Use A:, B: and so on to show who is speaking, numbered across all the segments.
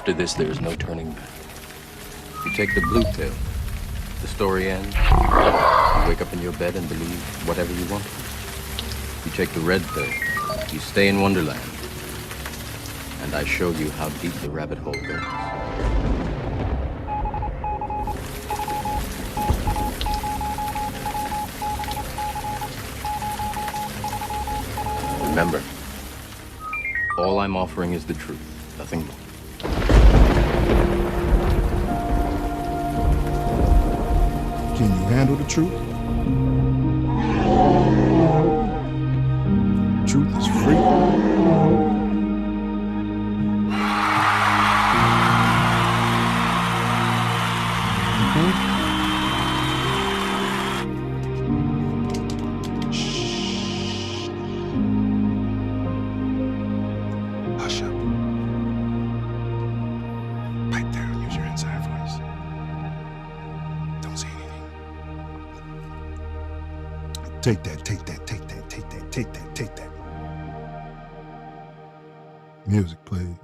A: After this, there is no turning back. You take the blue pill. The story ends. You wake up in your bed and believe whatever you want. You take the red pill. You stay in Wonderland. And I show you how deep the rabbit hole goes. Remember, all I'm offering is the truth, nothing more.
B: Can you handle the truth? Truth is free. Take that, take that, take that, take that, take that, take that. Music, please.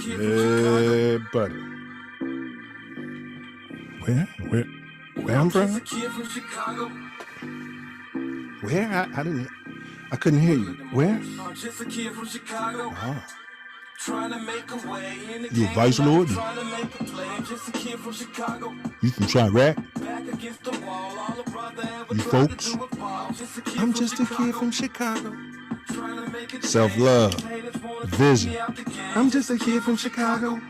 B: Yeah, buddy. Where I'm from? Where? I couldn't hear you. Where? I'm just a kid from Chicago. Oh. Trying to make a way in the you a vice lord? Trying to make a play. Just a kid from Chicago. You from Chirac? Back against the wall, all the brother ever you folks? I'm just a kid from Chicago. Self love, vision. I'm just a kid from Chicago.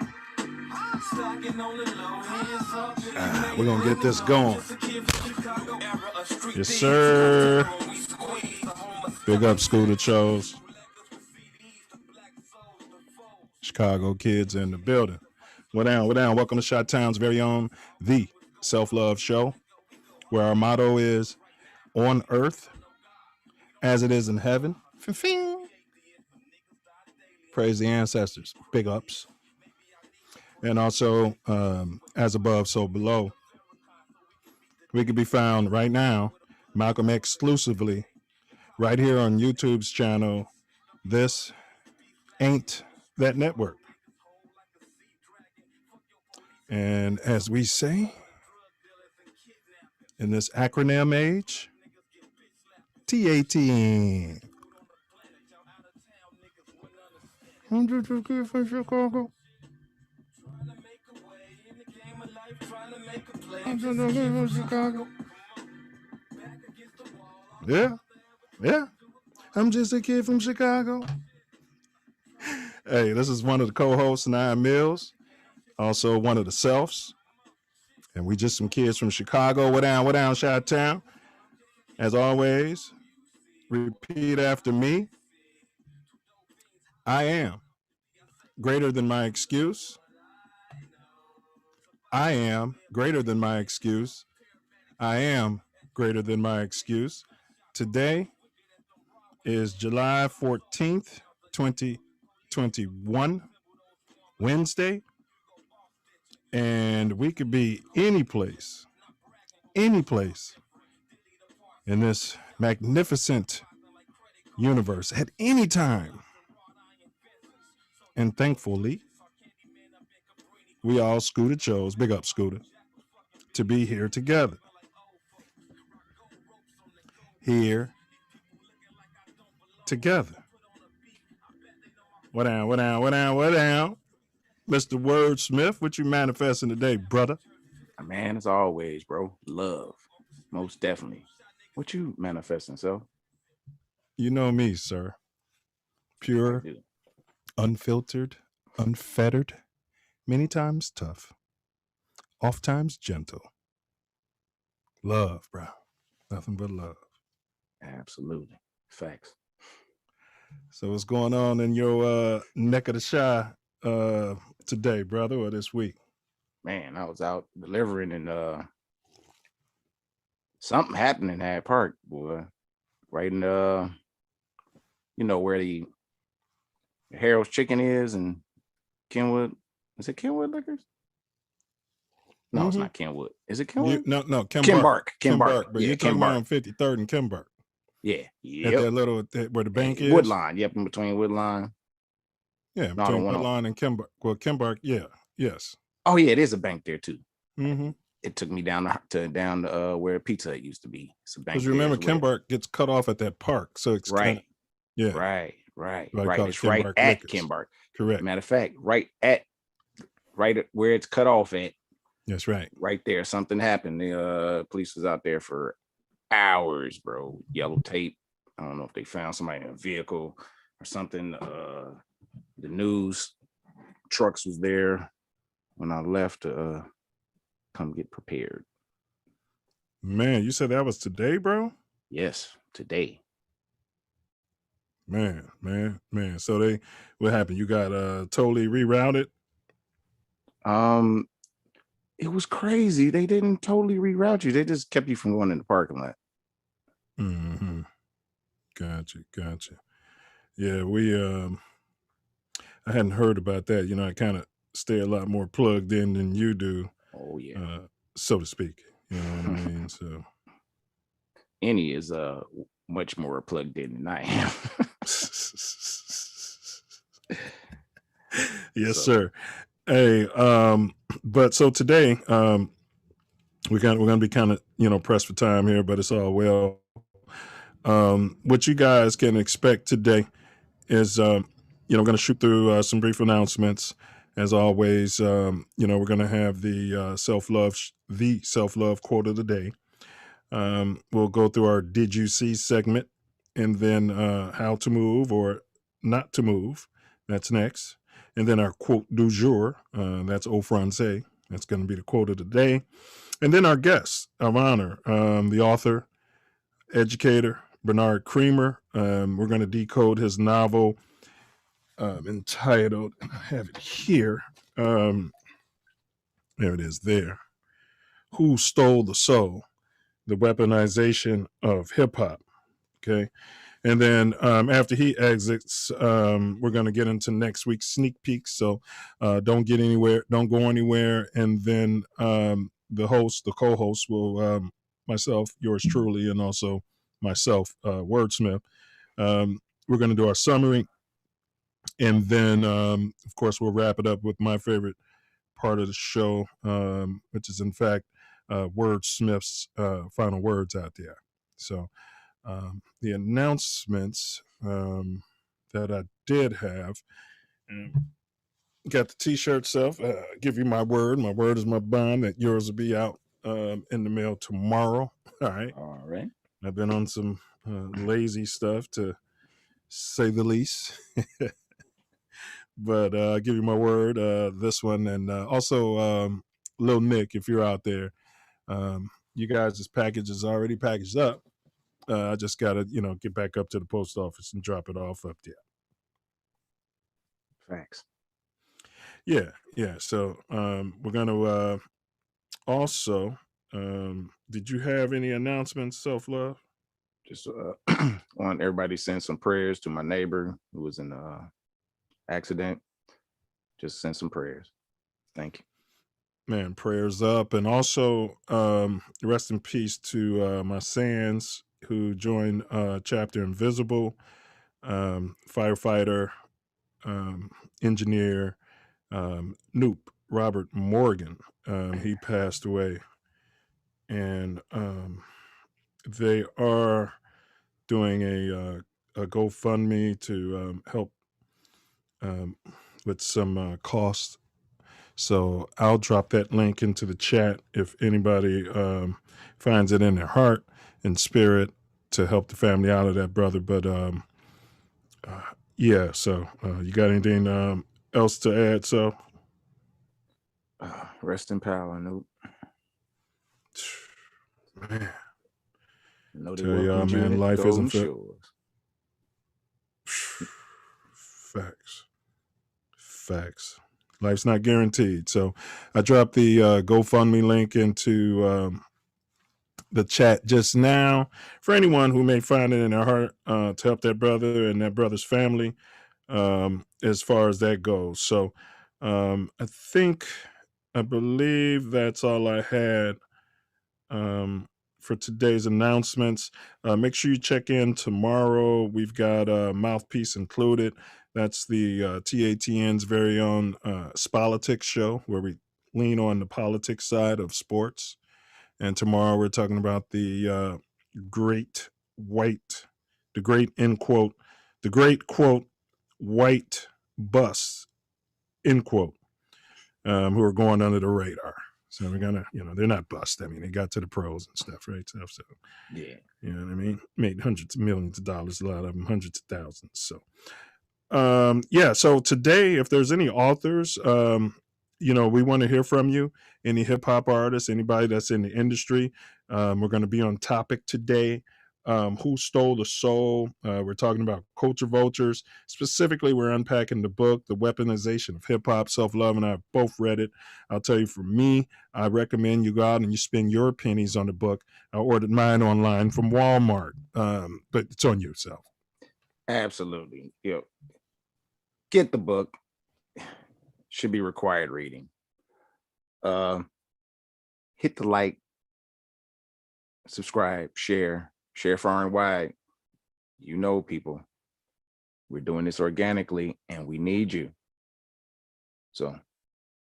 B: We're gonna get this going. Yes, sir. Big up Scooter Chose. Chicago kids in the building. We're down. Welcome to Chi-Town's very own The Self Luv Show, where our motto is on earth as it is in heaven. Praise the ancestors. Big ups. And also, as above, so below. We can be found right now, Malcolm exclusively, right here on YouTube's channel, This Ain't That Network. And as we say in this acronym age, TATN. I'm just a kid from Chicago. I'm just a kid from Chicago. Yeah. I'm just a kid from Chicago. Hey, this is one of the co-hosts, 9 Mills, also one of the selfs. And we just some kids from Chicago. What down, Chi-Town. As always, repeat after me. I am greater than my excuse. I am greater than my excuse. I am greater than my excuse. Today is July 14th, 2021, Wednesday. And we could be any place in this magnificent universe at any time. And thankfully, we all Scooter chose, big up Scooter, to be here together. Here together. What down? Mr. Wordsmith, what you manifesting today, brother?
C: Man, as always, bro. Love. Most definitely. What you manifesting, so?
B: You know me, sir. Pure, unfiltered, unfettered, many times tough, oft times gentle. Love, bro. Nothing but love.
C: Absolutely. Facts.
B: So what's going on in your neck of the shy today, brother, or this week?
C: Man, I was out delivering and something happened in Hyde Park, boy. Right in where the Harold's Chicken is and Kenwood. Is it Kenwood Liquors? No, It's not Kenwood. Is it Kenwood?
B: No,
C: Kenbark.
B: But you're talking about on 53rd and Kenbark.
C: Yeah.
B: At that
C: Yep.
B: little where the bank is.
C: Woodline. Yep. In between Woodline.
B: Yeah,
C: No, I don't
B: between
C: want to.
B: Woodline and Kimbark. Well, Kimbark, yeah, yes.
C: Oh yeah, it is a bank there too.
B: Mm-hmm.
C: It took me down to where Pizza Hut used to be. It's a bank.
B: Because you remember Kimbark gets cut off at that park, so it's
C: right.
B: kind of
C: Right.
B: It's
C: right
B: Kimbark
C: at
B: Liquors.
C: Kimbark.
B: Correct.
C: Matter of fact, right at where it's cut off at.
B: That's right.
C: Right there. Something happened. The police was out there for hours, bro. Yellow tape. I don't know if they found somebody in a vehicle or something. The news trucks was there when I left to come get prepared.
B: Man, you said that was today, bro?
C: Yes, today.
B: Man. So what happened? You got totally rerouted?
C: It was crazy. They didn't totally reroute you. They just kept you from going in the parking lot.
B: Mm-hmm. Gotcha. Yeah, I hadn't heard about that. You know, I kind of stay a lot more plugged in than you do.
C: Oh yeah.
B: So to speak. You know what I mean? So
C: Annie is much more plugged in than I am.
B: Yes, sir. Hey, but so today, we're gonna be kind of pressed for time here, but it's all well. What you guys can expect today is we're gonna shoot through some brief announcements. As always, we're gonna have the self love quote of the day. We'll go through our Did You See segment, and then how to move or not to move. That's next. And then our quote du jour, that's au français. That's going to be the quote of the day. And then our guest of honor, the author, educator, Bernard Creamer. We're going to decode his novel entitled, I have it here. There it is there. Who Stole the Soul? The Weaponization of Hip Hop. Okay. And then after he exits, we're going to get into next week's sneak peeks. So don't go anywhere. And then the co-host will, myself, yours truly, and also myself, Wordsmith. We're going to do our summary. And then, of course, we'll wrap it up with my favorite part of the show, which is, in fact, Wordsmith's final words out there. So the announcements that I did have. Got the t-shirt self. Give you my word. My word is my bond that yours will be out in the mail tomorrow. All right. I've been on some lazy stuff, to say the least. But I'll give you my word, this one. And also, Lil Nick, if you're out there, you guys, this package is already packaged up. I just got to, get back up to the post office and drop it off up there.
C: Facts.
B: Yeah. So we're going to also, did you have any announcements, Self Love?
C: Just want everybody to send some prayers to my neighbor who was in an accident. Just send some prayers. Thank you.
B: Man, prayers up. And also, rest in peace to my Sans, who joined Chapter Invisible, firefighter, engineer, Noop, Robert Morgan. He passed away. And they are doing a GoFundMe to help with some costs. So I'll drop that link into the chat if anybody finds it in their heart and spirit to help the family out of that brother. But yeah, so you got anything else to add? So
C: rest in power, Noop.
B: Man,
C: know they
B: tell y'all, man, life isn't fair. Facts. Life's not guaranteed. So I dropped the GoFundMe link into the chat just now for anyone who may find it in their heart to help that brother and that brother's family as far as that goes. So I believe that's all I had for today's announcements. Make sure you check in tomorrow. We've got Mouthpiece Included. That's the TATN's very own Spolitics show, where we lean on the politics side of sports. And tomorrow we're talking about the great end quote, the great quote, white bus, end quote, who are going under the radar. So we're gonna, they're not bust. I mean, they got to the pros and stuff, right? So
C: yeah,
B: you know what I mean? Made hundreds of millions of dollars, a lot of them hundreds of thousands. So so today, if there's any authors, we want to hear from you. Any hip hop artists, anybody that's in the industry. We're going to be on topic today. Who stole the soul? We're talking about culture vultures. Specifically, we're unpacking the book, The Weaponization of Hip Hop. Self Luv and I have both read it. I'll tell you, for me, I recommend you go out and you spend your pennies on the book. I ordered mine online from Walmart, but it's on you, Self.
C: Absolutely. Get the book. Should be required reading. Hit the like, subscribe, share far and wide. People, we're doing this organically and we need you. So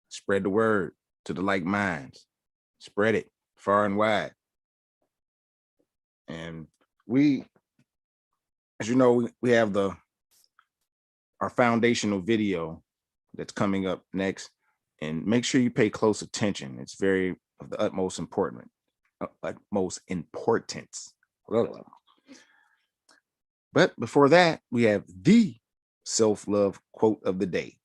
C: spread the word to the like minds. Spread it far and wide. And we, as you know, we have our foundational video that's coming up next, and make sure you pay close attention. It's very of the utmost importance. But before that, we have the self-love quote of the day.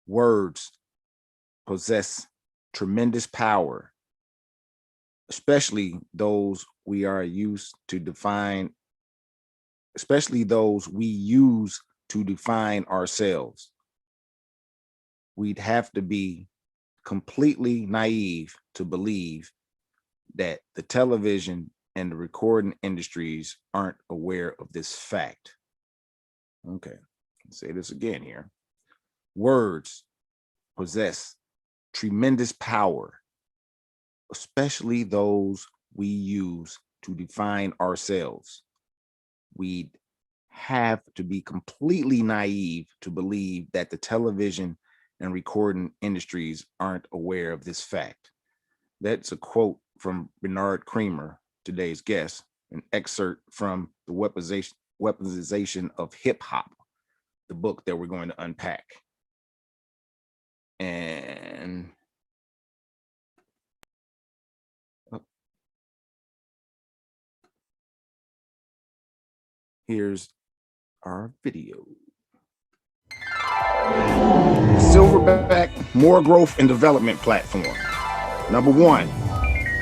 C: Words possess tremendous power, especially those we use to define ourselves. We'd have to be completely naive to believe that the television and the recording industries aren't aware of this fact. Okay, let's say this again here. Words possess tremendous power, especially those we use to define ourselves. We'd have to be completely naive to believe that the television and recording industries aren't aware of this fact. That's a quote from Bernard Creamer, today's guest, an excerpt from The Weaponization of Hip Hop, the book that we're going to unpack. And here's our video. Silverback More Growth and Development Platform. Number 1,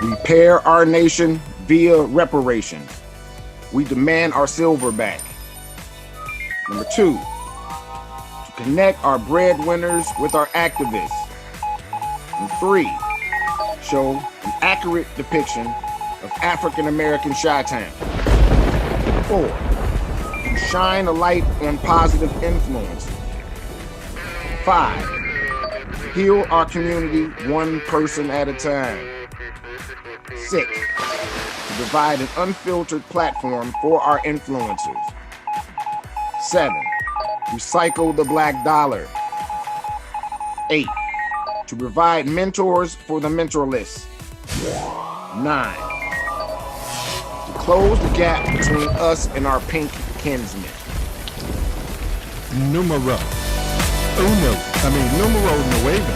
C: repair our nation via reparations. We demand our silver back. Number 2, to connect our breadwinners with our activists. And 3, show an accurate depiction of African American Chi-Town. 4, to shine a light on positive influence. 5, heal our community one person at a time. 6, to provide an unfiltered platform for our influencers. 7, recycle the black dollar. 8, to provide mentors for the mentorless. 9, to close the gap between us and our pink kinsmen.
B: Numero nueve.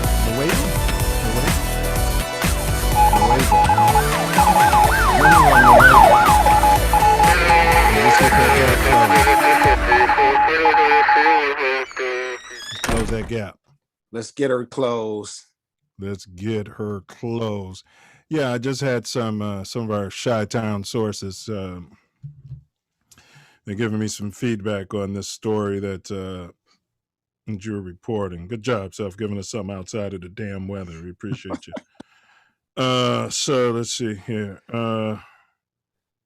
B: Let's close that gap.
C: Let's get her closed.
B: Let's get her closed. Yeah, I just had some of our Chi-Town sources. They're giving me some feedback on this story that you're reporting. Good job, Self, giving us something outside of the damn weather. We appreciate you. So let's see here.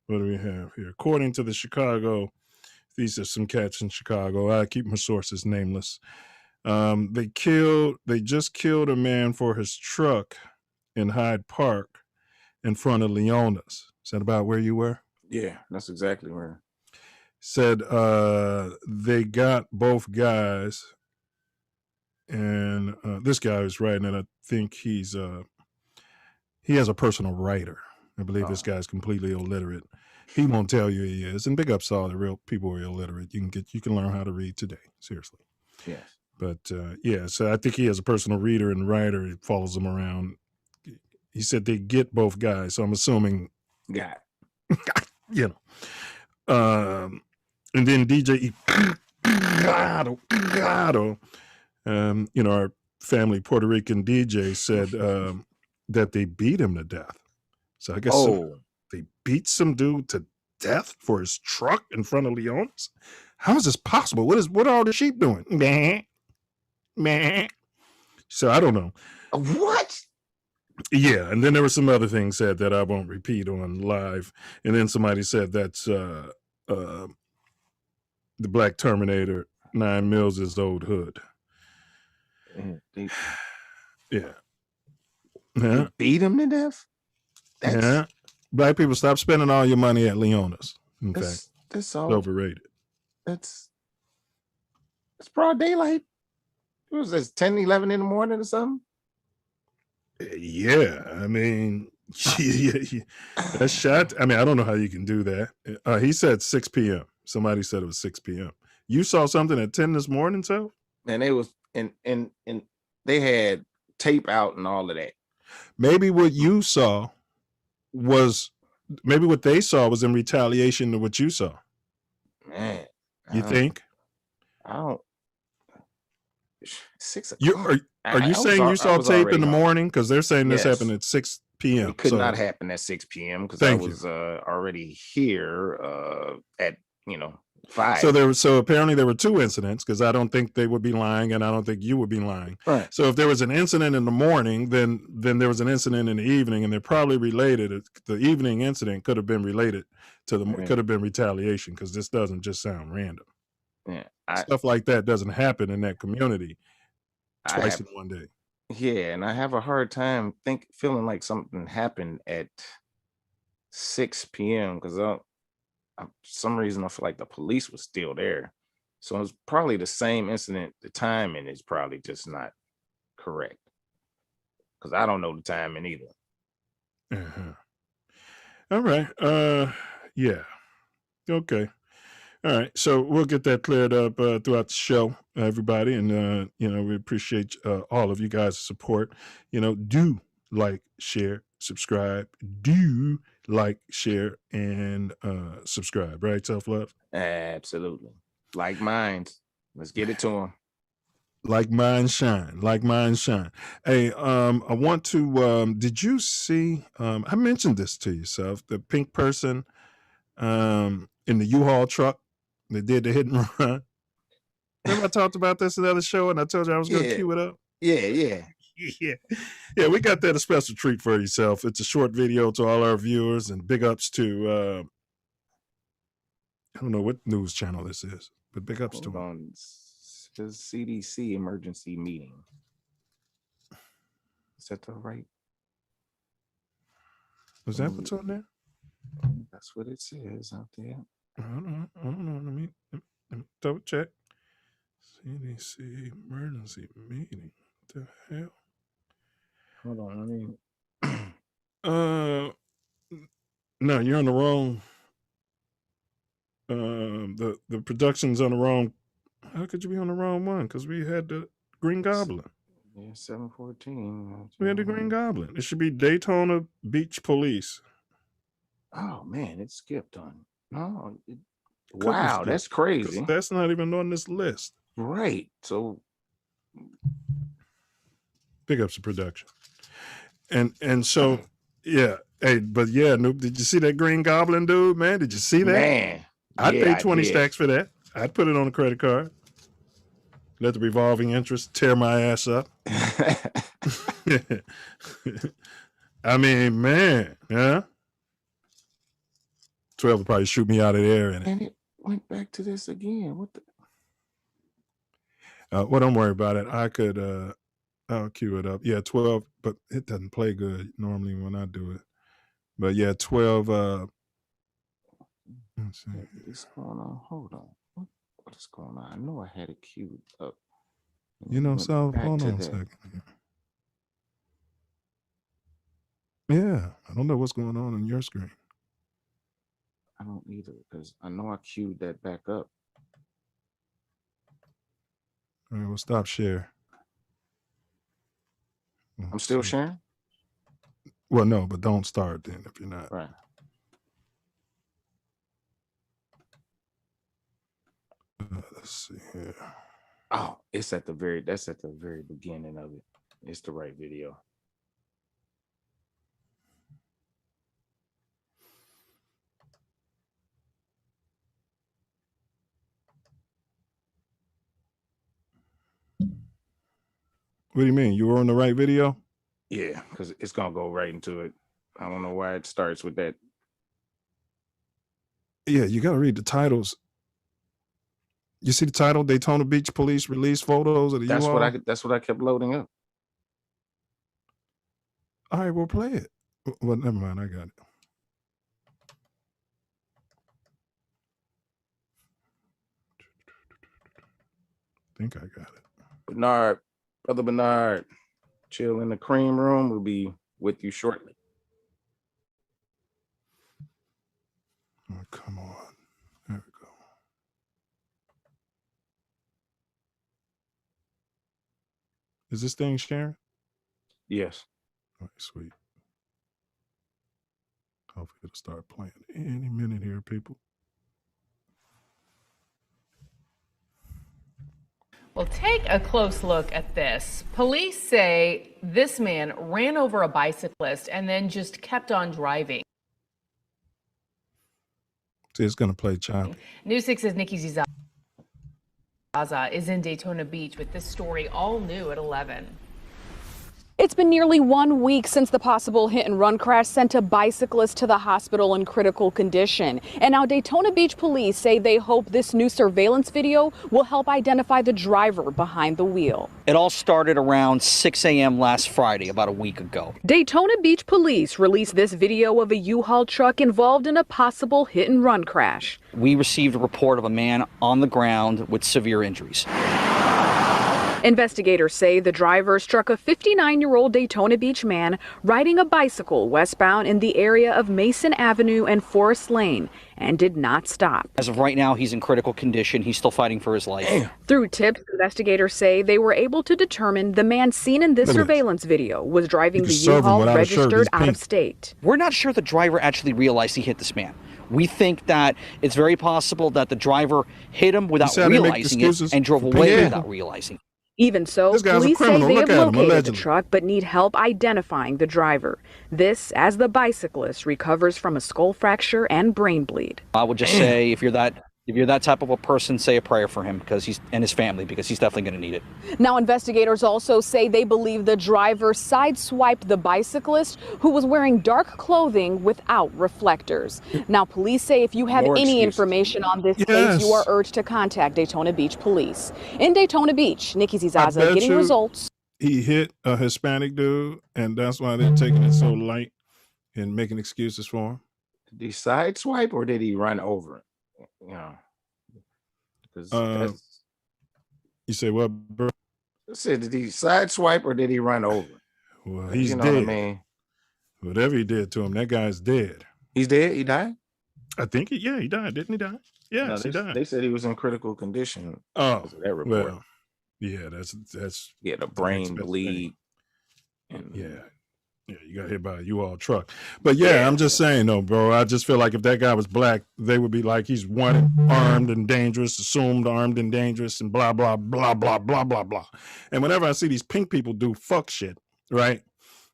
B: What do we have here? According to the Chicago, these are some cats in Chicago. I keep my sources nameless. They just killed a man for his truck in Hyde Park in front of Leona's. Is that about where you were?
C: Yeah, that's exactly where.
B: Said they got both guys, and this guy is writing, and I think he has a personal writer. I believe this guy's completely illiterate. He won't tell you he is. And big ups to all the real people who are illiterate. You can learn how to read today. Seriously.
C: Yes.
B: But yeah, so I think he has a personal reader and writer. He follows them around. He said they get both guys, so I'm assuming.
C: Got.
B: You know. And then DJ Gato, you know, our family Puerto Rican DJ said that they beat him to death. So I guess they beat some dude to death for his truck in front of Leone's. How is this possible? What are all the sheep doing? Meh. So I don't know.
C: What?
B: Yeah, and then there were some other things said that I won't repeat on live. And then somebody said that's the Black Terminator, 9 Mills' old hood. Yeah.
C: They beat him to death?
B: Yeah. Black people, stop spending all your money at Leona's. In fact,
C: that's
B: all overrated.
C: It's broad daylight. It was this 10, 11 in the morning or something?
B: Yeah, I mean, that shot. I mean, I don't know how you can do that. He said 6 p.m. Somebody said it was 6 p.m. You saw something at 10 this morning, so?
C: And it was, and they had tape out and all of that.
B: Maybe what you saw was, maybe what they saw was in retaliation to what you saw.
C: Man,
B: you think?
C: I don't. 6 o'clock.
B: Are you saying you saw tape in the morning? Because they're saying this happened at 6 p.m.
C: It could not happen at 6 p.m. because I was already here at 5.
B: So apparently there were 2 incidents, because I don't think they would be lying, and I don't think you would be lying.
C: Right.
B: So if there was an incident in the morning, then there was an incident in the evening, and they're probably related. The evening incident could have been related to could have been retaliation, because this doesn't just sound random.
C: Yeah,
B: stuff like that doesn't happen in that community twice in one day.
C: Yeah, and I have a hard time feeling like something happened at 6 p.m. because for some reason I feel like the police was still there. So it's probably the same incident. The timing is probably just not correct because I don't know the timing either.
B: All right. Yeah. Okay. All right, so we'll get that cleared up throughout the show, everybody, and we appreciate all of you guys' support. Do like, share, subscribe. Do like, share, and subscribe. Right, Self Love?
C: Absolutely. Like minds. Let's get it to them.
B: Like mine shine. Like mine shine. Hey, I want to. Did you see? I mentioned this to yourself. The pink person in the U-Haul truck. They did the hit and run. Remember I talked about this in the other show, and I told you I was going to cue it up?
C: Yeah.
B: We got that a special treat for yourself. It's a short video to all our viewers, and big ups to, I don't know what news channel this is, but big ups to them.
C: The CDC emergency meeting. Is that the right?
B: Was that what's on there?
C: That's what it says out there.
B: I don't know. Let me double check. CDC emergency meeting. What the hell?
C: Hold on.
B: No, you're on the wrong. The production's on the wrong. How could you be on the wrong one? Because we had the Green Goblin.
C: Yeah, 714.
B: We had the Green Goblin. It should be Daytona Beach Police.
C: Oh man, it skipped on. No, wow, that's crazy.
B: That's not even on this list.
C: Right. So
B: big ups to production. And so yeah. Hey, but yeah, Noop, did you see that Green Goblin dude, man? Did you see that?
C: Man.
B: I'd pay 20 stacks for that. I'd put it on a credit card. Let the revolving interest tear my ass up. I mean, man, yeah. 12 would probably shoot me out of there.
C: And it went back to this again. What the?
B: Well, don't worry about it. I could, I'll cue it up. Yeah, 12, but it doesn't play good normally when I do it. But yeah, 12. Let's see.
C: What's going on? Hold on. What is going on? I know I had it queued up.
B: You know, so hold on a second. Yeah, I don't know what's going on your screen.
C: I don't either, because I know I queued that back up.
B: All right, we'll stop share.
C: I'm still sharing?
B: Well, no, but don't start then if you're not.
C: Right.
B: Let's see here.
C: Oh, that's at the very beginning of it. It's the right video.
B: What do you mean? You were on the right video?
C: Yeah, because it's gonna go right into it. I don't know why it starts with that.
B: Yeah, you gotta read the titles. You see the title? Daytona Beach Police release photos of the U-Haul?
C: That's what I kept loading up.
B: All right, we'll play it. Well, never mind, I got it. I think I got it.
C: Bernard, Brother Bernard, chill in the cream room. We'll be with you shortly.
B: Oh, come on. There we go. Is this thing sharing?
C: Yes.
B: All right, sweet. Hopefully it'll start playing any minute here, people.
D: Well, take a close look at this. Police say this man ran over a bicyclist and then just kept on driving.
B: See, it's going to play choppy.
D: News 6's Nikki Zizaza is in Daytona Beach with this story all new at 11.
E: It's been nearly 1 week since the possible hit and run crash sent a bicyclist to the hospital in critical condition. And now Daytona Beach police say they hope this new surveillance video will help identify the driver behind the wheel.
F: It all started around 6 a.m. last Friday, about a week ago.
E: Daytona Beach police released this video of a U-Haul truck involved in a possible hit and run crash.
F: We received a report of a man on the ground with severe injuries.
E: Investigators say the driver struck a 59-year-old Daytona Beach man riding a bicycle westbound in the area of Mason Avenue and Forest Lane and did not stop.
F: As of right now, he's in critical condition. He's still fighting for his life.
E: Through tips, investigators say they were able to determine the man seen in this surveillance video was driving the U-Haul registered out of state.
F: We're not sure the driver actually realized he hit this man. We think that it's very possible that the driver hit him without realizing it and drove away without realizing.
E: Even so, police say they have located the truck but need help identifying the driver. This as the bicyclist recovers from a skull fracture and brain bleed.
F: I would just say if you're that type of a person, say a prayer for him because he's and his family because he's definitely going to need it.
E: Now investigators also say they believe the driver sideswiped the bicyclist who was wearing dark clothing without reflectors. Now police say if you have any information on this case, you are urged to contact Daytona Beach police. In Daytona Beach, Nikki Zizaza getting results.
B: He hit a Hispanic dude and that's why they're taking it so light and making excuses for him.
C: Did he sideswipe or did he run over it? You know,
B: you say what, bro?
C: I said, did he sideswipe or did he run over?
B: Well, he's dead. What I mean? Whatever he did to him, that guy's dead.
C: He's dead? He died?
B: I think he died. Didn't he die? Yes, he died.
C: They said he was in critical condition.
B: Oh,
C: that report.
B: Well, yeah, that's
C: the brain bleed. And,
B: yeah, you got hit by a U-Haul truck. But yeah, I'm just saying though, bro, I just feel like if that guy was black, they would be like, he's wanted, armed and dangerous, assumed armed and dangerous and blah, blah, blah, blah, blah, blah, blah. And whenever I see these pink people do fuck shit, right?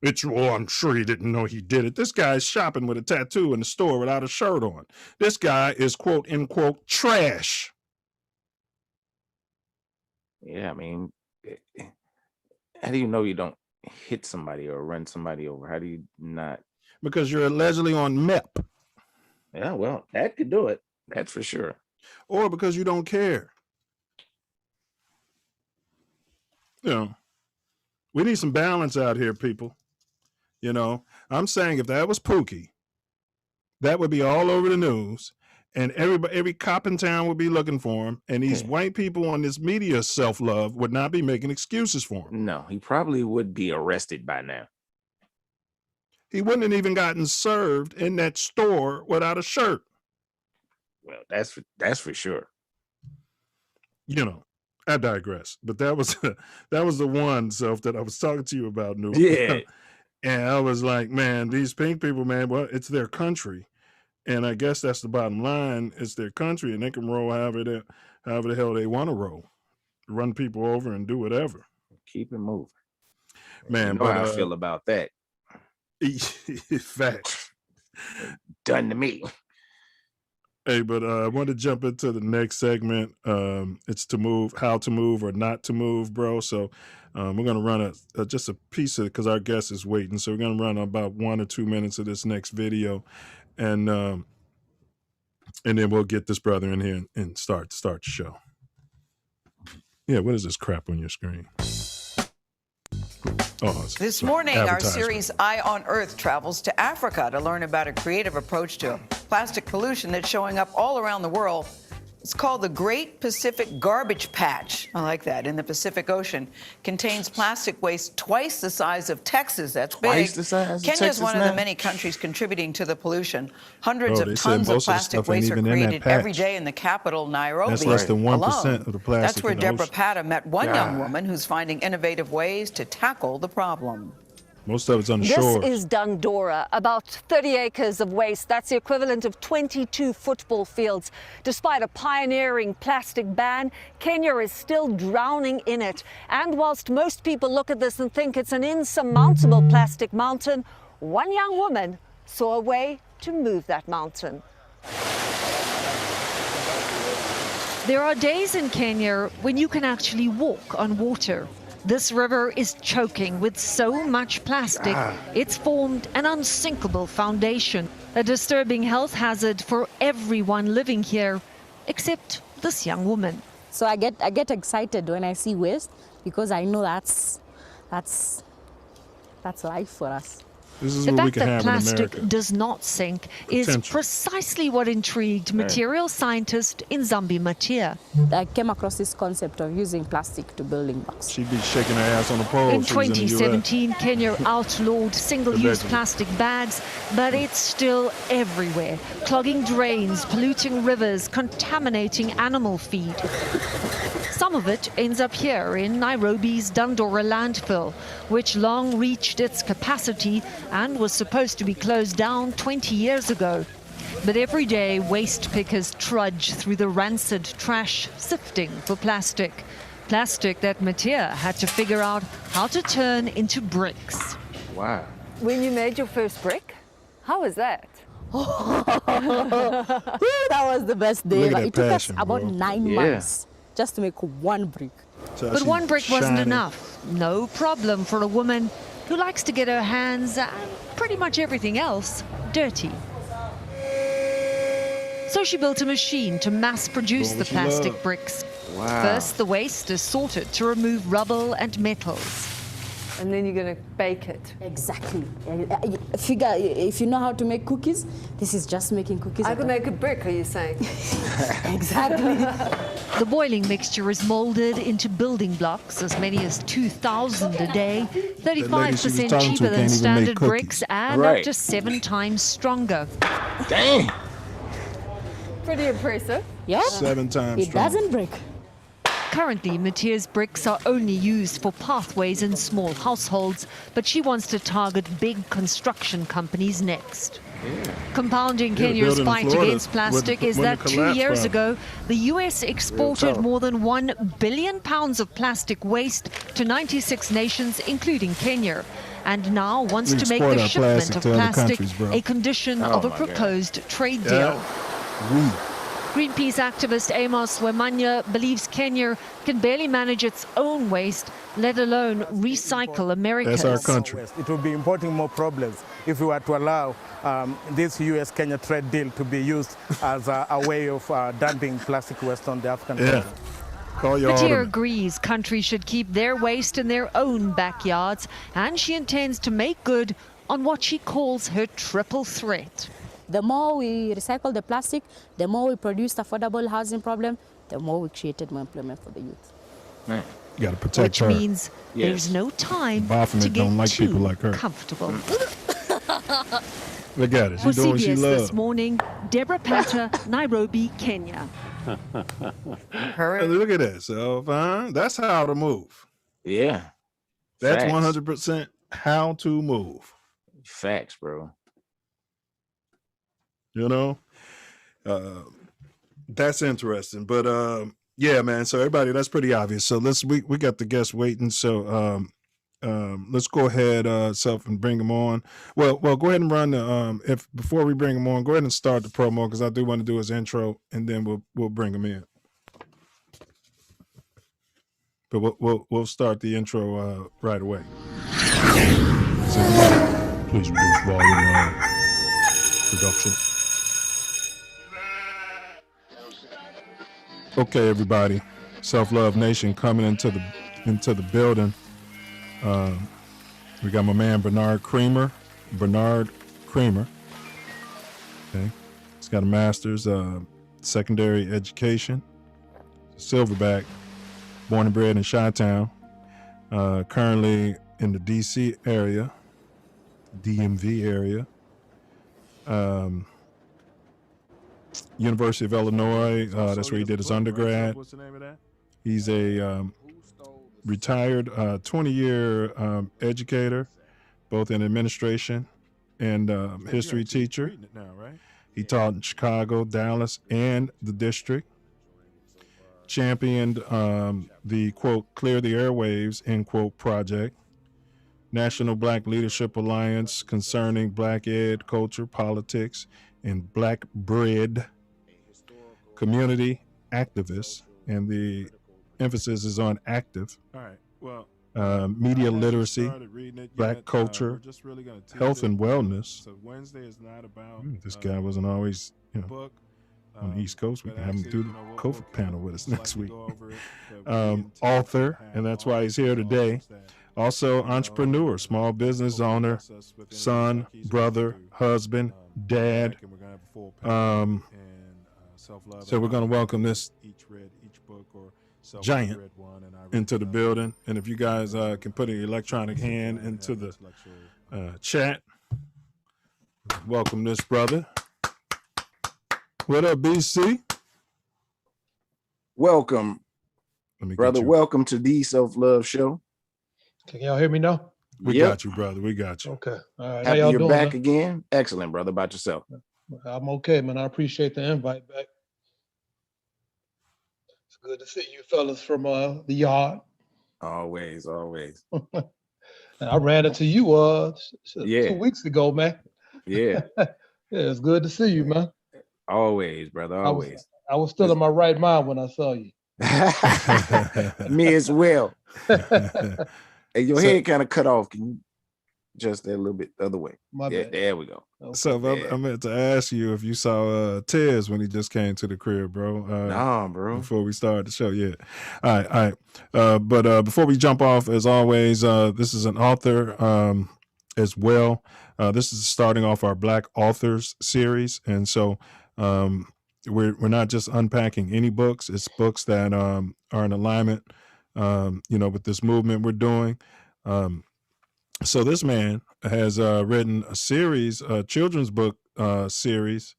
B: It's, well, I'm sure he didn't know he did it. This guy's shopping with a tattoo in the store without a shirt on. This guy is quote, unquote, trash.
C: Yeah, I mean, how do you know you don't hit somebody or run somebody over? How do you not?
B: Because you're allegedly on MEP.
C: Yeah, well, that could do it. That's for sure.
B: Or because you don't care. You know, we need some balance out here, people. You know, I'm saying if that was Pookie, that would be all over the news, and every cop in town would be looking for him, and these white people on this media self-love would not be making excuses for him.
C: No, he probably would be arrested by now.
B: He wouldn't have even gotten served in that store without a shirt.
C: Well, that's for sure.
B: You know, I digress. But that was the one Self that I was talking to you about, New.
C: Yeah.
B: And I was like, man, these pink people, man, well, it's their country. And I guess that's the bottom line. It's their country, and they can roll however the hell they want to roll. Run people over and do whatever.
C: Keep it moving.
B: Man,
C: you know how I feel about that.
B: Facts.
C: Done to me.
B: Hey, but I want to jump into the next segment. It's how to move or not to move, bro. So we're going to run just a piece of it because our guest is waiting. So we're going to run about 1 or 2 minutes of this next video. And then we'll get this brother in here and start the show. Yeah, what is this crap on your screen?
G: This morning, our series Eye on Earth travels to Africa to learn about a creative approach to plastic pollution that's showing up all around the world. It's called the Great Pacific Garbage Patch. I like that. In the Pacific Ocean, contains plastic waste twice the size of Texas. That's big.
C: Twice the size of
G: Kenya
C: Texas
G: is one
C: now?
G: of the many countries contributing to the pollution. Hundreds
B: Bro,
G: of
B: they said
G: tons of
B: most of the
G: plastic
B: stuff ain't
G: waste are
B: even in that
G: created every
B: patch.
G: day in the capital, Nairobi.
B: That's less than 1%
G: alone.
B: of the plastic
G: That's where
B: in the
G: Deborah
B: ocean.
G: Pata met one
B: God.
G: young woman who's finding innovative ways to tackle the problem.
B: Most of it's on shore.
H: This is Dandora, about 30 acres of waste. That's the equivalent of 22 football fields. Despite a pioneering plastic ban, Kenya is still drowning in it. And whilst most people look at this and think it's an insurmountable plastic mountain, one young woman saw a way to move that mountain.
I: There are days in Kenya when you can actually walk on water. This river is choking with so much plastic, it's formed an unsinkable foundation, a disturbing health hazard for everyone living here, except this young woman.
J: So I get excited when I see waste because I know that's life for us.
B: This is
I: The
B: what we
I: fact
B: can
I: that
B: have in
I: plastic
B: America.
I: does not sink is
B: Potential.
I: precisely what intrigued material scientist Nzambi Matia.
J: I came across this concept of using plastic to building blocks.
B: She'd be shaking her ass on the pole.
I: In
B: if she was in the US.
I: 2017, Kenya outlawed single-use plastic bags, but it's still everywhere, clogging drains, polluting rivers, contaminating animal feed. Some of it ends up here in Nairobi's Dandora landfill, which long reached its capacity and was supposed to be closed down 20 years ago. But every day, waste pickers trudge through the rancid trash, sifting for plastic. Plastic that Matia had to figure out how to turn into bricks.
C: Wow.
H: When you made your first brick, how was that?
J: That was the best day.
B: Look at that
J: It took us
B: passion,
J: about
B: bro.
J: 9 months just to make one brick.
B: So
I: But
B: she's
I: one brick wasn't
B: shining.
I: enough. No problem for a woman who likes to get her hands and pretty much everything else dirty. So she built a machine to mass produce
B: Doing
I: the
B: what she
I: plastic
B: loved.
I: bricks.
C: Wow.
I: First, the waste is sorted to remove rubble and metals.
H: And then you're going to bake it.
J: Exactly. Figure if you know how to make cookies, this is just making cookies.
H: I could make a brick, are you saying?
J: Exactly.
I: The boiling mixture is molded into building blocks, as many as 2,000 a day,
B: That lady she was
I: 35%
B: talking to
I: cheaper than
B: can't even make
I: standard
B: cookies.
I: bricks, and
C: Right.
I: up to 7 times stronger.
C: Dang.
H: Pretty impressive.
J: Yeah.
B: 7 times
J: It
B: strong.
J: doesn't break.
I: Currently, Matia's bricks are only used for pathways in small households, but she wants to target big construction companies next. Compounding
B: Yeah, the
I: Kenya's
B: building in
I: fight
B: Florida
I: against plastic is
B: wouldn't
I: that
B: have
I: 2 years
B: collapsed,
I: ago, the US exported
C: talk.
I: more than 1 billion pounds of plastic waste to 96 nations, including Kenya, and now wants
B: We
I: to make
B: export
I: the
B: our
I: shipment
B: plastic
I: of
B: to other
I: plastic
B: countries, bro.
I: a condition
C: Oh
I: of a
C: my God.
I: proposed trade
B: Yeah.
I: deal.
B: We.
I: Greenpeace activist Amos Wemanya believes Kenya can barely manage its own waste, let alone recycle America's.
B: That's our country.
K: It will be importing more problems if we were to allow this US-Kenya trade deal to be used as a way of dumping plastic waste on the African
B: Yeah.
K: continent.
B: Call your
I: Matia
B: alderman.
I: agrees countries should keep their waste in their own backyards, and she intends to make good on what she calls her triple threat.
J: The more we recycle the plastic, the more we produce affordable housing problem, the more we created more employment for the youth.
C: Man.
B: You got to protect her.
I: Which means there's no time to get
B: don't like
I: too
B: people like her.
I: comfortable.
B: Look at it.
I: For
B: She's doing what she
I: CBS
B: loves.
I: this morning, Deborah Patter, Nairobi, Kenya.
B: Look at that. So that's how to move.
C: Yeah.
B: That's
C: Facts.
B: 100% how to move.
C: Facts, bro.
B: You know, that's interesting. But yeah, man. So everybody, that's pretty obvious. So we got the guests waiting. So let's go ahead, Self, and bring them on. Well, go ahead and run the before we bring them on, go ahead and start the promo, because I do want to do his intro, and then we'll bring him in. But we'll start the intro right away. So, please reduce volume production. Okay, everybody. Self Luv Nation coming into the building. We got my man Bernard Creamer. Okay, he's got a master's secondary education, Silverback, born and bred in Chi-Town. Currently in the DC area, DMV area. University of Illinois. That's where he did his undergrad. What's the name of that? He's a retired 20-year educator, both in administration and history teacher. He taught in Chicago, Dallas, and the district. Championed the, quote, Clear the Airwaves, end quote, project. National Black Leadership Alliance concerning Black ed, culture, politics, and Black bread. Community activist, and the emphasis is on active. All right. Well, media literacy, Black culture, health and wellness. So Wednesday is not about. This guy wasn't always, on the East Coast. We can have him do the COVID panel with us next week. Author, and that's why he's here today. Also, entrepreneur, small business owner, son, brother, husband, dad. So we're going to welcome this giant into the building. And if you guys can put an electronic hand into the chat, welcome this brother. What up, BC?
C: Welcome, brother. Welcome to the Self Luv Show.
L: Can y'all hear me now?
B: We got you, brother. We got you.
L: Okay. All right.
C: Happy
L: How y'all
C: you're
L: doing,
C: back
L: man?
C: again. Excellent, brother. About yourself.
L: I'm okay, man. I appreciate the invite back. It's good to see you fellas from the yard.
C: Always.
L: And I ran into you 2 weeks ago, man.
C: Yeah.
L: Yeah, it's good to see you, man.
C: Always, brother. Always.
L: I was still in my right mind when I saw you.
C: Me as well. Hey, your head kind of cut off. Can you adjust that a little bit the other way?
L: My bad.
C: There we go.
L: Okay.
B: So I meant to ask you if you saw Tez when he just came to the crib, bro.
C: Nah, bro.
B: Before we started the show, yeah. All right. But before we jump off, as always, this is an author as well. This is starting off our Black Authors series, and so we're not just unpacking any books. It's books that are in alignment, with this movement we're doing. So this man has written a series, a children's book series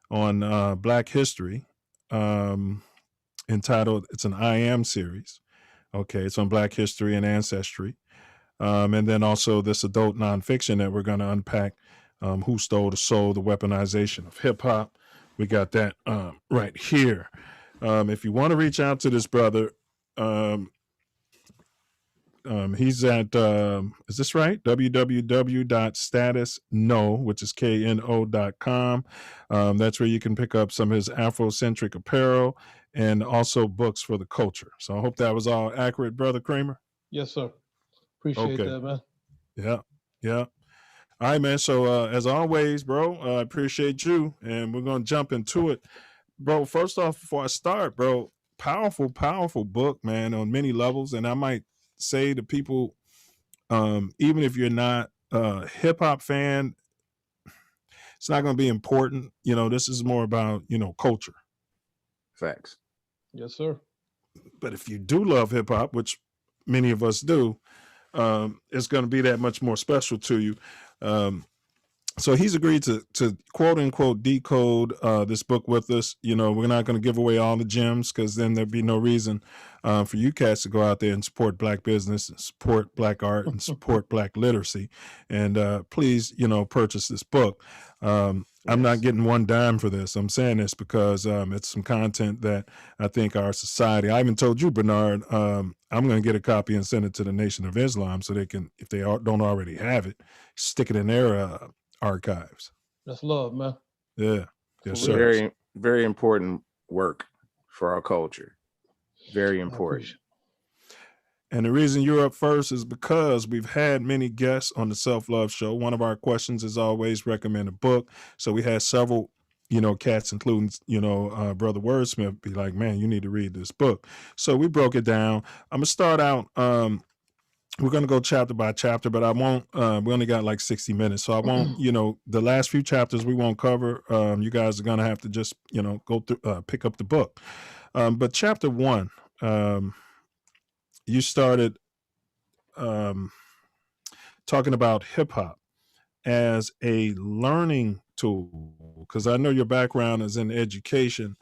B: on Black history, entitled, it's an I Am series. Okay, it's on Black history and ancestry. And then also this adult nonfiction that we're going to unpack, Who Stole the Soul, the Weaponization of Hip Hop. We got that right here. If you want to reach out to this brother, he's at, is this right? www.statuskno, which is KNO.com. That's where you can pick up some of his Afrocentric apparel and also books for the culture. So I hope that was all accurate, Brother Creamer.
L: Yes, sir. Appreciate that, man.
B: Yeah. All right, man. So as always, bro, I appreciate you. And we're going to jump into it. Bro, first off, before I start, bro, powerful book, man, on many levels. And I might say to people, even if you're not a hip hop fan, it's not going to be important. This is more about, culture.
C: Facts.
L: Yes, sir.
B: But if you do love hip hop, which many of us do, it's going to be that much more special to you. So he's agreed to quote unquote decode this book with us. We're not going to give away all the gems, because then there'd be no reason for you cats to go out there and support Black business, and support Black art, and support Black literacy. And please, purchase this book. I'm not getting one dime for this. I'm saying this because it's some content that I think our society, I even told you, Bernard, I'm going to get a copy and send it to the Nation of Islam so they can, if they don't already have it, stick it in their archives.
L: That's love, man.
B: Yeah. Yes, sir.
C: Very, very important work for our culture. Very important.
B: And the reason you're up first is because we've had many guests on the Self Luv Show. One of our questions is always recommend a book. So we had several, cats, including, Brother Wordsmith, be like, man, you need to read this book. So we broke it down. I'm going to start out. We're going to go chapter by chapter, but I won't, we only got like 60 minutes. So I won't, the last few chapters we won't cover. You guys are going to have to just, go through, pick up the book. But chapter 1, you started talking about hip hop as a learning tool, because I know your background is in education.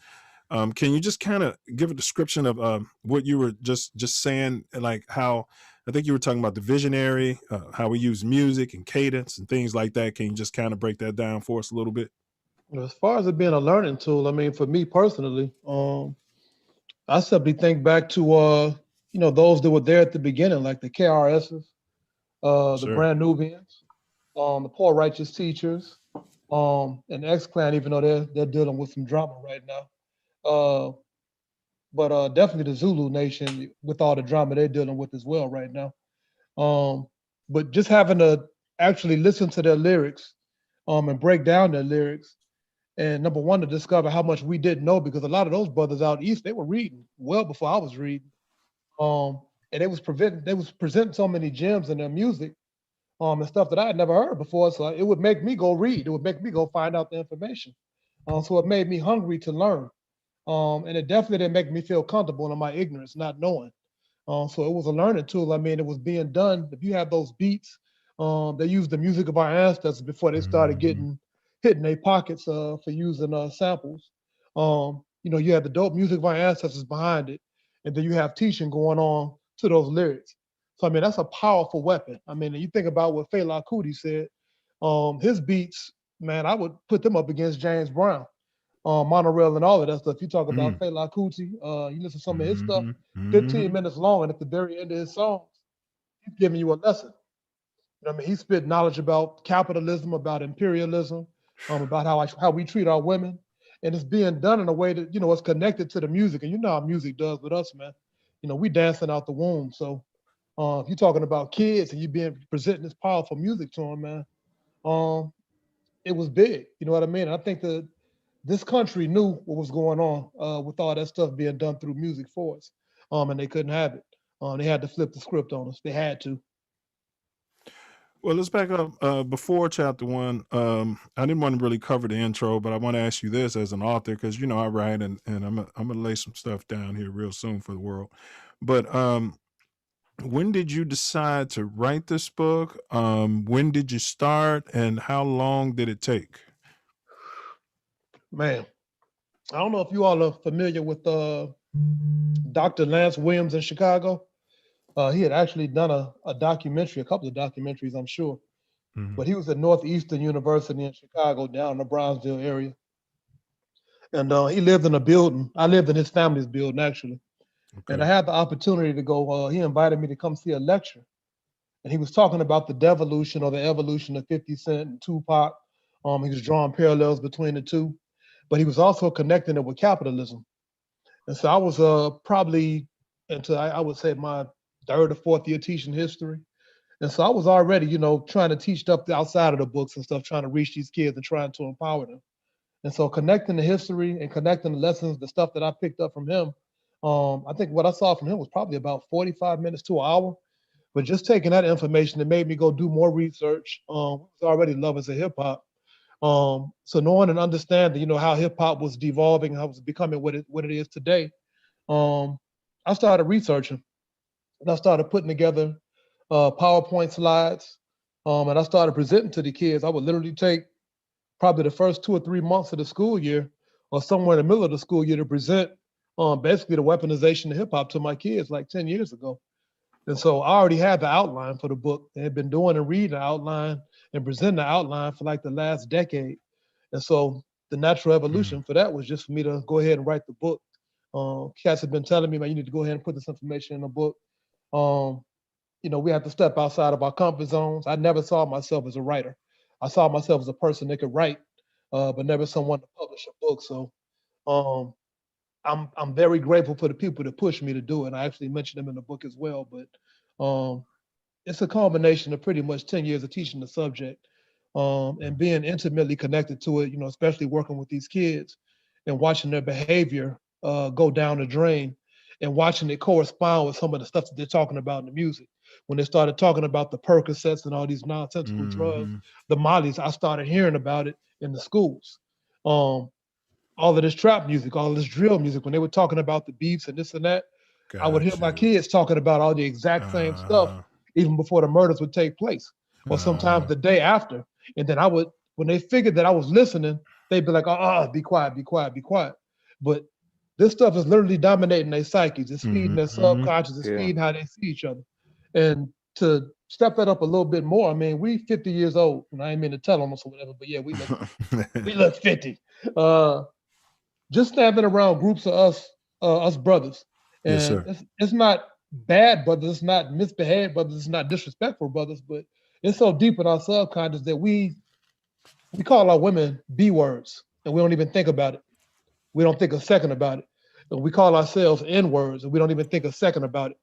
B: Can you just kind of give a description of what you were just saying, like how, I think you were talking about the visionary, how we use music and cadence and things like that. Can you just kind of break that down for us a little bit?
L: As far as it being a learning tool, I mean, for me personally, I simply think back to, those that were there at the beginning, like the KRSs, the Brand Nubians, the Poor Righteous Teachers, and X-Clan, even though they're dealing with some drama right now. But definitely the Zulu Nation, with all the drama they're dealing with as well right now. But just having to actually listen to their lyrics and break down their lyrics, and number one, to discover how much we didn't know, because a lot of those brothers out east, they were reading well before I was reading. And they was presenting so many gems in their music and stuff that I had never heard before. So it would make me go read. It would make me go find out the information. So it made me hungry to learn. And it definitely didn't make me feel comfortable in my ignorance, not knowing. So it was a learning tool. I mean, it was being done. If you have those beats, they used the music of our ancestors before they started hitting their pockets for using samples. You had the dope music of our ancestors behind it, and then you have teaching going on to those lyrics. So I mean, that's a powerful weapon. I mean, you think about what Fela Kuti said. His beats, man, I would put them up against James Brown. Monorail and all of that stuff. You talk about Fela Kuti, you listen to some of his stuff, 15 minutes long, and at the very end of his songs, he's giving you a lesson. I mean, he spit knowledge about capitalism, about imperialism, about how we treat our women, and it's being done in a way that, it's connected to the music. And you know how music does with us, man. We dancing out the womb. So if you're talking about kids and you presenting this powerful music to them, man, it was big. You know what I mean? I think that this country knew what was going on with all that stuff being done through music for us, and they couldn't have it. They had to flip the script on us. They had to.
B: Well, let's back up. Before chapter 1, I didn't want to really cover the intro, but I want to ask you this as an author, because I write, and I'm gonna lay some stuff down here real soon for the world. But when did you decide to write this book? When did you start, and how long did it take?
L: Man, I don't know if you all are familiar with Dr. Lance Williams in Chicago. He had actually done a documentary, a couple of documentaries, I'm sure. But he was at Northeastern University in Chicago, down in the Brownsville area. And he lived in a building. I lived in his family's building, actually. Okay. And I had the opportunity to go, he invited me to come see a lecture. And he was talking about the devolution or the evolution of 50 Cent and Tupac. He was drawing parallels between the two. But he was also connecting it with capitalism. And so I was probably into, I would say, my 3rd or 4th year teaching history. And so I was already, trying to teach stuff outside of the books and stuff, trying to reach these kids and trying to empower them. And so connecting the history and connecting the lessons, the stuff that I picked up from him, I think what I saw from him was probably about 45 minutes to an hour. But just taking that information, it made me go do more research. I was already lovers of hip hop. So knowing and understanding, you know, how hip hop was devolving, how it was becoming what it is today, I started researching and I started putting together PowerPoint slides, and I started presenting to the kids. I would literally take probably the first 2 or 3 months of the school year, or somewhere in the middle of the school year, to present basically the weaponization of hip hop to my kids like 10 years ago. And so I already had the outline for the book and had been doing and reading the outline and presenting the outline for like the last decade. And so the natural evolution for that was just for me to go ahead and write the book. Cats have been telling me, man, you need to go ahead and put this information in the book. You know, we have to step outside of our comfort zones. I never saw myself as a writer. I saw myself as a person that could write, but never someone to publish a book. So I'm very grateful for the people that pushed me to do it. And I actually mentioned them in the book as well. But it's a combination of pretty much 10 years of teaching the subject and being intimately connected to it, you know, especially working with these kids and watching their behavior go down the drain and watching it correspond with some of the stuff that they're talking about in the music. When they started talking about the Percocets and all these nonsensical drugs, the Mollies, I started hearing about it in the schools. All of this trap music, all of this drill music, when they were talking about the beats and this and that, I would hear my kids talking about all the exact same stuff even before the murders would take place, or sometimes the day after. And then I would, when they figured that I was listening, they'd be like, be quiet, be quiet, be quiet. But this stuff is literally dominating their psyches. It's feeding their subconscious. It's feeding how they see each other. And to step that up a little bit more, I mean, we 50 years old, and I ain't mean to tell them or whatever, but yeah, we look 50. Just standing around groups of us brothers. And it's not bad brothers, it's not misbehaved brothers, it's not disrespectful brothers, but it's so deep in our subconscious that we call our women B words, and we don't even think about it. We don't think a second about it. And we call ourselves N words, and we don't even think a second about it.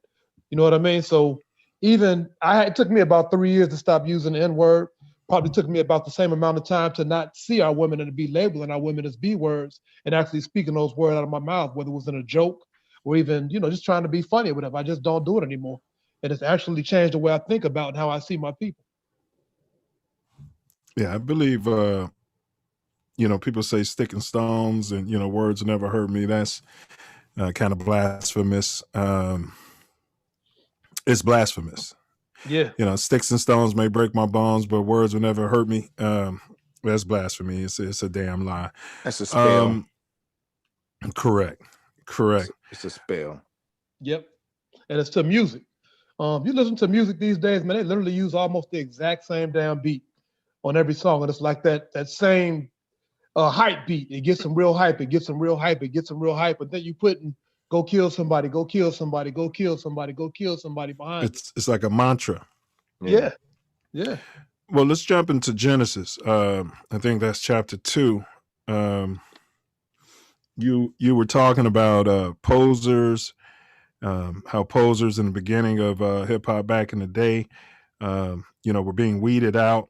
L: You know what I mean? So it took me about 3 years to stop using the N word. Probably took me about the same amount of time to not see our women and to be labeling our women as B words and actually speaking those words out of my mouth, whether it was in a joke or even, you know, just trying to be funny or whatever. I just don't do it anymore. And it's actually changed the way I think about and how I see my people.
B: Yeah, I believe, you know, people say stick and stones and, you know, words never hurt me. That's kind of blasphemous. It's blasphemous.
L: Yeah.
B: You know, sticks and stones may break my bones, but words will never hurt me. That's blasphemy. It's a damn lie.
C: That's a spell.
B: Correct.
C: It's a spell.
L: Yep. And it's to music. You listen to music these days, man, they literally use almost the exact same damn beat on every song. And it's like that same hype beat. It gets some real hype. It gets some real hype. It gets some real hype. But then you put in go kill somebody, go kill somebody, go kill somebody, go kill somebody behind it.
B: It's like a mantra.
L: Yeah.
B: Well, let's jump into Genesis. I think that's chapter 2. You were talking about posers, how posers in the beginning of hip hop back in the day, you know, were being weeded out.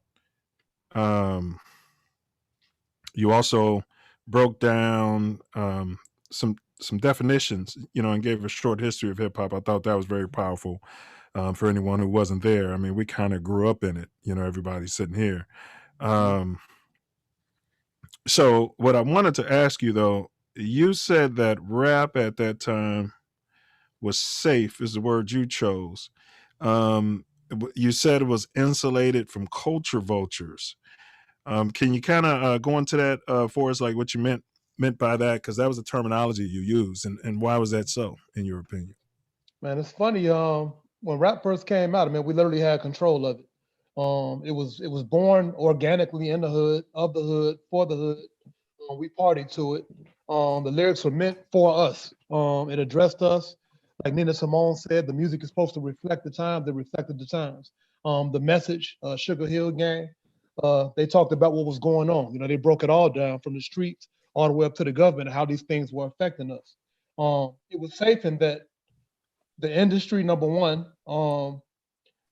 B: You also broke down some definitions, you know, and gave a short history of hip hop. I thought that was very powerful for anyone who wasn't there. I mean, we kind of grew up in it, you know, everybody sitting here. So what I wanted to ask you though, you said that rap at that time was safe, is the word you chose. You said it was insulated from culture vultures. Can you kind of go into that for us, like what you meant by that? Because that was the terminology you used, and why was that so, in your opinion?
L: Man, it's funny. When rap first came out, I mean, we literally had control of it. It was born organically in the hood, of the hood, for the hood. We partied to it. The lyrics were meant for us. It addressed us. Like Nina Simone said, the music is supposed to reflect the time that reflected the times. The message, Sugar Hill Gang, they talked about what was going on. You know, they broke it all down from the streets all the way up to the government and how these things were affecting us. It was safe in that the industry, number one,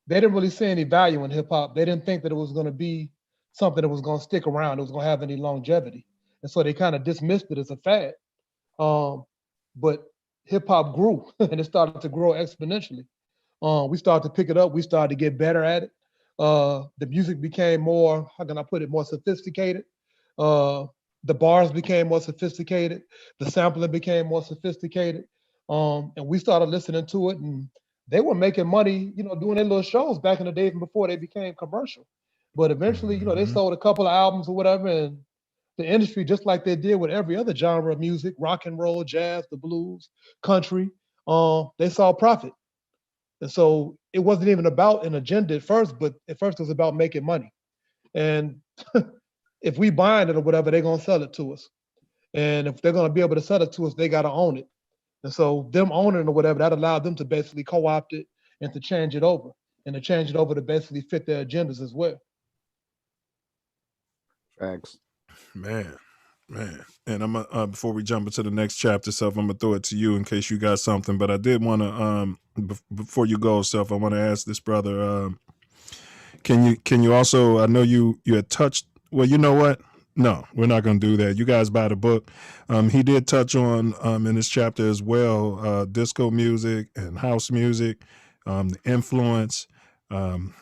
L: they didn't really see any value in hip hop. They didn't think that it was going to be something that was going to stick around. It was going to have any longevity. And so they kind of dismissed it as a fad. But hip hop grew and it started to grow exponentially. We started to pick it up. We started to get better at it. The music became more, how can I put it, more sophisticated. The bars became more sophisticated, the sampling became more sophisticated, and we started listening to it, and they were making money, doing their little shows back in the day, even before they became commercial. But eventually, they sold a couple of albums or whatever, and the industry, just like they did with every other genre of music, rock and roll, jazz, the blues, country, they saw profit. And so it wasn't even about an agenda at first, but at first it was about making money. And if we buying it or whatever, they're gonna sell it to us. And if they're gonna be able to sell it to us, they gotta own it. And so them owning it or whatever, that allowed them to basically co-opt it and to change it over. And to change it over to basically fit their agendas as well.
C: Facts.
B: Man. And I'm before we jump into the next chapter, Self, I'm gonna throw it to you in case you got something. But I did want to before you go, Self, I want to ask this brother. Can you also? I know you had touched. Well, you know what? No, we're not gonna do that. You guys buy the book. He did touch on in this chapter as well, disco music and house music, the influence.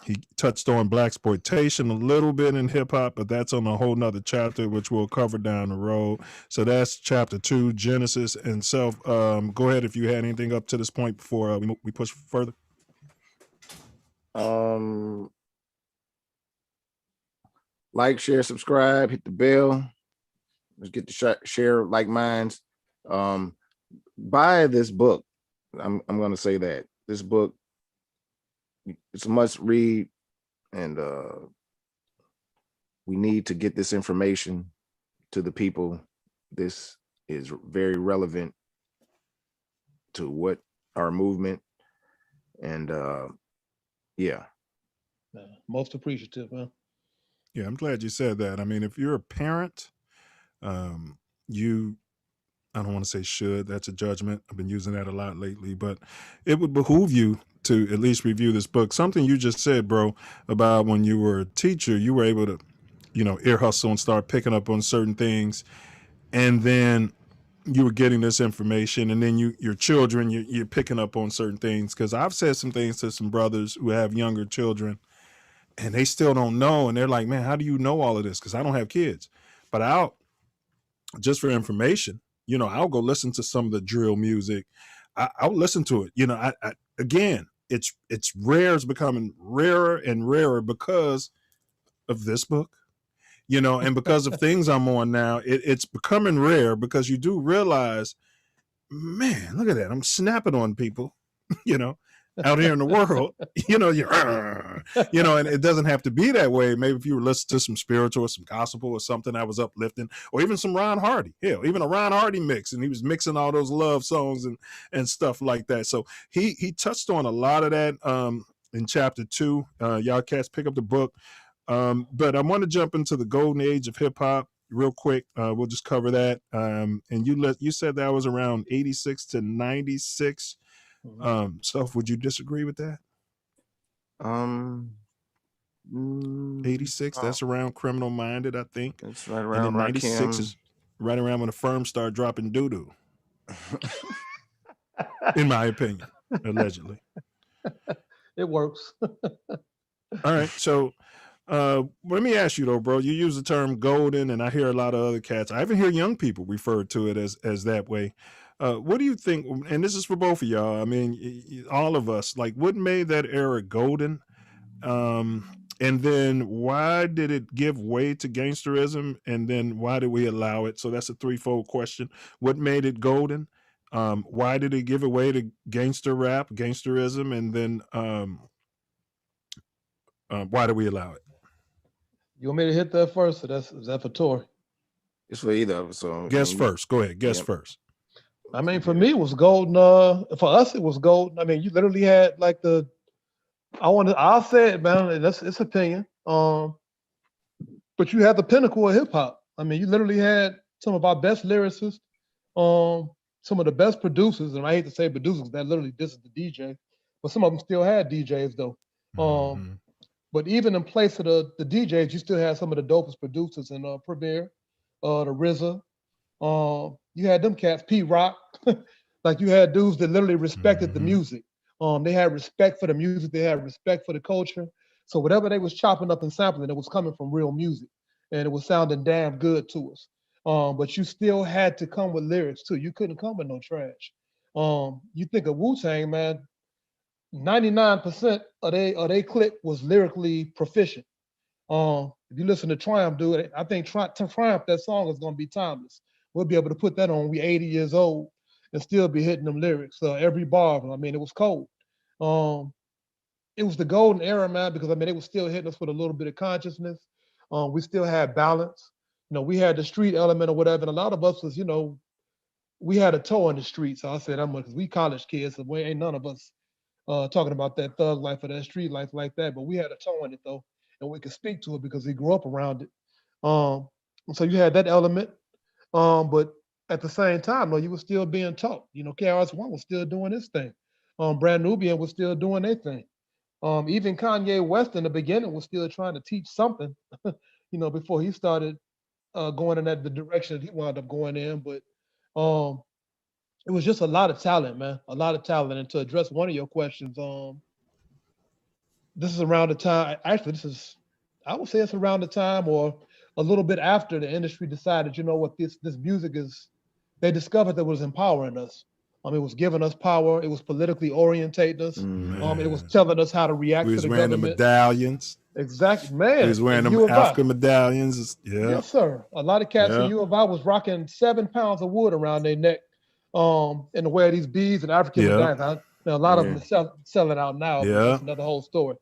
B: He touched on blaxploitation a little bit in hip hop, but that's on a whole nother chapter, which we'll cover down the road. So that's chapter 2, Genesis. And Self, go ahead if you had anything up to this point before we push further.
C: Like, share, subscribe, hit the bell. Let's get the share like minds. Buy this book. I'm going to say that this book, it's a must read, and we need to get this information to the people. This is very relevant to what our movement, and yeah.
L: Most appreciative, man.
B: Yeah, I'm glad you said that. I mean, if you're a parent, I don't want to say should, that's a judgment. I've been using that a lot lately, but it would behoove you to at least review this book. Something you just said, bro, about when you were a teacher, you were able to, ear hustle and start picking up on certain things. And then you were getting this information, and then your children, you're picking up on certain things. Because I've said some things to some brothers who have younger children, and they still don't know. And they're like, man, how do you know all of this? Because I don't have kids. But just for information, I'll go listen to some of the drill music. I'll listen to it. Again, it's rare. It's becoming rarer and rarer because of this book, and because of things I'm on now. It's becoming rare because you do realize, man, look at that. I'm snapping on people, out here in the world, and it doesn't have to be that way. Maybe if you were listening to some spiritual or some gospel or something that was uplifting, or even some Ron Hardy, even a Ron Hardy mix, and he was mixing all those love songs and stuff like that. So he touched on a lot of that in chapter 2. Y'all cats pick up the book. But I want to jump into the golden age of hip hop real quick. We'll just cover that. And you said that was around 86 to 96. Self, would you disagree with that? 86, that's around Criminal Minded, I think.
C: That's right around.
B: And then 96 is right around when the firms start dropping doo-doo. In my opinion, allegedly.
L: It works.
B: All right, so let me ask you though, bro. You use the term golden, and I hear a lot of other cats. I even hear young people refer to it as that way. What do you think? And this is for both of y'all. I mean, all of us. Like, what made that era golden? And then why did it give way to gangsterism? And then why did we allow it? So that's a threefold question. What made it golden? Why did it give away to gangster rap, gangsterism? And then why do we allow it?
L: You want me to hit that first? Or is that for Tori?
C: It's for either. So
B: guess first. Go ahead. Guess first.
L: I mean, for me, it was golden. For us, it was golden. I mean, you literally had like I'll say it, man. It's opinion. But you had the pinnacle of hip hop. I mean, you literally had some of our best lyricists, some of the best producers, and I hate to say producers, that literally this is the DJ, but some of them still had DJs though. But even in place of the DJs, you still had some of the dopest producers in Premier, the RZA. You had them cats, P-Rock. Like you had dudes that literally respected the music. They had respect for the music. They had respect for the culture. So whatever they was chopping up and sampling, it was coming from real music. and it was sounding damn good to us. But you still had to come with lyrics too. You couldn't come with no trash. You think of Wu-Tang, man, 99% of they clique was lyrically proficient. If you listen to Triumph, dude, I think Triumph, that song is gonna be timeless. We'll be able to put that on. We 80 years old and still be hitting them lyrics. Every bar of them. I mean, it was cold. It was the golden era, man, because I mean, it was still hitting us with a little bit of consciousness. We still had balance. We had the street element or whatever, and a lot of us was, we had a toe in the streets. So I said, because we college kids, so we ain't none of us talking about that thug life or that street life like that. But we had a toe in it though, and we could speak to it because we grew up around it. So you had that element, but at the same time, though, you were still being taught. KRS-One was still doing his thing. Brand Nubian was still doing their thing. Even Kanye West in the beginning was still trying to teach something, before he started going in the direction that he wound up going in. But it was just a lot of talent, man, a lot of talent. And to address one of your questions, this is around the time, actually, I would say it's around the time or a little bit after the industry decided, what this music is, they discovered that it was empowering us. It was giving us power. It was politically orientating us. It was telling us how to react to the government.
B: We was wearing the medallions.
L: Exactly, man.
B: We was wearing them African medallions. Yeah.
L: Yes, sir. A lot of cats in U of I was rocking 7 pounds of wood around their neck and to wear these beads and African medallions. Now, a lot of them are selling out now. Yeah. That's another whole story.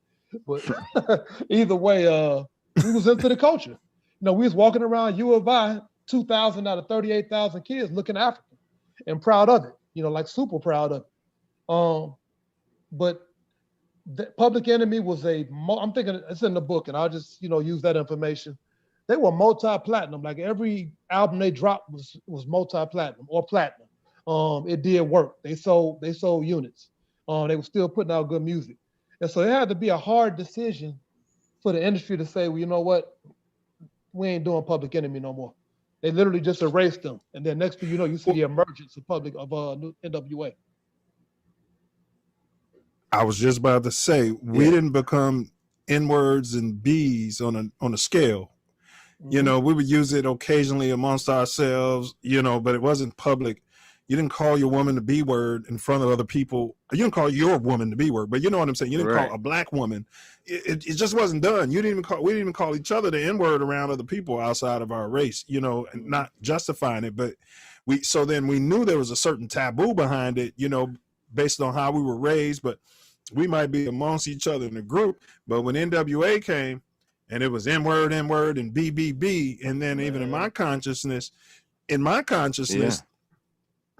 L: But either way, we was into the culture. We was walking around U of I, 2,000 out of 38,000 kids looking African and proud of it. Like super proud of it. But the Public Enemy was I'm thinking it's in the book, and I'll just, use that information. They were multi-platinum. Like every album they dropped was multi-platinum or platinum. It did work. They sold units. They were still putting out good music. And so it had to be a hard decision for the industry to say, well, you know what? We ain't doing Public Enemy no more. They literally just erased them. And then next thing you know, you see the emergence of NWA.
B: I was just about to say, we didn't become N-words and B's on a scale. Mm-hmm. We would use it occasionally amongst ourselves, but it wasn't public. You didn't call your woman the B word in front of other people. You didn't call your woman the B word, but you know what I'm saying? You didn't call a black woman. It just wasn't done. We didn't even call each other the N-word around other people outside of our race, and not justifying it. But so then we knew there was a certain taboo behind it, based on how we were raised, but we might be amongst each other in the group. But when NWA came and it was N-word, and BBB, and then even in my consciousness,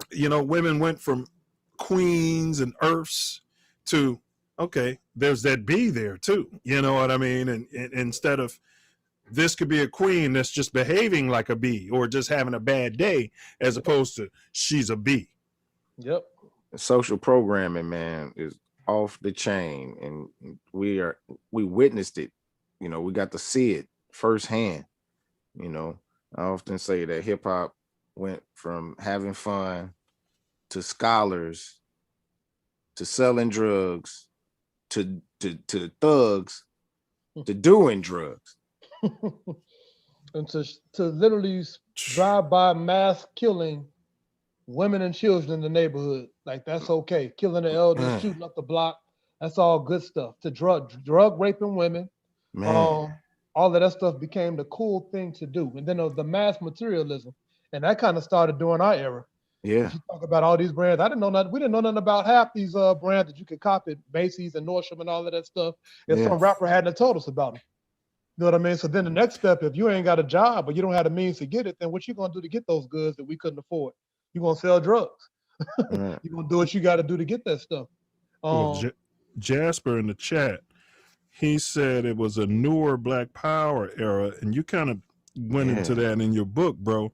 B: women went from queens and earths to, okay, there's that B there too. You know what I mean? And instead of this could be a queen that's just behaving like a B or just having a bad day, as opposed to she's a B.
L: Yep.
C: Social programming, man, is off the chain, and we witnessed it. We got to see it firsthand. I often say that hip hop went from having fun to scholars to selling drugs to thugs to doing drugs.
L: And to literally drive by mass killing women and children in the neighborhood. Like, that's okay. Killing the elders, shooting up the block. That's all good stuff. To drug raping women. All of that stuff became the cool thing to do. And then the mass materialism. And that kind of started during our era.
C: Yeah.
L: You talk about all these brands. I didn't know nothing. We didn't know nothing about half these brands that you could copy, Macy's and Nordstrom and all of that stuff. If some rapper hadn't told us about them. You know what I mean? So then the next step, if you ain't got a job or you don't have the means to get it, then what you gonna do to get those goods that we couldn't afford? You're gonna sell drugs. You're gonna do what you got to do to get that stuff.
B: Jasper in the chat, he said it was a newer Black Power era, and you kind of went into that in your book, bro.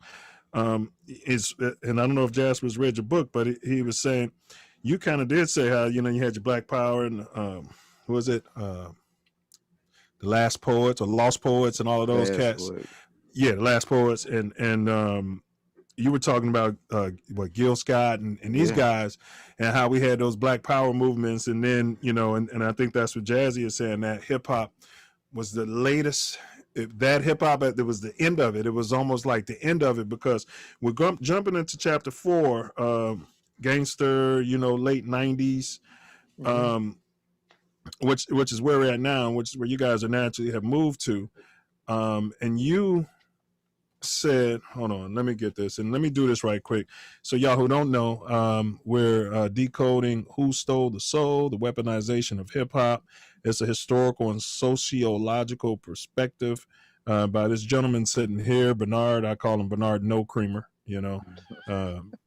B: And I don't know if Jasper's read your book, but he was saying you kind of did say how you had your Black Power and who was it? The Last Poets or Lost Poets and all of those cats. Yeah, the Last Poets and you were talking about Gil Scott and these guys and how we had those Black Power movements, and then and I think that's what Jazzy is saying, that hip hop was the latest that hip hop, it was the end of it. It was almost like the end of it, because we're jumping into chapter 4, gangster, late 90s, which is where we're at now, which is where you guys are naturally have moved to. And you said, hold on, let me get this, and let me do this right quick. So y'all who don't know, we're decoding Who Stole the Soul, the weaponization of hip hop. It's a historical and sociological perspective by this gentleman sitting here, Bernard. I call him Bernard No Creamer.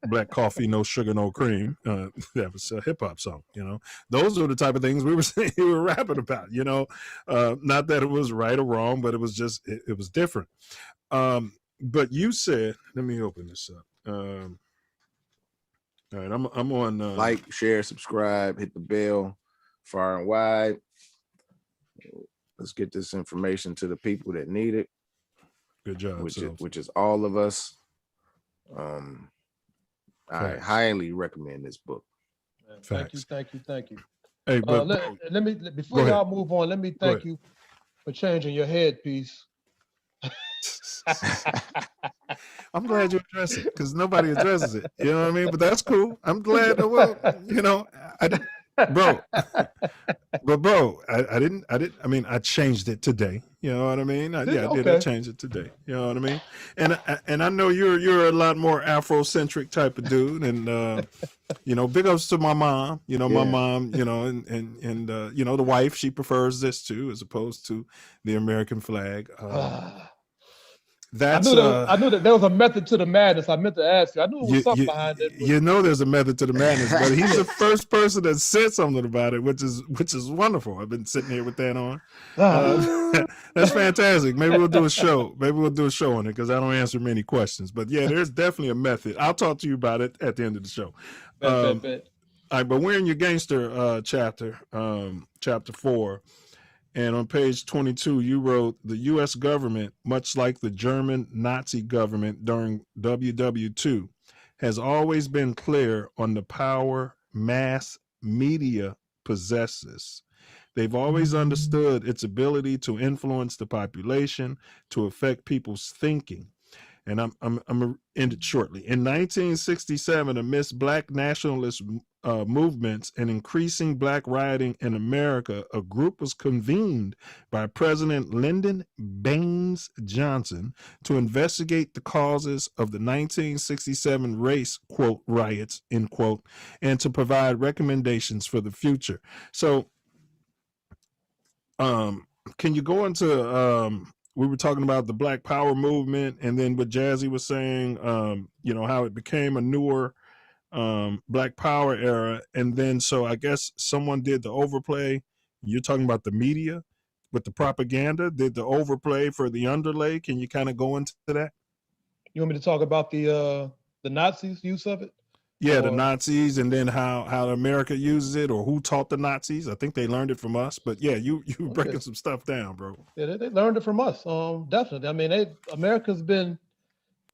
B: Black coffee, no sugar, no cream. That was a hip hop song. Those are the type of things we were saying, we were rapping about. Not that it was right or wrong, but it was just it was different. But you said, let me open this up. All right, I'm on.
C: Like, share, subscribe, hit the bell, far and wide. Let's get this information to the people that need it.
B: Good job.
C: Which is all of us. I highly recommend this book.
L: Thank you.
B: Hey, but
L: let me before y'all move on. Let me thank you for changing your headpiece.
B: I'm glad you address it, because nobody addresses it. You know what I mean? But that's cool. I'm glad. I changed it today. You know what I mean? I changed it today. You know what I mean? And I know you're a lot more Afrocentric type of dude, and big ups to my mom. My mom. And the wife, she prefers this too, as opposed to the American flag.
L: I knew that there was a method to the madness. I meant to ask you. I knew there was something behind it.
B: There's a method to the madness, but he's the first person that said something about it, which is wonderful. I've been sitting here with that on. That's fantastic. Maybe we'll do a show. On it, because I don't answer many questions. But yeah, there's definitely a method. I'll talk to you about it at the end of the show.
L: Bet.
B: All right, but we're in your gangster chapter, chapter 4. And on page 22, you wrote, the U.S. government, much like the German Nazi government during WW2, has always been clear on the power mass media possesses. They've always understood its ability to influence the population, to affect people's thinking. And I'm going to end it shortly. In 1967, amidst Black nationalist movements and increasing Black rioting in America, a group was convened by President Lyndon Baines Johnson to investigate the causes of the 1967 race, quote, riots, end quote, and to provide recommendations for the future. So, can you go into... we were talking about the Black Power movement, and then what Jazzy was saying, how it became a newer Black Power era. And then, so I guess someone did the overplay. You're talking about the media with the propaganda, did the overplay for the underlay. Can you kind of go into that?
L: You want me to talk about the Nazis' use of it?
B: Yeah, the Nazis, and then how America uses it, or who taught the Nazis. I think they learned it from us, but yeah, you breaking some stuff down, bro.
L: Yeah, they learned it from us. Definitely. I mean, America's been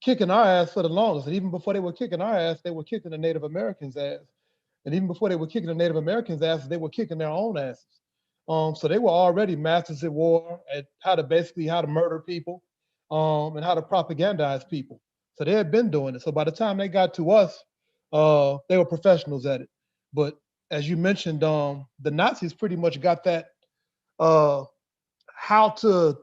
L: kicking our ass for the longest, and even before they were kicking our ass, they were kicking the Native Americans' ass, and even before they were kicking the Native Americans' asses, they were kicking their own asses. So they were already masters at war, at how to murder people, and how to propagandize people. So they had been doing it. So by the time they got to us, they were professionals at it. But as you mentioned, the Nazis pretty much got that how to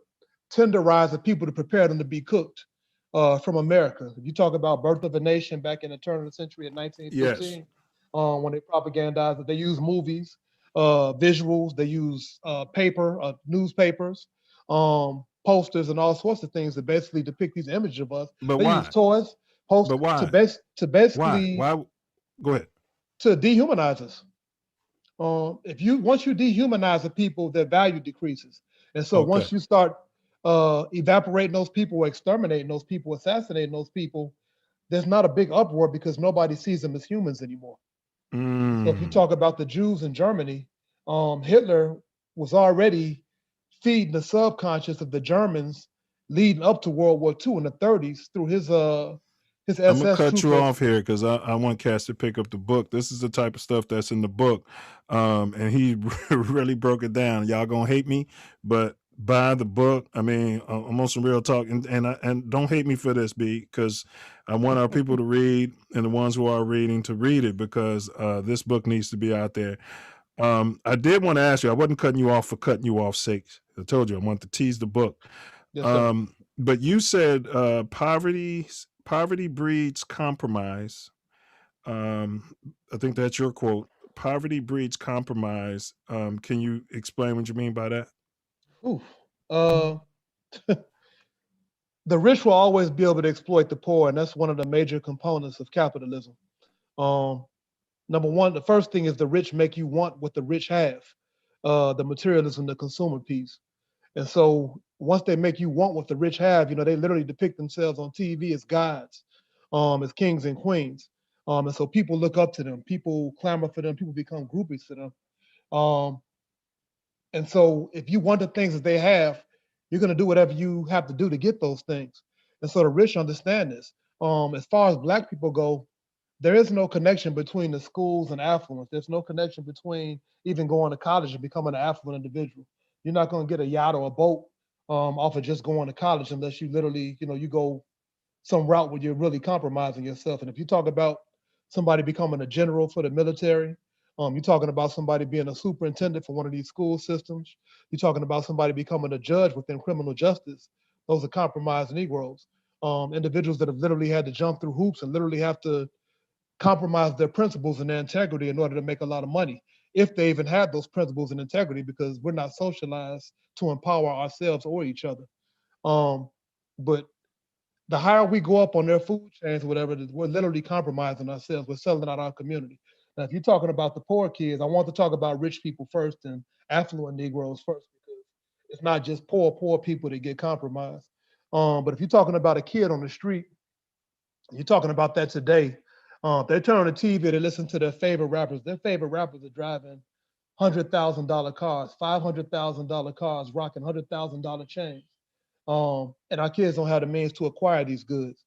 L: tenderize the people to prepare them to be cooked from America. If you talk about Birth of a Nation back in the turn of the century in 1915, yes. When they propagandized it, they used movies, visuals, they used paper, newspapers, posters, and all sorts of things to basically depict these images of us.
B: But
L: they
B: why?
L: Used toys.
B: But why?
L: To basically
B: why? Go ahead.
L: To dehumanize us. Once you dehumanize the people, their value decreases. And so once you start evaporating those people, or exterminating those people, assassinating those people, there's not a big uproar because nobody sees them as humans anymore. So if you talk about the Jews in Germany, Hitler was already feeding the subconscious of the Germans leading up to World War II in the 30s through his SS.
B: I'm gonna cut you off here because I want Cass to pick up the book. This is the type of stuff that's in the book, and he really broke it down. Y'all gonna hate me, but buy the book. I mean, I'm on some real talk, and don't hate me for this, B, because I want our people to read, and the ones who are reading to read it, because this book needs to be out there. I did want to ask you, I wasn't cutting you off for cutting you off sake. I told you I wanted to tease the book.
L: Yes, sir.
B: But you said poverty breeds compromise. I think that's your quote. Poverty breeds compromise. Can you explain what you mean by that?
L: Oof. The rich will always be able to exploit the poor, and that's one of the major components of capitalism. Number one, the first thing is the rich make you want what the rich have, the materialism, the consumer piece. And so once they make you want what the rich have, they literally depict themselves on TV as gods, as kings and queens. And so people look up to them, people clamor for them, people become groupies to them. And so if you want the things that they have, you're going to do whatever you have to do to get those things. And so the rich understand this. As far as Black people go, there is no connection between the schools and affluence. There's no connection between even going to college and becoming an affluent individual. You're not going to get a yacht or a boat off of just going to college unless you literally, you go some route where you're really compromising yourself. And if you talk about somebody becoming a general for the military, you're talking about somebody being a superintendent for one of these school systems. You're talking about somebody becoming a judge within criminal justice. Those are compromised Negroes. Individuals that have literally had to jump through hoops and literally have to compromise their principles and their integrity in order to make a lot of money, if they even have those principles and integrity, because we're not socialized to empower ourselves or each other. But the higher we go up on their food chains or whatever, we're literally compromising ourselves. We're selling out our community. Now, if you're talking about the poor kids, I want to talk about rich people first and affluent Negroes first, because it's not just poor people that get compromised. But if you're talking about a kid on the street, you're talking about that today. They turn on the TV, they listen to their favorite rappers. Their favorite rappers are driving $100,000 cars, $500,000 cars, rocking $100,000 chains. And our kids don't have the means to acquire these goods.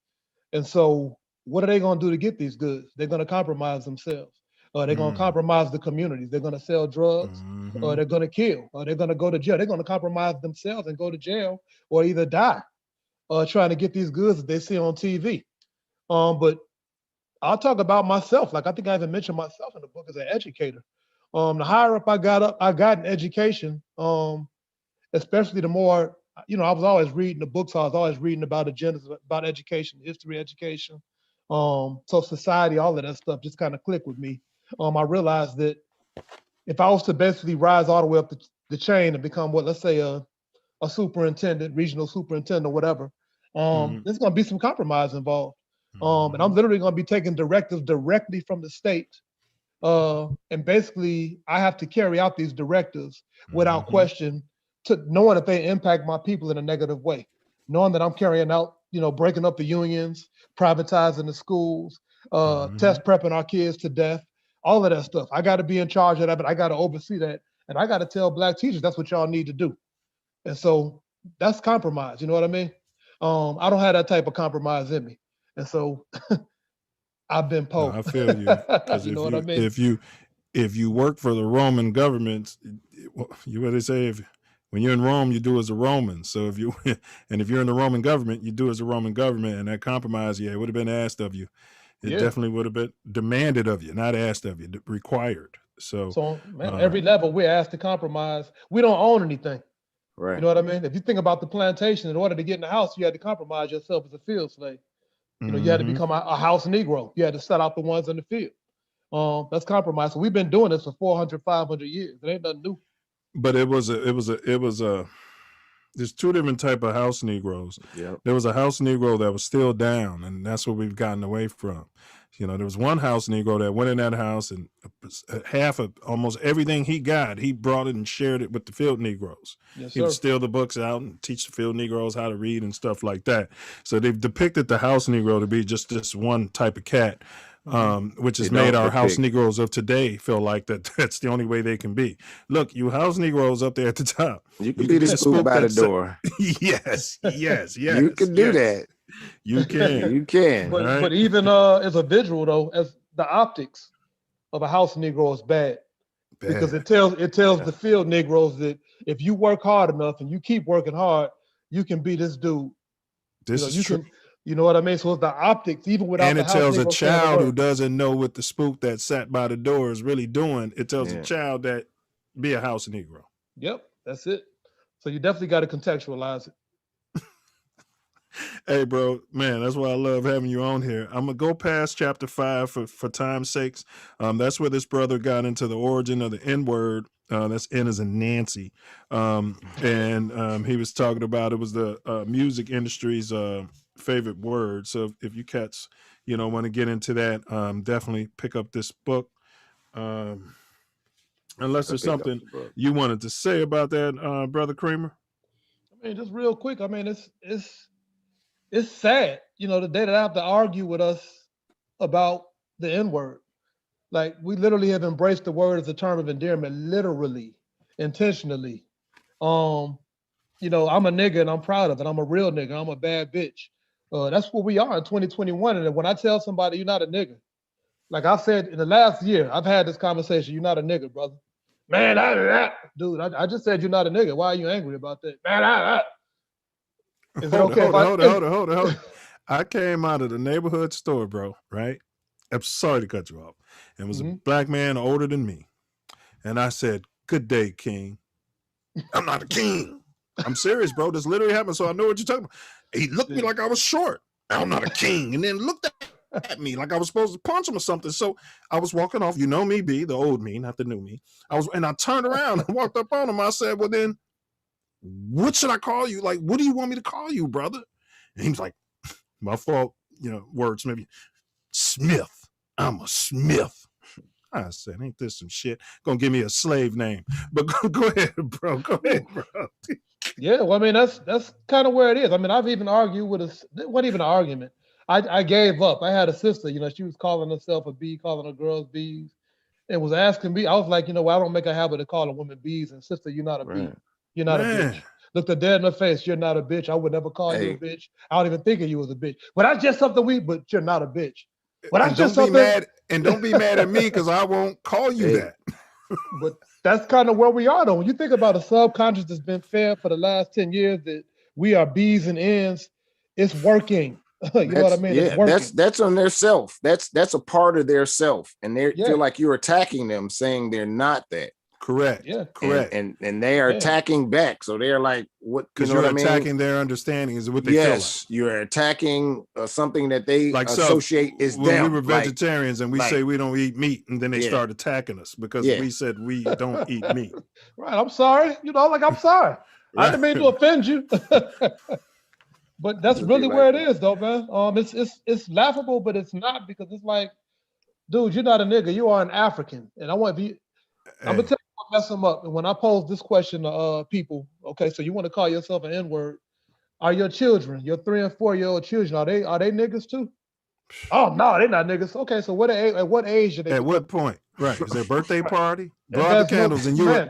L: And so what are they going to do to get these goods? They're going to compromise themselves. They're going to compromise the communities. They're going to sell drugs, or they're going to kill, or they're going to go to jail. They're going to compromise themselves and go to jail, or either die trying to get these goods that they see on TV. But I'll talk about myself. Like, I think I even mentioned myself in the book as an educator. The higher up I got in education, especially the more, I was always reading the books. I was always reading about agendas, about education, history, education. So society, all of that stuff just kind of clicked with me. I realized that if I was to basically rise all the way up the chain and become let's say a superintendent, regional superintendent or whatever, there's going to be some compromise involved. And I'm literally going to be taking directives directly from the state. And basically, I have to carry out these directives without question, knowing that they impact my people in a negative way, knowing that I'm carrying out, breaking up the unions, privatizing the schools, test prepping our kids to death, all of that stuff. I got to be in charge of that, but I got to oversee that. And I got to tell Black teachers that's what y'all need to do. And so that's compromise. You know what I mean? I don't have that type of compromise in me. And so I've been poor.
B: No, I feel you. Because
L: you know what I mean?
B: If you work for the Roman government, you what they say, when you're in Rome, you do as a Roman. So if you're in the Roman government, you do as a Roman government, and that compromise, it would have been asked of you. It definitely would have been demanded of you, not asked of you, required. So
L: man, every level we're asked to compromise. We don't own anything.
C: Right.
L: You know what I mean? If you think about the plantation, in order to get in the house, you had to compromise yourself as a field slave. You had to become a house Negro. You had to set out the ones in the field. That's compromise. So we've been doing this for 400, 500 years. It ain't nothing new.
B: But it was there's two different type of house Negroes.
C: Yep.
B: There was a house Negro that was still down, and that's what we've gotten away from. There was one house Negro that went in that house, and half of almost everything he got, he brought it and shared it with the field Negroes.
L: Yes,
B: he would steal the books out and teach the field Negroes how to read and stuff like that. So they've depicted the house Negro to be just this one type of cat, which has made our house Negroes of today feel like that's the only way they can be. Look, you house Negroes up there at the top.
C: You can be the spook by the door.
B: Yes.
C: You can do that.
B: You can.
C: You can.
L: But even as a visual, though, as the optics of a house Negro is bad. because it tells the field Negroes that if you work hard enough and you keep working hard, you can be this dude.
B: This is true.
L: You know what I mean? So it's the optics, even without
B: and
L: the
B: it
L: house
B: tells a
L: Negro saying the
B: child who
L: word.
B: doesn't know what the spook that sat by the door is really doing. It tells a child that be a house Negro.
L: Yep, that's it. So you definitely got to contextualize it.
B: Hey, bro, man, that's why I love having you on here. I'm gonna go past chapter 5 for time's sakes. That's where this brother got into the origin of the N-word. That's N as in Nancy, and he was talking about it was the music industry's favorite word. So if you cats, want to get into that, definitely pick up this book. Unless there's something you wanted to say about that, Brother Kramer.
L: I mean, just real quick. I mean, it's sad, the day that I have to argue with us about the N-word. Like, we literally have embraced the word as a term of endearment, literally, intentionally. I'm a nigga and I'm proud of it. I'm a real nigga. I'm a bad bitch. That's what we are in 2021. And when I tell somebody you're not a nigga, like I said in the last year, I've had this conversation. You're not a nigga, brother. Man, dude, I just said you're not a nigga. Why are you angry about that? Man, Is it okay?
B: Hold on. I came out of the neighborhood store, bro, right? I'm sorry to cut you off. And it was a black man older than me. And I said, "Good day, king." I'm not a king. I'm serious, bro. This literally happened. So I know what you're talking about. He looked at me like I was short. I'm not a king. And then looked at me like I was supposed to punch him or something. So I was walking off. You know me, B, the old me, not the new me. And I turned around and walked up on him. I said, "Well, then, what should I call you? Like, what do you want me to call you, brother?" And he was like, "My fault, words maybe. Smith. I'm a Smith." I said, "Ain't this some shit? Gonna give me a slave name." But go ahead, bro. Go ahead, bro.
L: Yeah, well, I mean, that's kind of where it is. I mean, I've even argued with it wasn't even an argument. I gave up. I had a sister, she was calling herself a B, calling her girls B's, and was asking me. I was like, I don't make a habit of calling women B's. And sister, you're not a B. You're not a bitch. Looked her dead in the face. You're not a bitch. I would never call you a bitch. I don't even think of you as a bitch. But that's just something but you're not a bitch. But that's just something.
B: Don't be mad at me because I won't call you that.
L: But that's kind of where we are, though. When you think about a subconscious that's been fed for the last 10 years that we are B's and N's, it's working. You know what I mean? It's working.
C: That's on their self. That's a part of their self. And they feel like you're attacking them, saying they're not that.
B: Correct.
L: Yeah.
B: Correct.
C: And they are attacking back. So they're like, what?
B: Because you're attacking their understanding is what they feel like.
C: You're attacking something that they associate is them.
B: We were vegetarians and we say we don't eat meat, and then they start attacking us because we said we don't eat meat.
L: Right. I'm sorry. I'm sorry. I didn't mean to offend you. But that's really where it is, though, man. It's laughable, but it's not, because it's like, dude, you're not a nigga. You are an African, and I'm gonna tell you what mess them up. And when I pose this question to people, okay, so you want to call yourself an N-word? Are your children, your 3 and 4 year old children, are they niggas too? Oh no, they're not niggas. Okay, so at what age are they?
B: At what point? Right? Is their birthday party? Blow out the candles and you a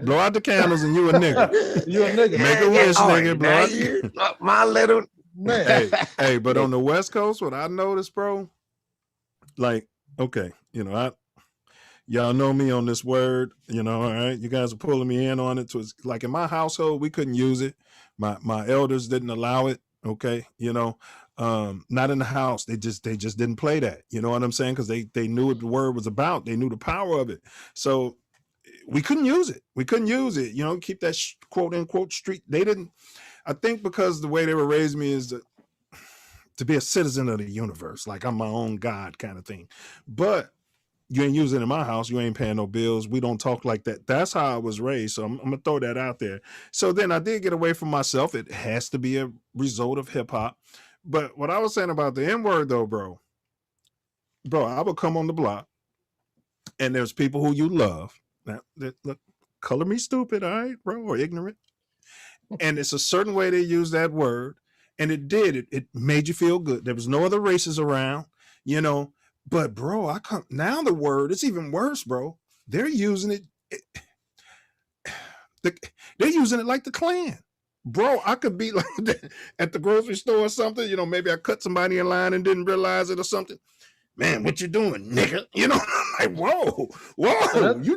B: nigga.
L: You a nigga.
B: Make a wish, nigga. Blow out
C: my little.
B: Man. Hey, but on the West Coast, what I noticed, bro, like, okay, y'all know me on this word, all right, you guys are pulling me in on it. So it's like in my household, we couldn't use it. My elders didn't allow it. Okay. Not in the house. They just didn't play that. You know what I'm saying? Because they knew what the word was about. They knew the power of it. So we couldn't use it. Keep that quote unquote street. They didn't. I think because the way they were raising me is to be a citizen of the universe, like I'm my own God kind of thing. But you ain't using it in my house. You ain't paying no bills. We don't talk like that. That's how I was raised. So I'm going to throw that out there. So then I did get away from myself. It has to be a result of hip hop. But what I was saying about the N-word though, bro, I would come on the block and there's people who you love. Now, look, color me stupid, all right, bro, or ignorant. And it's a certain way they use that word. And it made you feel good. There was no other races around, But bro, now the word, it's even worse, bro. They're using it. They're using it like the Klan. Bro, I could be like at the grocery store or something, maybe I cut somebody in line and didn't realize it or something. man, what you doing, nigga? You know, I'm like, whoa,
L: That,
B: you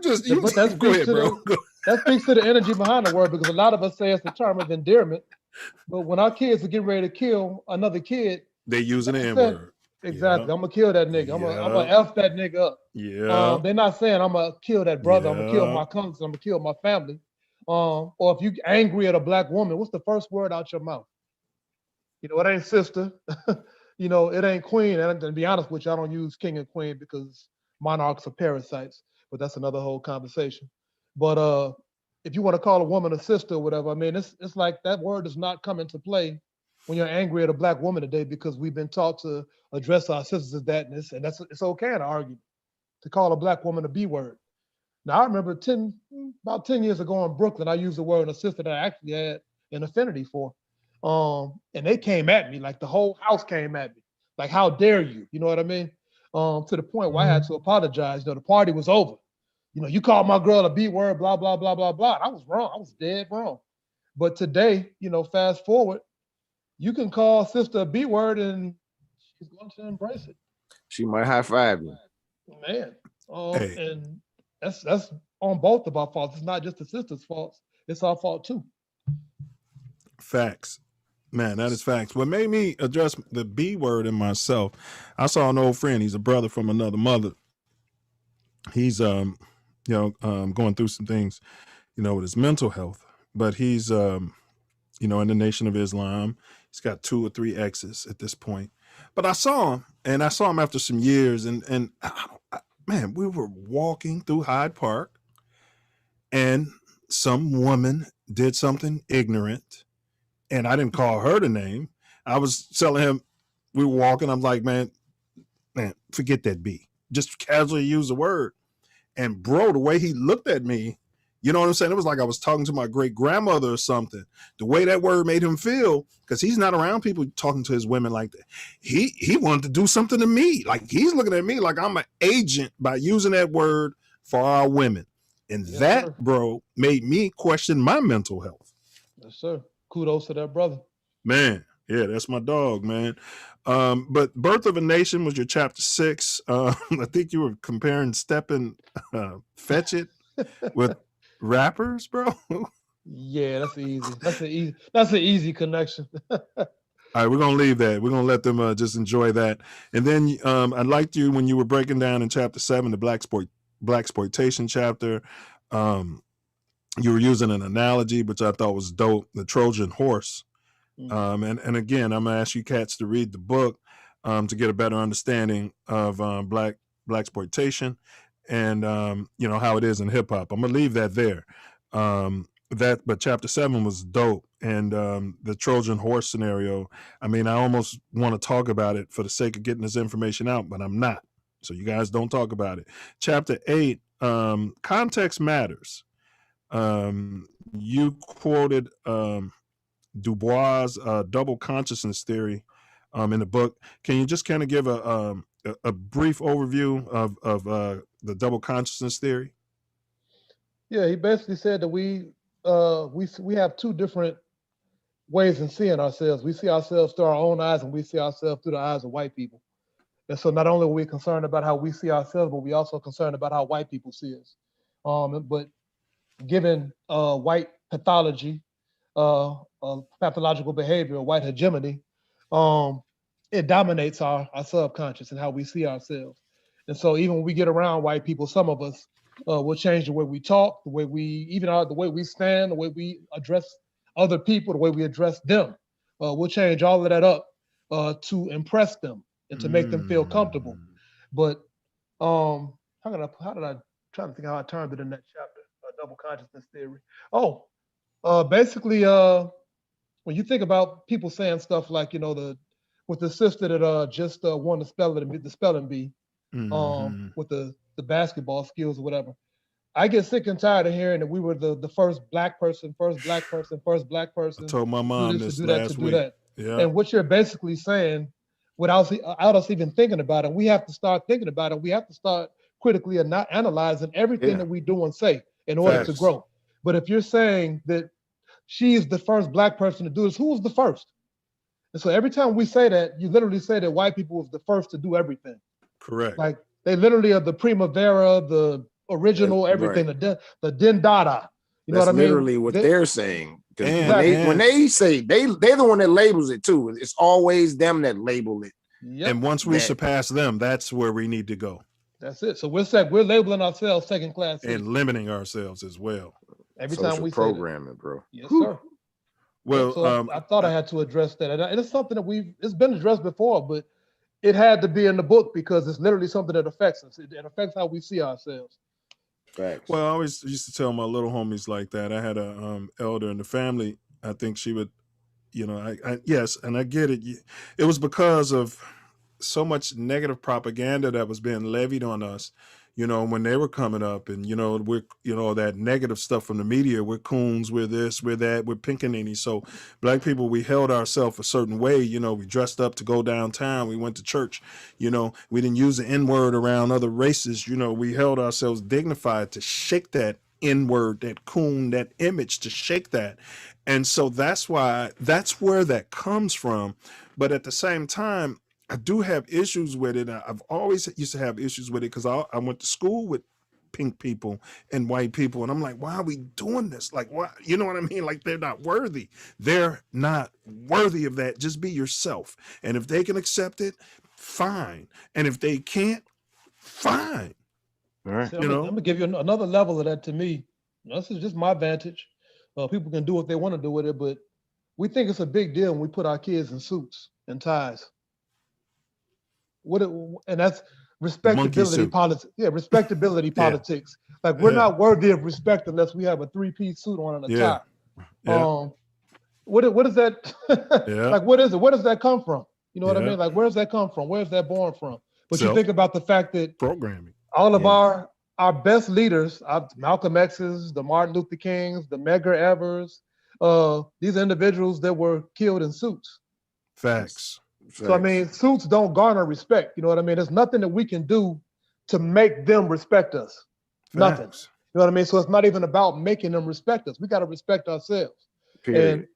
L: go
B: ahead, bro.
L: That speaks to the energy behind the word, because a lot of us say it's a term of endearment, but when our kids are getting ready to kill another kid,
B: they using the N-word.
L: Exactly. I'm gonna kill that nigga. I'm gonna F that nigga up.
B: Yeah.
L: They're not saying I'm gonna kill that brother. I'm gonna kill my cousins. I'm gonna kill my family. Or if you angry at a black woman, what's the first word out your mouth? You know, it ain't sister. You know, it ain't queen. And to be honest with you, I don't use king and queen because monarchs are parasites. But that's another whole conversation. But if you want to call a woman a sister or whatever, I mean, it's like that word does not come into play when you're angry at a black woman today, because we've been taught to address our sisters as that, and it's okay in an argument to call a black woman a B word. Now, I remember about 10 years ago in Brooklyn, I used the word on a sister that I actually had an affinity for. And they came at me, like the whole house came at me. Like, how dare you? You know what I mean? To the point where I had to apologize. You know, the party was over. You know, you called my girl a B word, blah, blah, blah, blah, blah. I was wrong. I was dead wrong. But today, you know, fast forward, you can call sister a B word and she's going to embrace it.
C: She might high five you.
L: Man. And that's on both of our faults. It's not just the sister's faults. It's our fault too.
B: Facts. Man, that is facts. What made me address the B word in myself, I saw an old friend. He's a brother from another mother. He's going through some things, you know, with his mental health. But he's you know, in the Nation of Islam. He's got 2 or 3 exes at this point. But I saw him after some years, and man, we were walking through Hyde Park, and some woman did something ignorant, and I didn't call her the name. I was telling him, we were walking, I'm like, man, forget that B. Just casually use the word. And bro, the way he looked at me, you know what I'm saying? It was like I was talking to my great grandmother or something. The way that word made him feel, because he's not around people talking to his women like that. He wanted to do something to me. Like, he's looking at me like I'm an agent by using that word for our women. And that, bro, made me question my mental health.
L: Yes, sir. Kudos to that brother.
B: Man, yeah, that's my dog, man. But Birth of a Nation was your chapter 6. I think you were comparing Step and Fetch It with rappers, bro.
L: Yeah, that's easy. That's an easy connection.
B: All right, we're gonna leave that. We're gonna let them just enjoy that. And then I liked you when you were breaking down in chapter 7, the blaxploitation chapter. You were using an analogy, which I thought was dope, the Trojan horse. And again, I'm gonna ask you cats to read the book to get a better understanding of blaxploitation and you know, how it is in hip hop. I'm gonna leave that there. But chapter 7 was dope, and the Trojan horse scenario. I mean, I almost want to talk about it for the sake of getting this information out, but I'm not. So you guys don't talk about it. Chapter 8, context matters. You quoted Du Bois' double consciousness theory in the book. Can you just kind of give a brief overview of the double consciousness theory?
L: Yeah, he basically said that we have 2 different ways in seeing ourselves. We see ourselves through our own eyes, and we see ourselves through the eyes of white people. And so not only are we concerned about how we see ourselves, but we also concerned about how white people see us. But given white pathology, pathological behavior, white hegemony, it dominates our subconscious and how we see ourselves. And so even when we get around white people, some of us will change the way we talk, the way the way we stand, the way we address other people, the way we address them. We'll change all of that up to impress them and to make them feel comfortable. But how did I try to think how I termed it in that chapter, double consciousness theory. Basically, when you think about people saying stuff like, you know, with the sister that just won the spelling bee, with the basketball skills or whatever, I get sick and tired of hearing that we were the first black person. I
B: told my mom this last week. Yeah.
L: And what you're basically saying, without us even thinking about it, we have to start thinking about it. We have to start critically and not analyzing everything that we do and say in order to grow. But if you're saying that she is the first black person to do this, who was the first? And so every time we say that, you literally say that white people was the first to do everything.
B: Correct.
L: Like they literally are the Primavera, the original, everything,
M: right.
L: the Dendada. You know what I mean?
M: Literally what they're saying. Because
L: Exactly.
M: when they say they're the one that labels it too. It's always them that label it.
L: Yep.
B: And once we surpass them, that's where we need to go.
L: That's it. So we're labeling ourselves second class
B: and limiting ourselves as well.
L: Every time we
M: programming, bro.
L: Yes, sir.
B: Well,
L: so I thought I had to address that. And it's something that it's been addressed before, but it had to be in the book because it's literally something that affects us. It affects how we see ourselves.
M: Facts.
B: Well, I always used to tell my little homies like that. I had a elder in the family. I think she would, yes, and I get it. It was because of so much negative propaganda that was being levied on us, when they were coming up, and we're that negative stuff from the media. We're coons, we're this, we're that, we're pinkanini. So black people, we held ourselves a certain way. We dressed up to go downtown, we went to church, we didn't use the N-word around other races. We held ourselves dignified to shake that N-word, that coon, that image, to shake that. And so that's where that comes from. But at the same time, I do have issues with it. I've always used to have issues with it because I went to school with pink people and white people. And I'm like, why are we doing this? Like, why? You know what I mean? Like, they're not worthy. They're not worthy of that. Just be yourself. And if they can accept it, fine. And if they can't, fine.
L: All right. So I'm going to give you another level of that. To me, this is just my vantage. People can do what they want to do with it, but we think it's a big deal when we put our kids in suits and ties. And that's respectability politics. Yeah, respectability politics. Like we're not worthy of respect unless we have a 3-piece suit on and a tie.
B: Yeah.
L: What is that? Like what is it? Where does that come from? You know what I mean? Like where does that come from? Where is that born from? But you think about the fact that
B: programming.
L: All of our best leaders, Malcolm X's, the Martin Luther Kings, the Medgar Evers, these individuals that were killed in suits.
B: Facts.
L: So, I mean, suits don't garner respect. You know what I mean? There's nothing that we can do to make them respect us.
B: Facts.
L: Nothing. You know what I mean? So it's not even about making them respect us. We got to respect ourselves.
M: Period.
L: And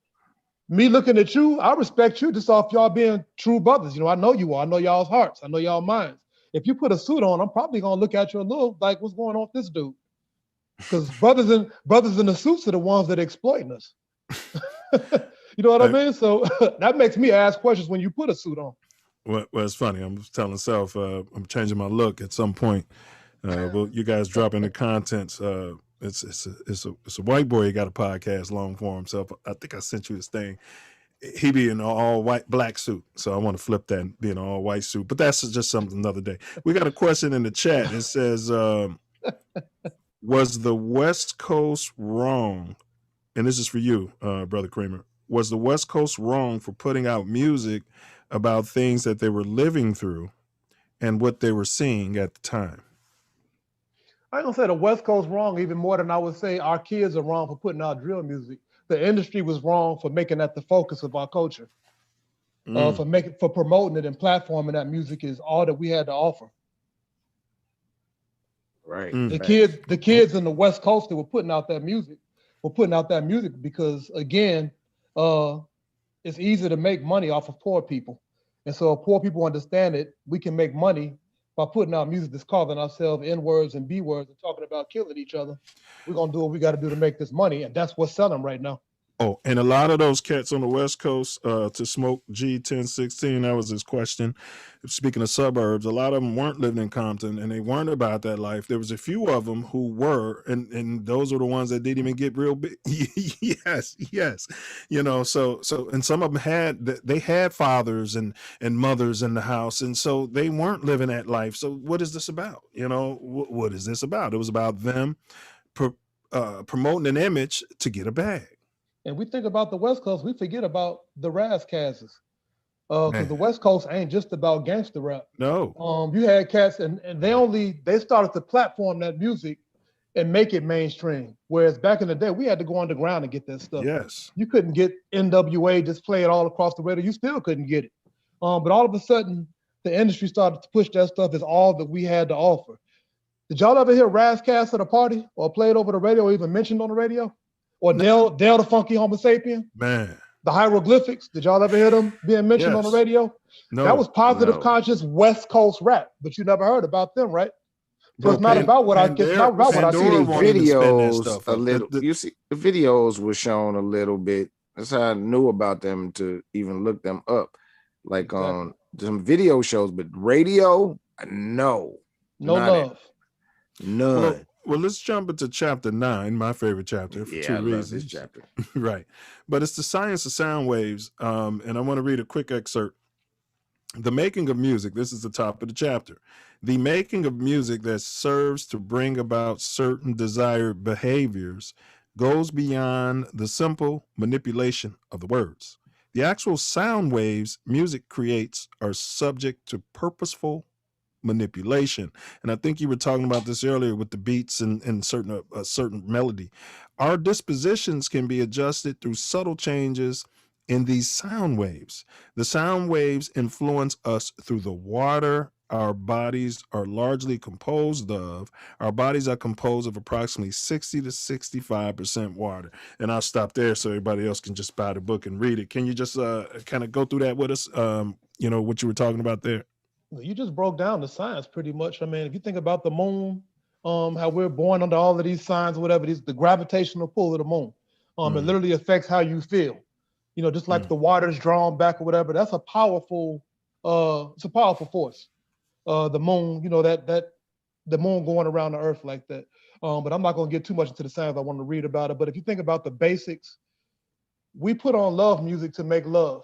L: me looking at you, I respect you just off y'all being true brothers. I know you are. I know y'all's hearts. I know y'all minds. If you put a suit on, I'm probably going to look at you a little like, what's going on with this dude? Because brothers in the suits are the ones that are exploiting us. You know what I mean? So that makes me ask questions when you put a suit on.
B: Well, it's funny. I'm telling Self, I'm changing my look at some point. Well, you guys drop in the contents. It's a white boy. He got a podcast long for himself. I think I sent you his thing. He be in an all white black suit. So I want to flip that and be in an all white suit. But that's just something another day. We got a question in the chat. It says, was the West Coast wrong? And this is for you, Brother Kramer. Was the West Coast wrong for putting out music about things that they were living through and what they were seeing at the time?
L: I don't say the West Coast wrong even more than I would say our kids are wrong for putting out drill music. The industry was wrong for making that the focus of our culture, for promoting it and platforming that music is all that we had to offer.
M: Right.
L: The kids in the West Coast that were putting out that music because again, it's easy to make money off of poor people. And so if poor people understand it, we can make money by putting out music that's calling ourselves N-words and B-words and talking about killing each other. We're going to do what we got to do to make this money. And that's what's selling right now.
B: Oh, and a lot of those cats on the West Coast, to smoke G1016, that was his question. Speaking of suburbs, a lot of them weren't living in Compton and they weren't about that life. There was a few of them who were, and those were the ones that didn't even get real big. Yes. So, and some of them they had fathers and mothers in the house. And so they weren't living that life. So what is this about? What is this about? It was about them promoting an image to get a bag.
L: And we think about the West Coast, we forget about the Razzcazzes. Because the West Coast ain't just about gangster rap.
B: No.
L: You had cats and they started to platform that music and make it mainstream. Whereas back in the day, we had to go underground to get that stuff.
B: Yes.
L: You couldn't get NWA, just play it all across the radio. You still couldn't get it. But all of a sudden, the industry started to push that stuff as all that we had to offer. Did y'all ever hear Razzcazz at a party or play it over the radio or even mentioned on the radio? Or Dale the Funky Homo Sapien?
B: Man.
L: The hieroglyphics, did y'all ever hear them being mentioned on the radio?
B: No.
L: That was positive conscious West Coast rap, but you never heard about them, right? So it's not about what I get. Not about what I see.
M: Videos a little. You see, the videos were shown a little bit. That's how I knew about them to even look them up, like on some video shows. But radio, no
L: love,
M: none.
B: Well, let's jump into chapter 9, my favorite chapter, for two reasons.
M: Love this chapter.
B: Right, but it's the science of sound waves, and I want to read a quick excerpt. The making of music. This is the top of the chapter. The making of music that serves to bring about certain desired behaviors goes beyond the simple manipulation of the words. The actual sound waves music creates are subject to purposeful manipulation. And I think you were talking about this earlier with the beats and certain a certain melody. Our dispositions can be adjusted through subtle changes in these sound waves. The sound waves influence us through the water our bodies are largely composed of. Our bodies are composed of approximately 60 to 65% water. And I'll stop there so everybody else can just buy the book and read it. Can you just kind of go through that with us? You know, what you were talking about there?
L: You just broke down the science pretty much. I mean, if you think about the moon, how we're born under all of these signs, whatever it is, the gravitational pull of the moon, it literally affects how you feel. You know, just like the water's drawn back or whatever, that's a powerful, it's a powerful force. The moon, you know, that the moon going around the earth like that. But I'm not going to get too much into the science. I want to read about it. But if you think about the basics, we put on love music to make love,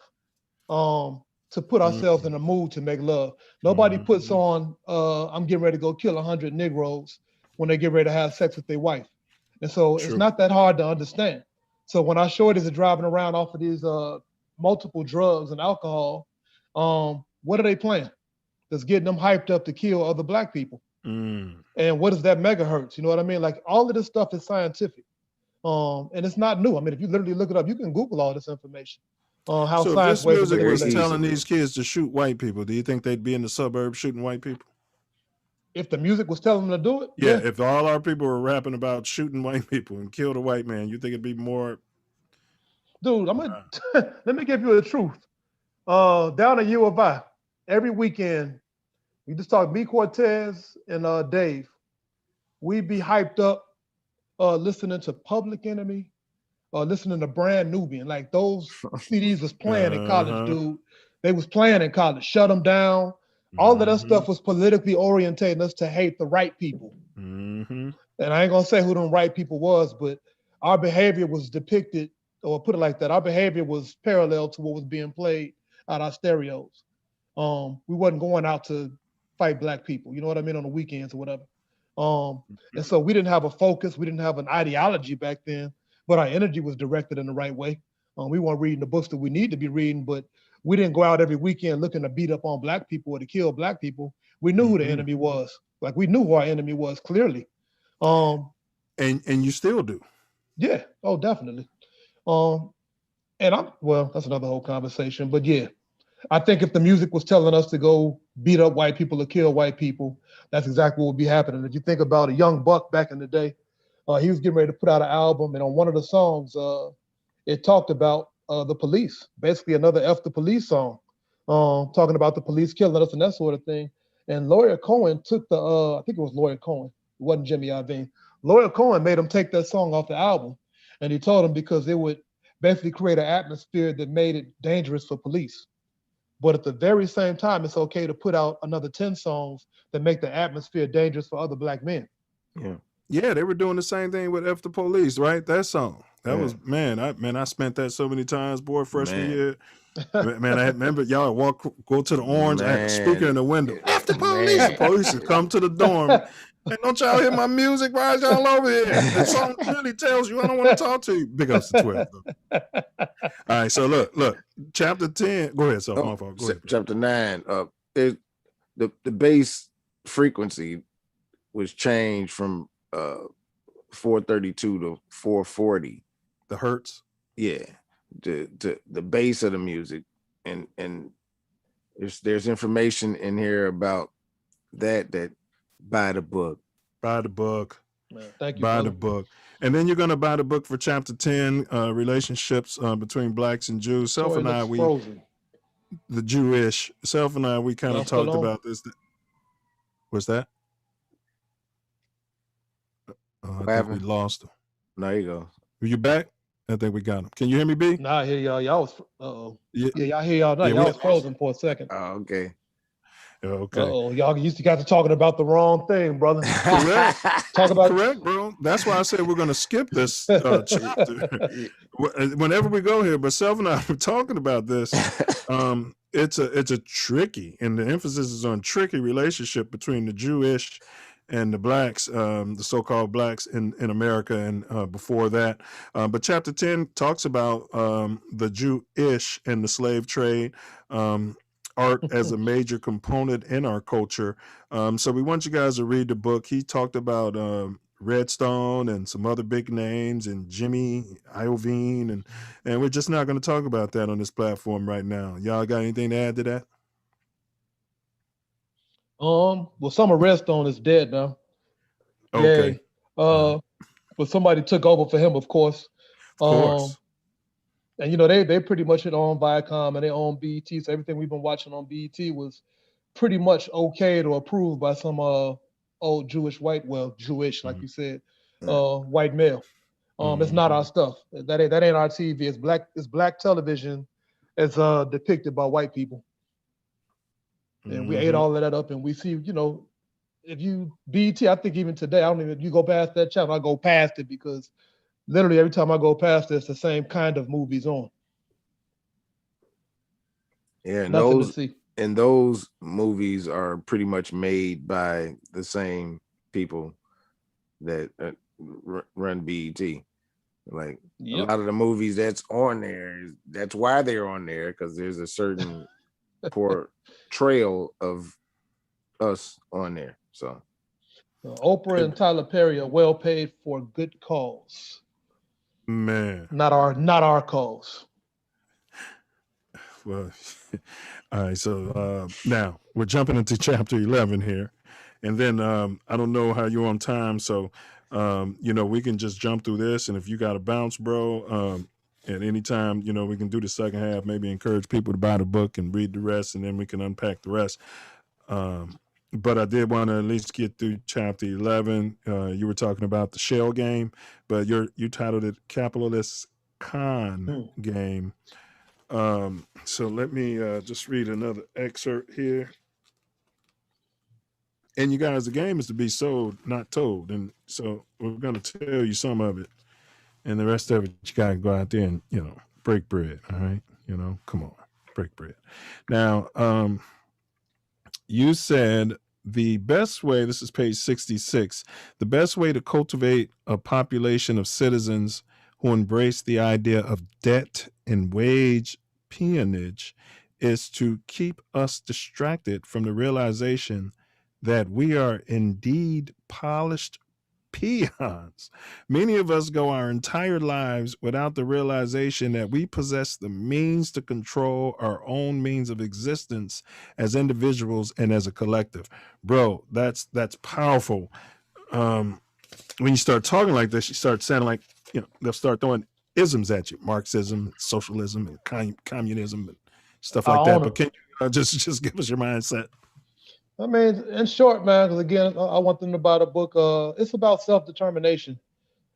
L: to put ourselves in a mood to make love. Nobody puts on, I'm getting ready to go kill 100 Negroes when they get ready to have sex with their wife. And so it's not that hard to understand. So when our shorties are driving around off of these multiple drugs and alcohol, what are they playing? That's getting them hyped up to kill other Black people. And what is that megahertz? You know what I mean? Like all of this stuff is scientific. And it's not new. I mean, if you literally look it up, you can Google all this information. How
B: so
L: science
B: if this music was telling these kids to shoot white people, do you think they'd be in the suburbs shooting white people?
L: If the music was telling them to do it?
B: Yeah, if all our people were rapping about shooting white people and killed a white man, you think it'd be more?
L: Dude, I'm gonna let me give you the truth. Down at U of I, every weekend, we just talk me, Cortez, and Dave. We be hyped up listening to Public Enemy, listening to Brand Nubian. Like those CDs was playing in college, dude. They was playing in college. Shut them down. All of that stuff was politically orientating us to hate the right people. And I ain't gonna say who them right people was, but our behavior was depicted, or put it like that, our behavior was parallel to what was being played out our stereos. We wasn't going out to fight Black people, you know what I mean, on the weekends or whatever. And so we didn't have a focus, we didn't have an ideology back then, but our energy was directed in the right way. We weren't reading the books that we need to be reading, but we didn't go out every weekend looking to beat up on Black people or to kill Black people. We knew who the enemy was. Like we knew who our enemy was clearly.
B: And you still do.
L: Yeah, oh, definitely. And that's another whole conversation, but yeah, I think if the music was telling us to go beat up white people or kill white people, that's exactly what would be happening. If you think about a young buck back in the day, he was getting ready to put out an album, and on one of the songs, it talked about the police, basically another F the police song, talking about the police killing us and that sort of thing. And Lawyer Cohen took the, I think it was Lawyer Cohen, it wasn't Jimmy Iovine. Lawyer Cohen made him take that song off the album, and he told him because it would basically create an atmosphere that made it dangerous for police. But at the very same time, it's okay to put out another 10 songs that make the atmosphere dangerous for other Black men.
B: Yeah, they were doing the same thing with F the Police, right? That song. That was, I spent that so many times, boy, freshman year. Man, I remember y'all go to the Orange, I had a speaker in the window. F the police! The police would come to the dorm. And don't y'all hear my music? Why is y'all over here? The song clearly tells you I don't want to talk to you. Big ups to 12. All right, so look, chapter 10. Go ahead, so my fault. Go ahead.
M: Chapter 9. The bass frequency was changed from 432 to 440.
B: The hertz.
M: Yeah, the bass of the music, and there's information in here about that buy the book.
L: Man, thank you,
B: buy
L: brother.
B: the book. And then you're going to buy the book for chapter 10, relationships between blacks and Jews. Self and I,
L: frozen.
B: The Jewish, Self and I, we kind of talked about this. What's that? I think we lost him.
M: There you go.
B: Are you back? I think we got him. Can you hear me, B?
L: Nah, I hear y'all. Y'all was,
B: Yeah,
L: y'all hear y'all now. Y'all was frozen for a second.
M: Oh, okay.
B: Okay.
L: Y'all used to got to talking about the wrong thing, brother.
B: Correct.
L: Talk about
B: correct, bro. That's why I said we're going to skip this chapter whenever we go here. But Self and I were talking about this. It's a tricky, and the emphasis is on tricky relationship between the Jewish and the blacks, the so-called blacks in America, and before that. But chapter 10 talks about the Jewish and the slave trade. Art as a major component in our culture. So we want you guys to read the book. He talked about Redstone and some other big names and Jimmy Iovine, and we're just not going to talk about that on this platform right now. Y'all got anything to add to that?
L: Well, some of Redstone is dead now.
B: Okay.
L: But somebody took over for him, of course.
B: Of course.
L: And you know, they pretty much had own Viacom and they own BET, so everything we've been watching on BET was pretty much okayed or approved by some old Jewish, like you said, white male. It's not our stuff. That ain't our TV. It's black television as depicted by white people. And we ate all of that up, and we see, you know, if you BET, I think even today, I don't even, if you go past that channel, I go past it because literally every time I go past it, it's the same kind of movies on.
M: Yeah, and those movies are pretty much made by the same people that run BET. Like a lot of the movies that's on there, that's why they're on there, because there's a certain portrayal of us on there. So
L: Oprah and Tyler Perry are well paid for good cause.
B: Man,
L: not our cause.
B: Well, all right. So now we're jumping into chapter 11 here, and then I don't know how you're on time, so you know, we can just jump through this, and if you got to bounce, bro, at any time, you know, we can do the second half. Maybe encourage people to buy the book and read the rest, and then we can unpack the rest. But I did want to at least get through chapter 11. You were talking about the shell game, but you titled it Capitalist Con Game. So let me just read another excerpt here. And you guys, the game is to be sold, not told. And so we're going to tell you some of it. And the rest of it, you got to go out there and, you know, break bread. All right. You know, come on, break bread. Now, you said the best way, this is page 66, the best way to cultivate a population of citizens who embrace the idea of debt and wage peonage is to keep us distracted from the realization that we are indeed polished peons. Many of us go our entire lives without the realization that we possess the means to control our own means of existence as individuals and as a collective. Bro, that's powerful. When you start talking like this, you start sounding like, you know, they'll start throwing isms at you, Marxism, socialism, and communism, and stuff like that. But can you just give us your mindset?
L: I mean, in short, man, because again, I want them to buy the book. It's about self-determination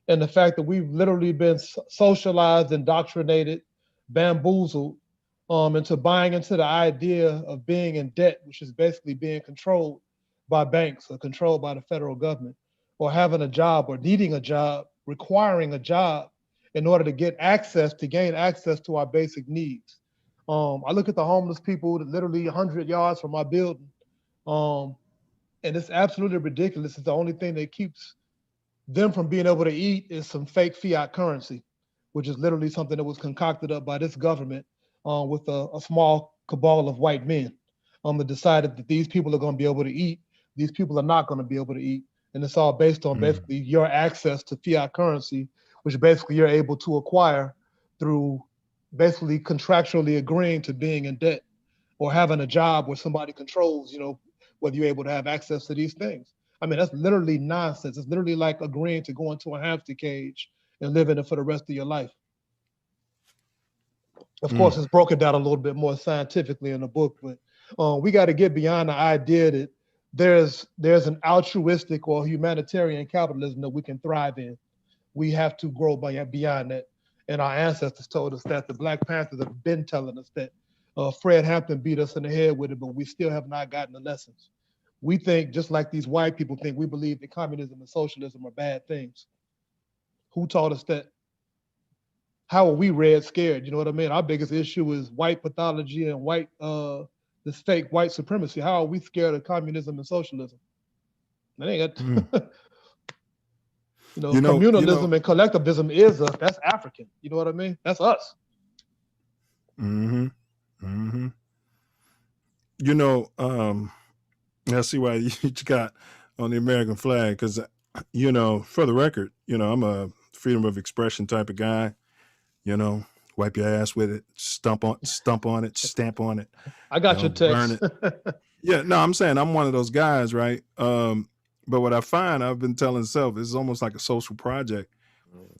L: and the fact that we've literally been socialized, indoctrinated, bamboozled into buying into the idea of being in debt, which is basically being controlled by banks or controlled by the federal government, or having a job or needing a job, requiring a job in order to gain access to our basic needs. I look at the homeless people that literally 100 yards from my building. And it's absolutely ridiculous. It's the only thing that keeps them from being able to eat is some fake fiat currency, which is literally something that was concocted up by this government with a small cabal of white men that decided that these people are going to be able to eat. These people are not going to be able to eat. And it's all based on basically your access to fiat currency, which basically you're able to acquire through basically contractually agreeing to being in debt or having a job where somebody controls, you know, whether you're able to have access to these things. I mean, that's literally nonsense. It's literally like agreeing to go into a hamster cage and live in it for the rest of your life. Of course, it's broken down a little bit more scientifically in the book, but we got to get beyond the idea that there's an altruistic or humanitarian capitalism that we can thrive in. We have to grow beyond that. And our ancestors told us that. The Black Panthers have been telling us that. Fred Hampton beat us in the head with it, but we still have not gotten the lessons. We think, just like these white people think, we believe that communism and socialism are bad things. Who taught us that? How are we red scared? You know what I mean? Our biggest issue is white pathology and this fake white supremacy. How are we scared of communism and socialism? That ain't got communalism and collectivism that's African. You know what I mean? That's us.
B: I see why you got on the American flag, because, for the record, I'm a freedom of expression type of guy. Wipe your ass with it, stump on it, stamp on it.
L: I got your text.
B: Burn it. Yeah, no, I'm saying I'm one of those guys, right? But what I find, I've been telling Self, it's almost like a social project.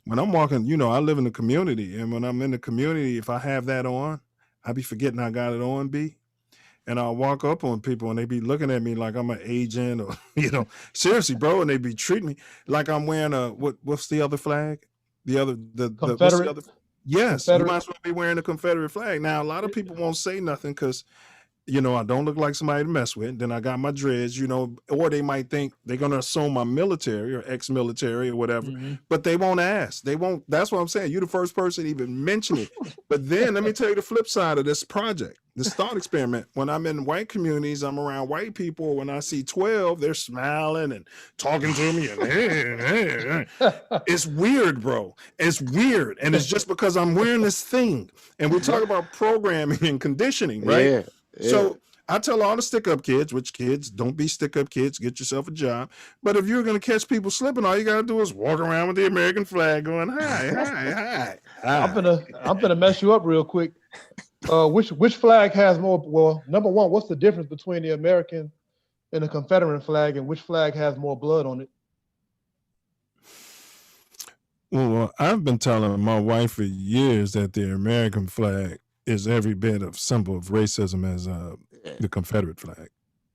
B: When I'm walking, I live in the community, and when I'm in the community, if I have that on, I be forgetting I got it on, B. And I'll walk up on people and they be looking at me like I'm an agent or, seriously, bro. And they be treating me like I'm wearing what's the other flag? The
L: Confederate.
B: Yes, Confederate. You might as well be wearing a Confederate flag. Now, a lot of people won't say nothing because, I don't look like somebody to mess with. Then I got my dreads, or they might think they're going to assume I'm military or ex-military or whatever, but they won't ask. They won't. That's what I'm saying. You're the first person to even mention it. But then let me tell you the flip side of this project, this thought experiment. When I'm in white communities, I'm around white people. When I see 12, they're smiling and talking to me. And, it's weird, bro. It's weird. And it's just because I'm wearing this thing. And we talk about programming and conditioning, right?
M: Yeah.
B: So I tell all the stick-up kids, which kids, don't be stick-up kids, get yourself a job. But if you're going to catch people slipping, all you got to do is walk around with the American flag going, hi.
L: I'm gonna mess you up real quick. Which flag has more? Well, number one, what's the difference between the American and the Confederate flag, and which flag has more blood on it?
B: Well, I've been telling my wife for years that the American flag is every bit of symbol of racism as the Confederate flag.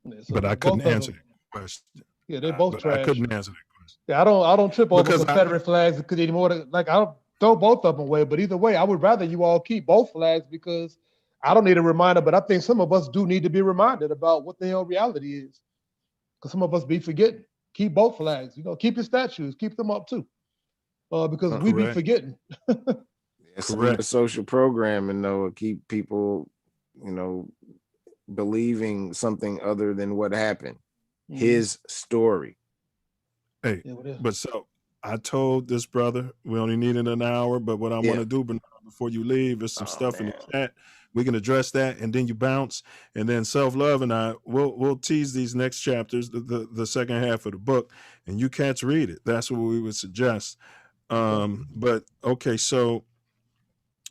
B: Yeah, so but I couldn't answer that question.
L: Yeah, they both trash.
B: I couldn't answer that question.
L: Yeah, I don't trip over Confederate flags because anymore. Like, I'll throw both of them away. But either way, I would rather you all keep both flags because I don't need a reminder. But I think some of us do need to be reminded about what the hell reality is, because some of us be forgetting. Keep both flags. Keep your statues. Keep them up too, because we be forgetting.
M: It's a social programming, though, keep people, believing something other than what happened. His story.
B: Hey, but so I told this brother we only needed an hour, but what I want to do before you leave is some stuff in the chat. We can address that, and then you bounce, and then Self Love and I we'll tease these next chapters, the second half of the book, and you cats read it. That's what we would suggest. But okay, so.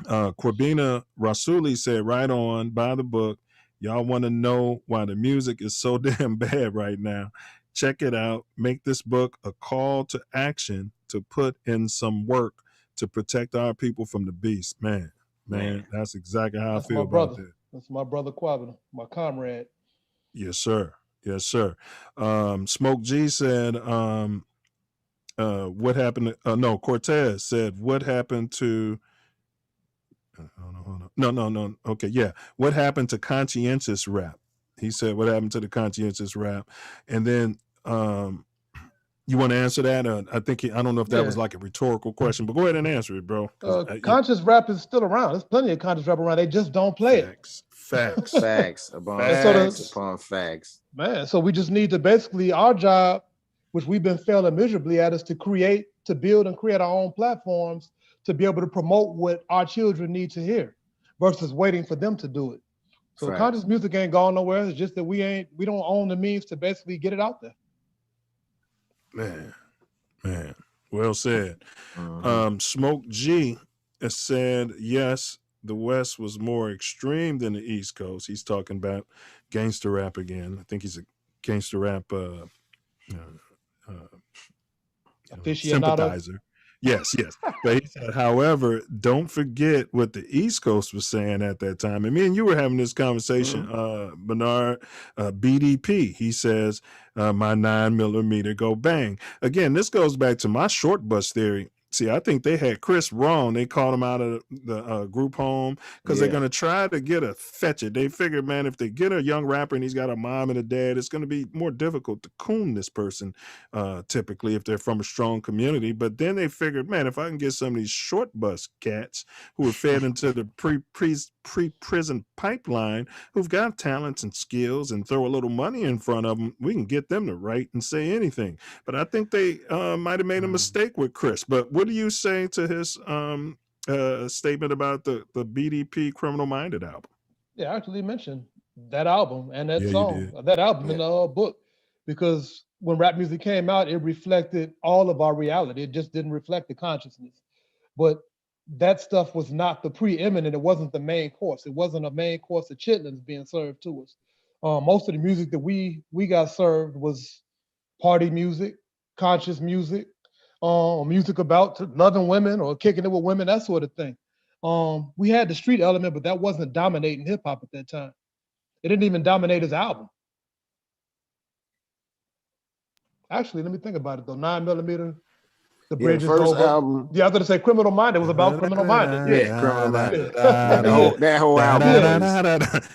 B: Corbina Rasuli said, right on, buy the book. Y'all want to know why the music is so damn bad right now. Check it out. Make this book a call to action to put in some work to protect our people from the beast. Man, that's exactly how I feel about that.
L: That's my brother Quabina, my comrade.
B: Yes, sir. Smoke G said, what happened to, Cortez said, what happened to No. Okay, yeah. What happened to conscientious rap? He said, what happened to the conscientious rap? And then you want to answer that? I don't know if that was like a rhetorical question, but go ahead and answer it, bro.
L: Conscious rap is still around. There's plenty of conscious rap around. They just don't play it.
B: Facts
M: upon facts.
L: Man, so we just need to basically, our job, which we've been failing miserably at, is to build and create our own platforms to be able to promote what our children need to hear versus waiting for them to do it. So conscious music ain't gone nowhere. It's just that we don't own the means to basically get it out there.
B: Man, well said. Smoke G has said, yes, the West was more extreme than the East Coast. He's talking about gangster rap again. I think he's a gangster rap sympathizer. Yes. But he said, however, don't forget what the East Coast was saying at that time. And me and you were having this conversation, Bernard, BDP. He says, my 9mm go bang. Again, this goes back to my short bus theory. See, I think they had Chris wrong. They called him out of the group home because they're going to try to get a fetch it. They figured, man, if they get a young rapper and he's got a mom and a dad, it's going to be more difficult to coon this person, typically, if they're from a strong community. But then they figured, man, if I can get some of these short bus cats who are fed into the pre-prison pipeline, who've got talents and skills and throw a little money in front of them, we can get them to write and say anything. But I think they might have made a mistake with Chris. But what do you say to his statement about the BDP Criminal Minded album?
L: Yeah, I actually mentioned that album and that song, that album in the book, because when rap music came out, it reflected all of our reality. It just didn't reflect the consciousness. But that stuff was not the preeminent. It wasn't the main course. It wasn't a main course of chitlins being served to us. Most of the music that we got served was party music, conscious music, music about loving women or kicking it with women, that sort of thing. We had the street element, but that wasn't dominating hip hop at that time. It didn't even dominate his album. Actually, let me think about it though. 9mm, the bridge is over.
M: Album.
L: Yeah, I was gonna say Criminal Minded. It was about Criminal Minded.
M: Yeah, Criminal Minded. That whole album.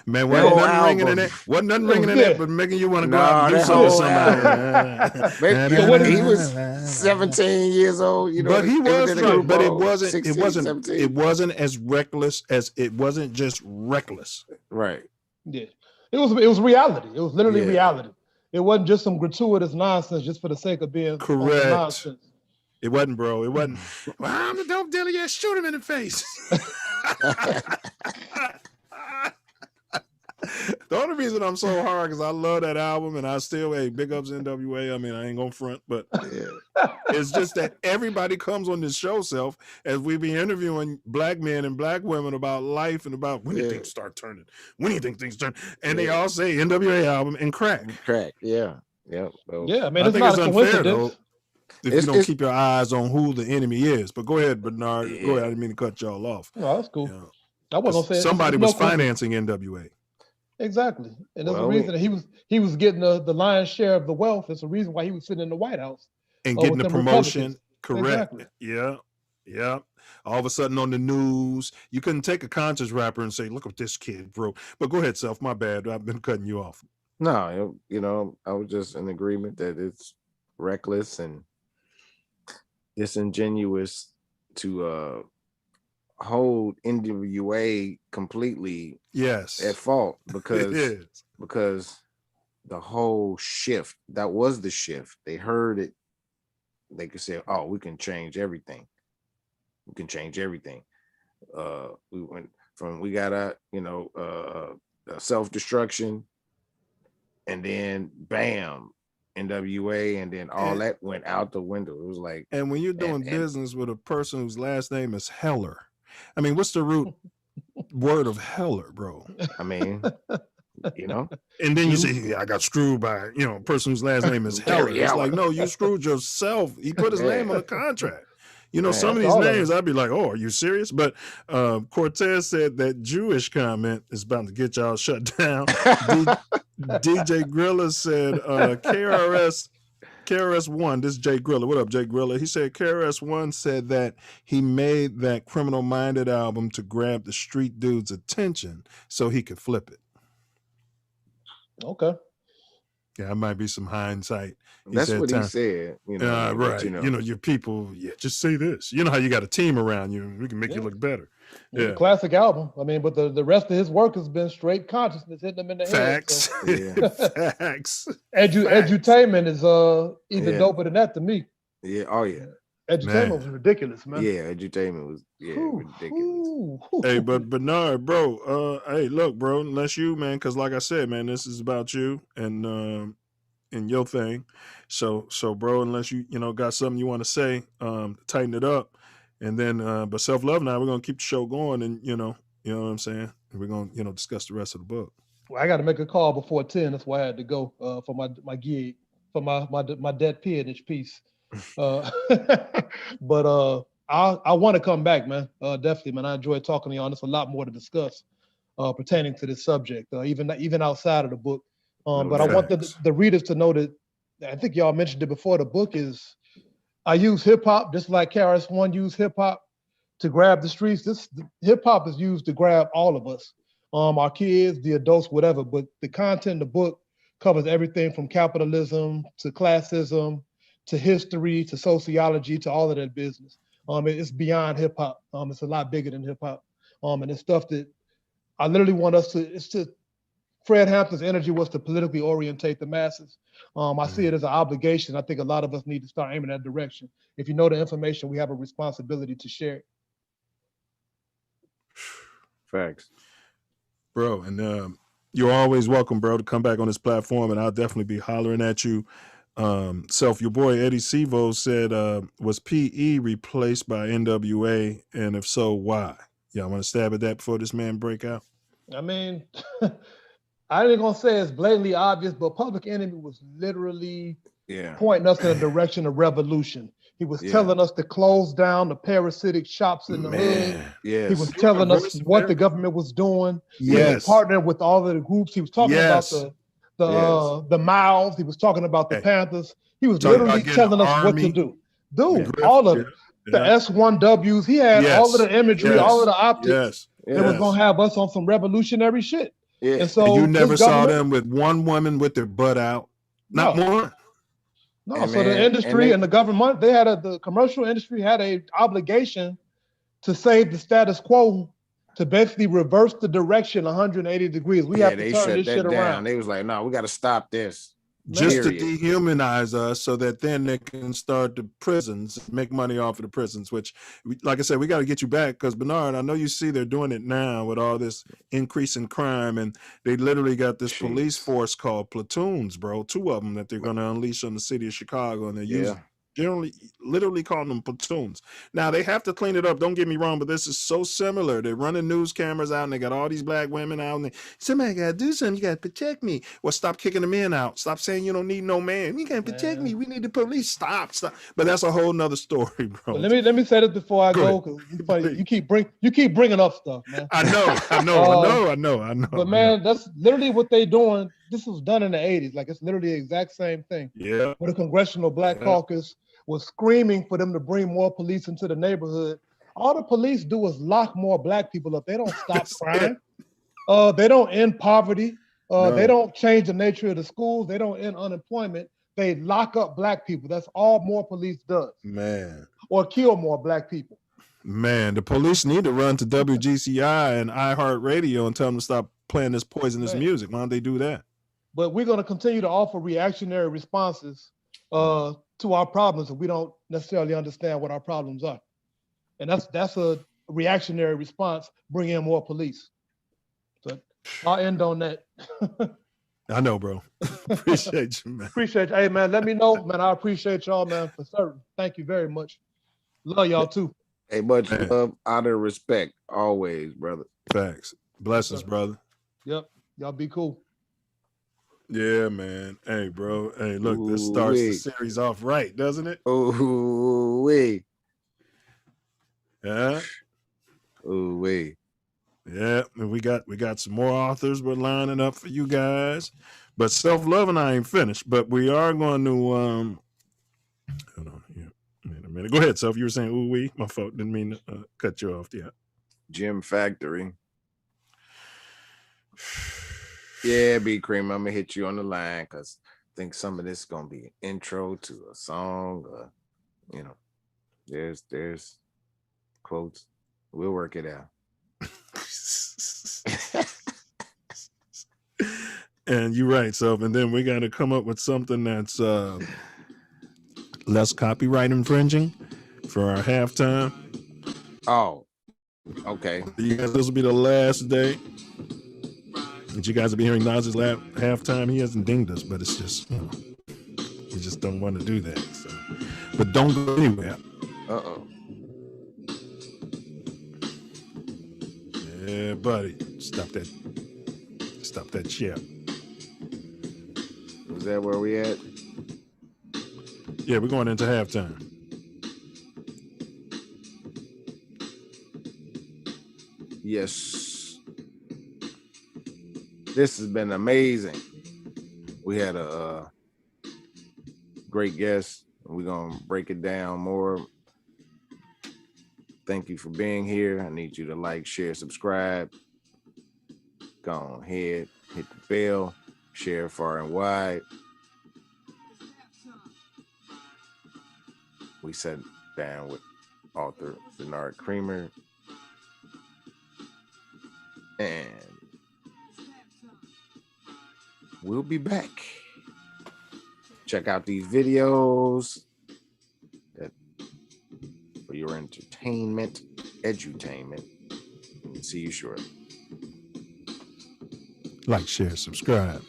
B: Man, wasn't nothing ringing in that. Wasn't nothing ringing in that, but making you want to go out and do something to somebody.
M: He was 17 years old. You know,
B: but he was right. But it wasn't. 16, it wasn't. 17. It wasn't as reckless as it wasn't just reckless.
M: Right.
L: Yeah. It was reality. It was literally reality. It wasn't just some gratuitous nonsense just for the sake of being
B: correct.
L: Nonsense.
B: It wasn't, bro. It wasn't. Well, I'm the dope dealer. Yeah, shoot him in the face. The only reason I'm so hard because I love that album and I still, big ups NWA. I mean, I ain't gonna front, but it's just that everybody comes on this show, Self, as we be interviewing black men and black women about life and about when do you think start turning? When do you think things turn? And they all say NWA album and crack.
M: Crack, yeah. Well,
L: yeah, I mean, I think it's unfair, though.
B: If you don't keep your eyes on who the enemy is. But go ahead, Bernard. Go ahead. I didn't mean to cut y'all off.
L: No, that's cool. I wasn't saying
B: somebody was financing NWA.
L: Exactly. And there's a reason that he was getting the lion's share of the wealth. There's a reason why he was sitting in the White House.
B: And getting the promotion. Correct. Exactly. Yeah. All of a sudden on the news, you couldn't take a conscious rapper and say, look at this kid, bro. But go ahead, Self. My bad. I've been cutting you off.
M: No, I was just in agreement that it's reckless and disingenuous to hold NWA completely at fault because the whole shift, that was the shift. They heard it. They could say, oh, we can change everything. We can change everything. We went from, we got a self-destruction, and then bam, NWA, and then all that went out the window. It was like,
B: and when you're doing business with a person whose last name is Heller, I mean, what's the root word of Heller, bro?
M: I mean,
B: and then you say, yeah, I got screwed by a person whose last name is Heller. It's like, no, you screwed yourself. He put his name on the contract. Some of these names, I'd be like, oh, are you serious? But Cortez said that Jewish comment is about to get y'all shut down. DJ Grilla said KRS-One, this is Jay Grilla. What up, Jay Grilla? He said KRS-One said that he made that Criminal Minded album to grab the street dude's attention so he could flip it.
L: Okay.
B: Yeah, it might be some hindsight.
M: That's what he said.
B: Right. Your people, just say this. You know how you got a team around you. We can make you look better.
L: It's a classic album. I mean, but the rest of his work has been straight consciousness hitting him in the
B: Facts.
L: head. So.
B: Facts.
L: Edutainment is even doper than that to me.
M: Yeah. Oh, yeah.
L: Edutainment was ridiculous, man.
M: Yeah, edutainment was ridiculous.
B: Hey, but Bernard, bro, hey, look, bro, unless you, man, because like I said, man, this is about you and your thing. So, bro, unless you got something you want to say, tighten it up. And then, but Self Love now, we're gonna keep the show going, and you know what I'm saying. We're gonna discuss the rest of the book.
L: Well, I got to make a call before 10. That's why I had to go for my gig. for my dead peonage piece. But I want to come back, man. Definitely, man. I enjoy talking to y'all. There's a lot more to discuss pertaining to this subject, even outside of the book. But I want the readers to know that, I think y'all mentioned it before, the book is, I use hip hop just like KRS-One used hip hop to grab the streets. This hip hop is used to grab all of us, our kids, the adults, whatever. But the content in the book covers everything from capitalism to classism to history to sociology to all of that business. It's beyond hip hop. It's a lot bigger than hip hop. And it's stuff that I literally want us to. Fred Hampton's energy was to politically orientate the masses. I see it as an obligation. I think a lot of us need to start aiming that direction. If you know the information, we have a responsibility to share it.
C: Facts.
B: Bro, and you're always welcome, bro, to come back on this platform, and I'll definitely be hollering at you. Self, your boy Eddie Sevo said, was PE replaced by NWA, and if so, why? Y'all want to stab at that before this man break out?
L: I mean, I ain't gonna say it's blatantly obvious, but Public Enemy was literally pointing us in a direction of revolution. He was telling us to close down the parasitic shops in the hood.
M: Yes.
L: He was telling us what the government was doing. He was partnering with all of the groups. He was talking about the Mouths. He was talking about the Panthers. He was literally telling us what to do. Dude, all of it. The S1Ws. He had all of the imagery, all of the optics. That was gonna have us on some revolutionary shit.
B: Yeah.
L: And so
B: and you never saw them with one woman with their butt out. Not one.
L: No, so the industry and the government, the commercial industry had a obligation to save the status quo, to basically reverse the direction 180 degrees. We have to turn this shit around.
M: They was like, no, we got to stop this.
B: Just to dehumanize us so that then they can start the prisons, make money off of the prisons, which, like I said, we got to get you back because, Bernard, I know you see they're doing it now with all this increase in crime, and they literally got this police force called platoons, bro, 2 of them that they're going to unleash on the city of Chicago, and they're using literally calling them platoons. Now, they have to clean it up. Don't get me wrong, but this is so similar. They're running news cameras out, and they got all these black women out, and somebody got to do something. You got to protect me. Well, stop kicking the men out. Stop saying you don't need no man. You got to protect me. We need the police. Stop. But that's a whole nother story, bro.
L: But let me say this before I go, because you keep bringing up stuff, man.
B: I know.
L: But man, that's literally what they doing. This was done in the 80s. Like, it's literally the exact same thing.
B: Yeah.
L: Where the Congressional Black Caucus was screaming for them to bring more police into the neighborhood. All the police do is lock more black people up. They don't stop crime. They don't end poverty. They don't change the nature of the schools. They don't end unemployment. They lock up black people. That's all more police does.
B: Man.
L: Or kill more black people.
B: Man, the police need to run to WGCI and iHeartRadio and tell them to stop playing this poisonous music. Why don't they do that?
L: But we're going to continue to offer reactionary responses to our problems if we don't necessarily understand what our problems are. And that's a reactionary response, bring in more police. So I'll end on that.
B: I know, bro. Appreciate you, man.
L: Appreciate you. Hey, man, let me know, man. I appreciate y'all, man, for certain. Thank you very much. Love y'all, too.
M: Hey, much love, honor, respect, always, brother.
B: Facts. Blessings, brother.
L: Yep. Y'all be cool.
B: Yeah, man. Hey, bro. Hey, look, this starts the series off right, doesn't it?
M: Ooh, wee.
B: Yeah.
M: Ooh, wee.
B: Yeah, and we got some more authors we're lining up for you guys. But Self-Love and I ain't finished, but we are going to hold on here. Wait a minute. Go ahead, Self. You were saying ooh wee. My fault. Didn't mean to cut you off. Yeah.
M: Gym Factory. Yeah, B Cream, I'm gonna hit you on the line because I think some of this is gonna be an intro to a song. There's quotes. We'll work it out.
B: And you're right, Self. And then we got to come up with something that's less copyright infringing for our halftime.
M: Oh, okay.
B: This will be the last day that you guys will be hearing Nas's halftime. He hasn't dinged us, but it's just, we just don't want to do that. So. But don't go anywhere.
M: Uh-oh.
B: Yeah, buddy. Stop that shit.
M: Is that where we at?
B: Yeah, we're going into halftime.
M: Yes. This has been amazing. We had a great guest. We're going to break it down more. Thank you for being here. I need you to like, share, subscribe. Go ahead, hit the bell, share far and wide. We sat down with author Bernard Creamer, and we'll be back. Check out these videos for your entertainment, edutainment. See you shortly.
B: Like, share, subscribe.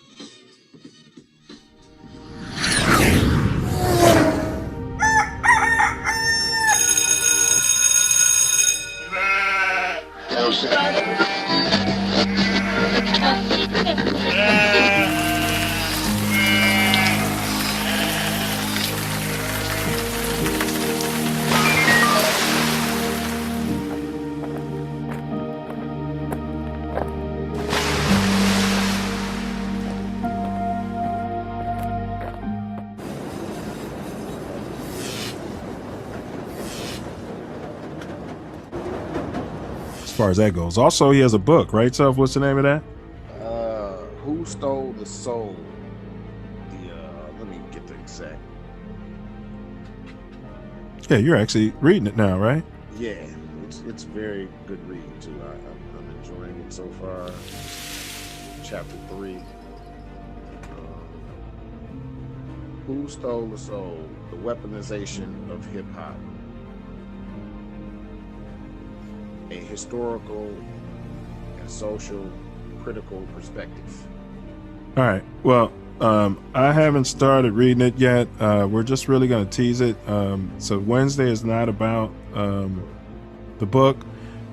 B: As far as that goes. Also, he has a book, right, Self? What's the name of that?
M: Who Stole the Soul? Let me get the exact.
B: Yeah, you're actually reading it now, right?
M: Yeah, it's very good reading too. I'm enjoying it so far. Chapter 3. Who Stole the Soul? The Weaponization of Hip Hop. A historical and social critical perspective.
B: All right. Well, I haven't started reading it yet. We're just really going to tease it. So Wednesday is not about the book,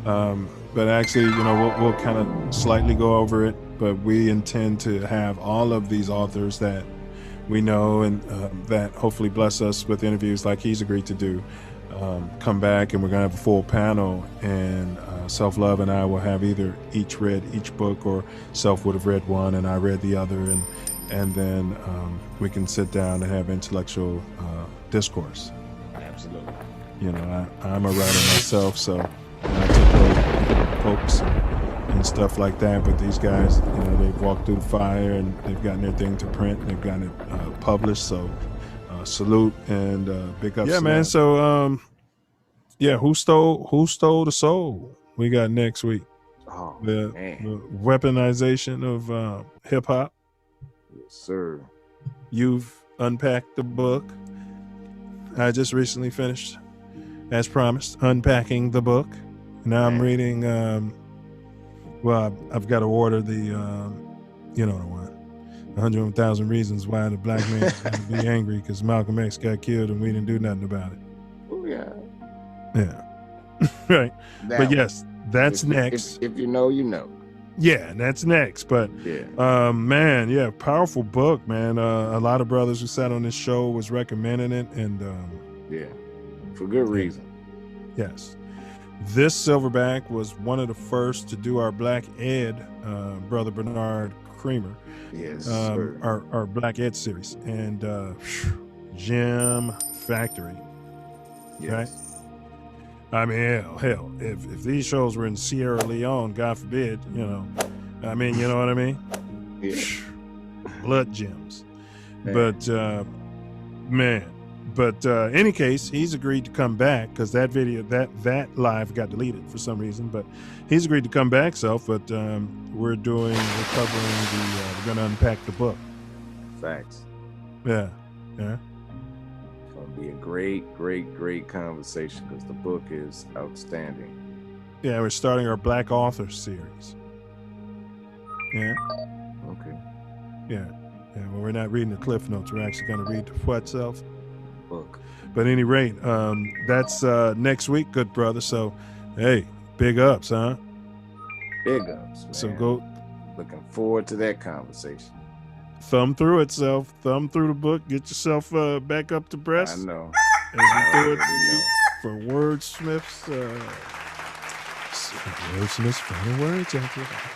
B: but actually, we'll kind of slightly go over it. But we intend to have all of these authors that we know and that hopefully bless us with interviews like he's agreed to do. Come back, and we're gonna have a full panel, and Self Love and I will have either each read each book, or Self would have read one and I read the other, and then we can sit down and have intellectual discourse.
M: Absolutely.
B: I'm a writer myself, so I take quotes and stuff like that, but these guys, they've walked through the fire and they've gotten their thing to print, they've gotten it published, so salute and big ups. Yeah, man. So who stole the soul? We got next week.
M: Oh,
B: the
M: man.
B: Weaponization of hip hop.
M: Yes, sir.
B: You've unpacked the book. I just recently finished, as promised, unpacking the book. Now I'm reading. I've got to order the the one. 100,000 Reasons Why the Black Man should be angry because Malcolm X got killed and we didn't do nothing about it.
M: Oh, yeah.
B: Yeah. Right. But yes, that's next.
M: If you know, you know.
B: Yeah, that's next. But man, powerful book, man. A lot of brothers who sat on this show was recommending it, and
M: for good reason.
B: Yes. This silverback was one of the first to do our Black Ed, Brother Bernard Creamer.
M: Yes,
B: our Black Ed series, and Gem Factory.
M: Yes.
B: Right? I mean, hell, if these shows were in Sierra Leone, God forbid, you know what I mean?
M: Yeah.
B: Blood gems. But any case, he's agreed to come back because that video, that live got deleted for some reason, but he's agreed to come back, Self, but we're going to unpack the book.
M: Facts.
B: Yeah.
M: It's going to be a great conversation because the book is outstanding.
B: Yeah, we're starting our Black Author series. Yeah.
M: Okay.
B: Yeah. Well, we're not reading the Cliff Notes. We're actually going to read the what, Self?
M: Book.
B: But at any rate, that's next week, good brother. So, hey, big ups, huh?
M: Big ups, man.
B: So go.
M: Looking forward to that conversation.
B: thumb through it, Self. Thumb through the book. Get yourself back up to breast.
M: I know.
B: As we do it for Wordsmith's final words after that.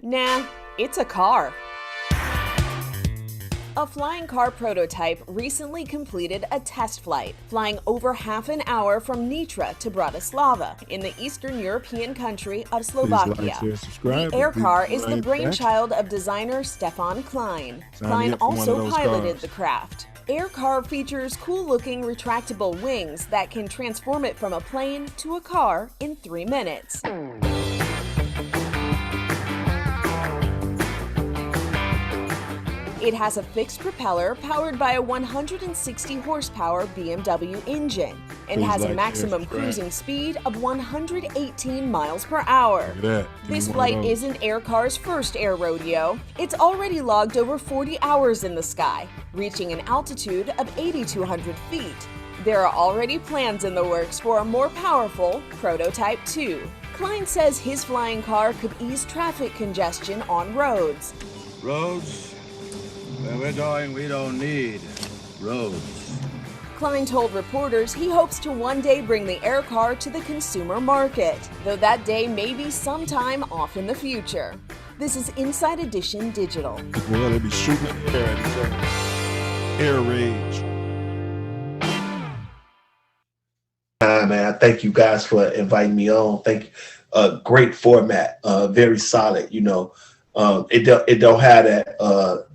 N: Nah, it's a car. A flying car prototype recently completed a test flight, flying over half an hour from Nitra to Bratislava in the Eastern European country of Slovakia. The air car is the brainchild of designer Stefan Klein. Klein also piloted the craft. Air car features cool-looking retractable wings that can transform it from a plane to a car in 3 minutes. It has a fixed propeller powered by a 160 horsepower BMW engine and has a maximum cruising speed of 118 miles per hour. This flight isn't Aircar's first air rodeo. It's already logged over 40 hours in the sky, reaching an altitude of 8,200 feet. There are already plans in the works for a more powerful Prototype 2. Klein says his flying car could ease traffic congestion on roads.
O: Roads? Where we're going, we don't need roads.
N: Klein told reporters he hopes to one day bring the air car to the consumer market, though that day may be sometime off in the future. This is Inside Edition Digital.
B: Well, they be shooting air rage.
P: Man, I thank you guys for inviting me on. Thank you. Great format, very solid. You know, it don't have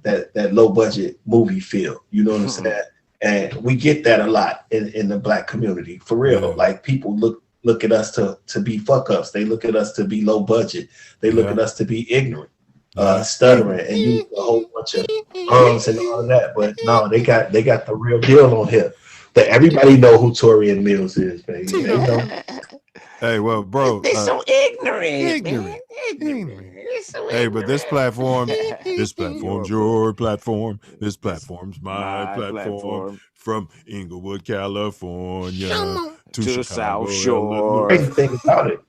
P: that low budget movie feel. You know what I'm saying? And we get that a lot in the Black community, for real.
B: Yeah.
P: Like people look at us to be fuck ups. They look at us to be low budget. They look at us to be ignorant, stuttering, and use a whole bunch of and all of that. But no, they got the real deal on here. That everybody know who Torian Mills is, baby. They know.
B: Hey, well, bro,
M: They're so ignorant.
B: Hey, but this platform's your platform. This platform's my platform. From Inglewood, California to Chicago,
M: South Shore.
P: Crazy thing about it.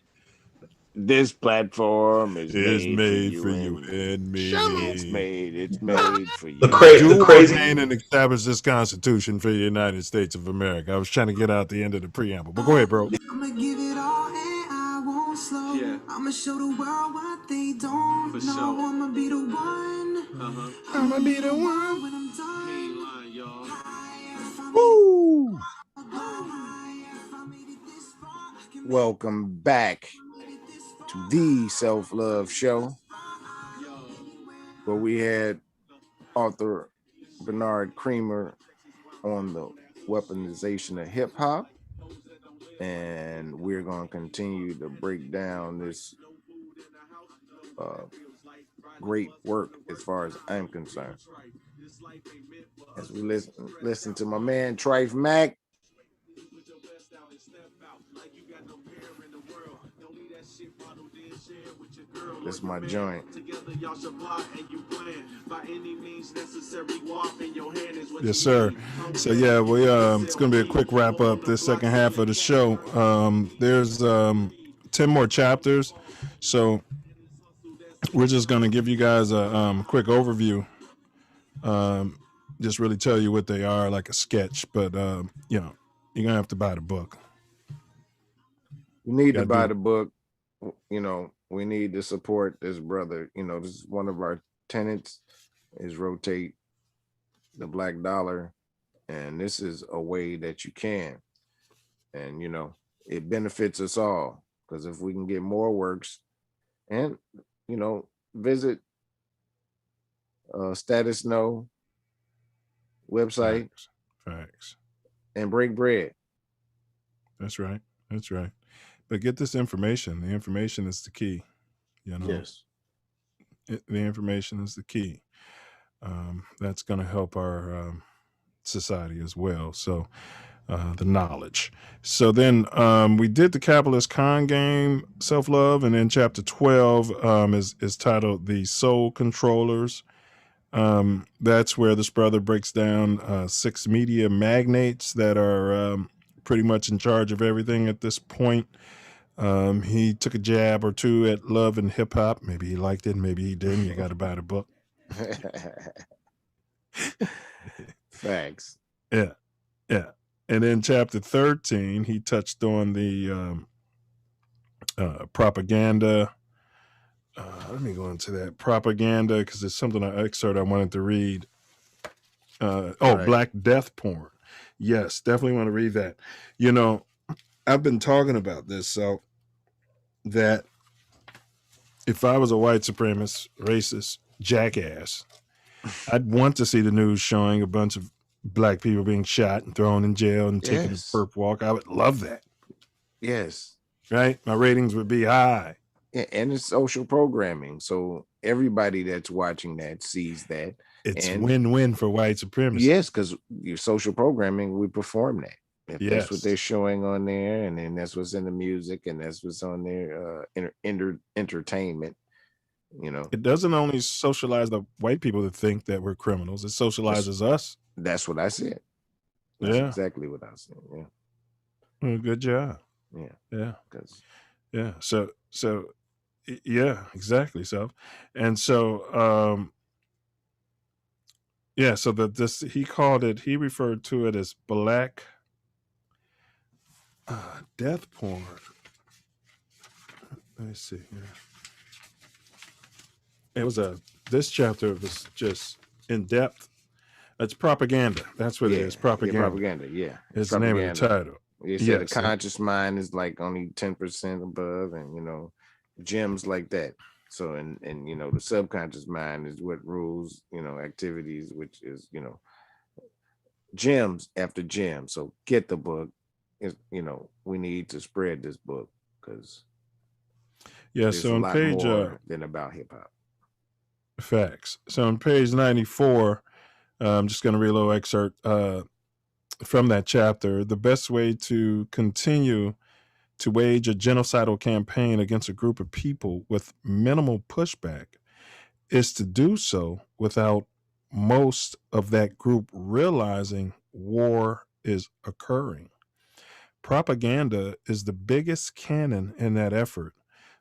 M: This platform is
B: made for you and me.
M: It's made for you.
B: The crazy and establish this Constitution for the United States of America. I was trying to get out the end of the preamble, but go ahead, bro.
Q: I'ma give it all and I won't slow. Yeah. I'ma show the world what they don't know. Sure. I'ma be the one.
B: I'ma be the one
Q: when I'm done.
B: Woo!
M: Welcome back to the Self Luv Show, where we had author Bernard Creamer on the weaponization of hip hop, and we're going to continue to break down this great work as far as I'm concerned. As we listen to my man Trife Mac. This is my joint.
B: Yes, sir. So yeah, we it's gonna be a quick wrap up this second half of the show. There's 10 more chapters, so we're just gonna give you guys a quick overview. Just really tell you what they are, like a sketch, but you know, you're gonna have to buy the book.
M: You need to buy the book. You know, we need to support this brother. You know, this is one of our tenets is rotate the black dollar. And this is a way that you can. And, you know, it benefits us all. Because if we can get more works and, you know, visit Status No website.
B: Facts.
M: And break bread.
B: That's right. That's right. get this information. The information is the key.
M: Yes.
B: The information is the key. That's going to help our society as well. So the knowledge. So then we did the capitalist con game, self-love, and then chapter 12 is titled The Soul Controllers. That's where this brother breaks down 6 media magnates that are pretty much in charge of everything at this point. He took a jab or two at love and hip hop. Maybe he liked it, maybe he didn't. You got to buy the book.
M: Facts.
B: Yeah. And in chapter 13, he touched on the propaganda. Let me go into that propaganda because it's something I wanted to read. Right. Black death porn. Yes, definitely want to read that. I've been talking about this, so that if I was a white supremacist, racist jackass, I'd want to see the news showing a bunch of black people being shot and thrown in jail and taken a perp walk. I would love that.
M: Yes.
B: Right? My ratings would be high.
M: And it's social programming. So everybody that's watching that sees that.
B: It's win-win for white supremacists.
M: Yes, because your social programming, we perform that. If that's what they're showing on there, and then that's what's in the music, and that's what's on their entertainment.
B: It doesn't only socialize the white people that think that we're criminals. It socializes us.
M: That's what I said. That's exactly what I said. Yeah.
B: Well, good job.
M: Yeah.
B: Yeah. So yeah, exactly. So, and so, so that he referred to it as black death porn. Let me see here. It was this chapter was just in depth. It's propaganda. That's what it is. Propaganda.
M: Propaganda. Yeah.
B: It's the name of the title.
M: You said the conscious mind is like only 10% above, and gems like that. So and the subconscious mind is what rules, activities, which is, gems after gems. So get the book. We need to spread this book because
B: so on page
M: more than about hip hop.
B: Facts. So on page 94, I'm just going to read a little excerpt from that chapter. The best way to continue to wage a genocidal campaign against a group of people with minimal pushback is to do so without most of that group realizing war is occurring. Propaganda is the biggest cannon in that effort.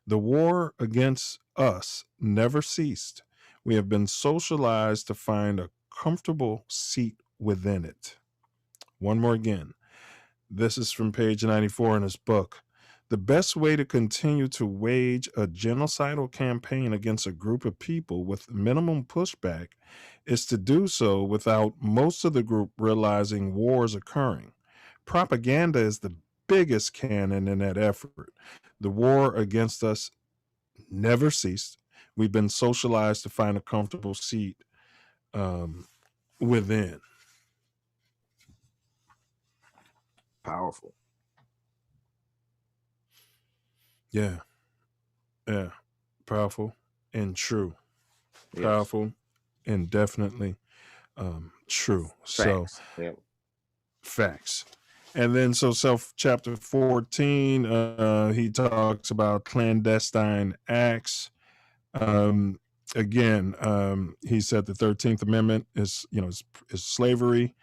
B: The war against us never ceased. We have been socialized to find a comfortable seat within it. One more again. This is from page 94 in his book. The best way to continue to wage a genocidal campaign against a group of people with minimum pushback is to do so without most of the group realizing war is occurring. Propaganda is the biggest cannon in that effort. The war against us never ceased. We've been socialized to find a comfortable seat within.
M: Powerful.
B: Yeah. Powerful and true. Yes. Powerful and definitely true.
M: Facts.
B: So facts. And then chapter 14, he talks about clandestine acts. Again, he said the 13th Amendment is slavery.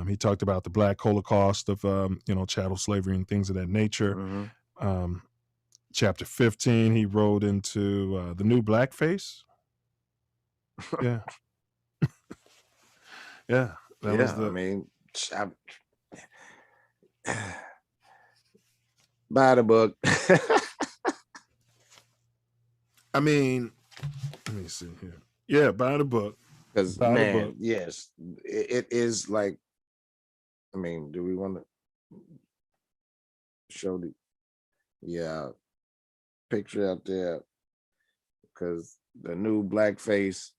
B: He talked about the Black Holocaust of, chattel slavery and things of that nature.
M: Mm-hmm.
B: Chapter 15, he wrote into the new blackface. Yeah. Yeah.
M: Buy the book.
B: Let me see here. Yeah, buy the book.
M: Because yes, it is like, do we want to show the picture out there? Because the new blackface,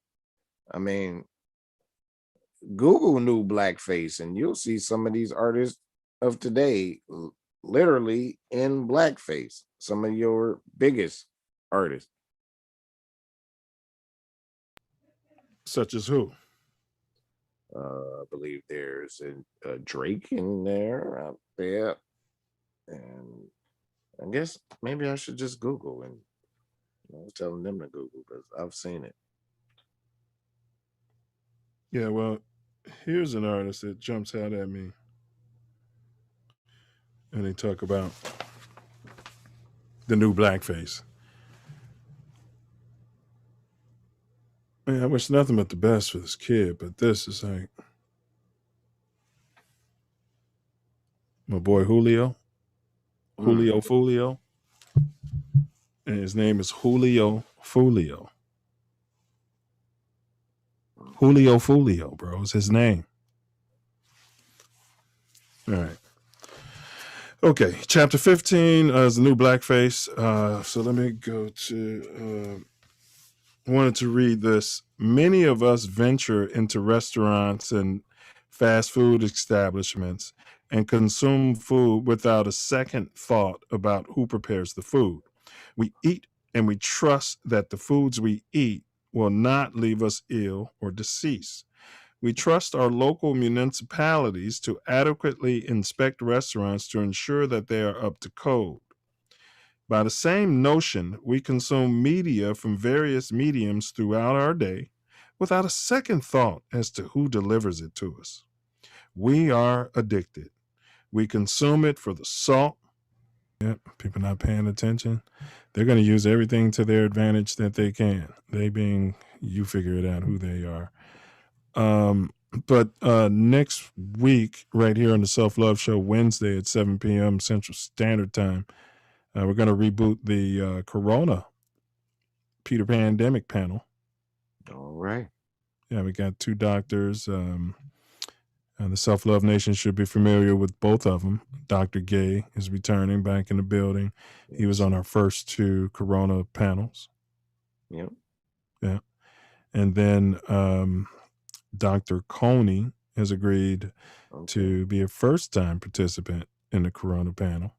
M: Google new blackface and you'll see some of these artists of today literally in blackface. Some of your biggest artists.
B: Such as who?
M: I believe there's a Drake in there out there. And I guess maybe I should just Google, and I was telling them to Google because I've seen it.
B: Yeah, well, here's an artist that jumps out at me. And they talk about the new blackface. Man, I wish nothing but the best for this kid, but this is like my boy Julio. Julio Folio. And his name is Julio Folio. Julio Folio, bro, is his name. All right. Okay, chapter 15 is the new blackface. So let me go to, I wanted to read this. Many of us venture into restaurants and fast food establishments and consume food without a second thought about who prepares the food. We eat and we trust that the foods we eat will not leave us ill or deceased. We trust our local municipalities to adequately inspect restaurants to ensure that they are up to code. By the same notion, we consume media from various mediums throughout our day without a second thought as to who delivers it to us. We are addicted. We consume it for the salt. Yep, people not paying attention. They're going to use everything to their advantage that they can. They being, you figure it out who they are. But next week, right here on the Self Luv Show, Wednesday at 7 p.m. Central Standard Time, we're going to reboot the Corona Peter Pandemic panel.
M: All right.
B: Yeah, we got two doctors. And the Self Luv Nation should be familiar with both of them. Dr. Gay is returning back in the building. He was on our first two Corona panels.
M: Yep.
B: Yeah. And then Dr. Coney has agreed to be a first-time participant in the Corona panel.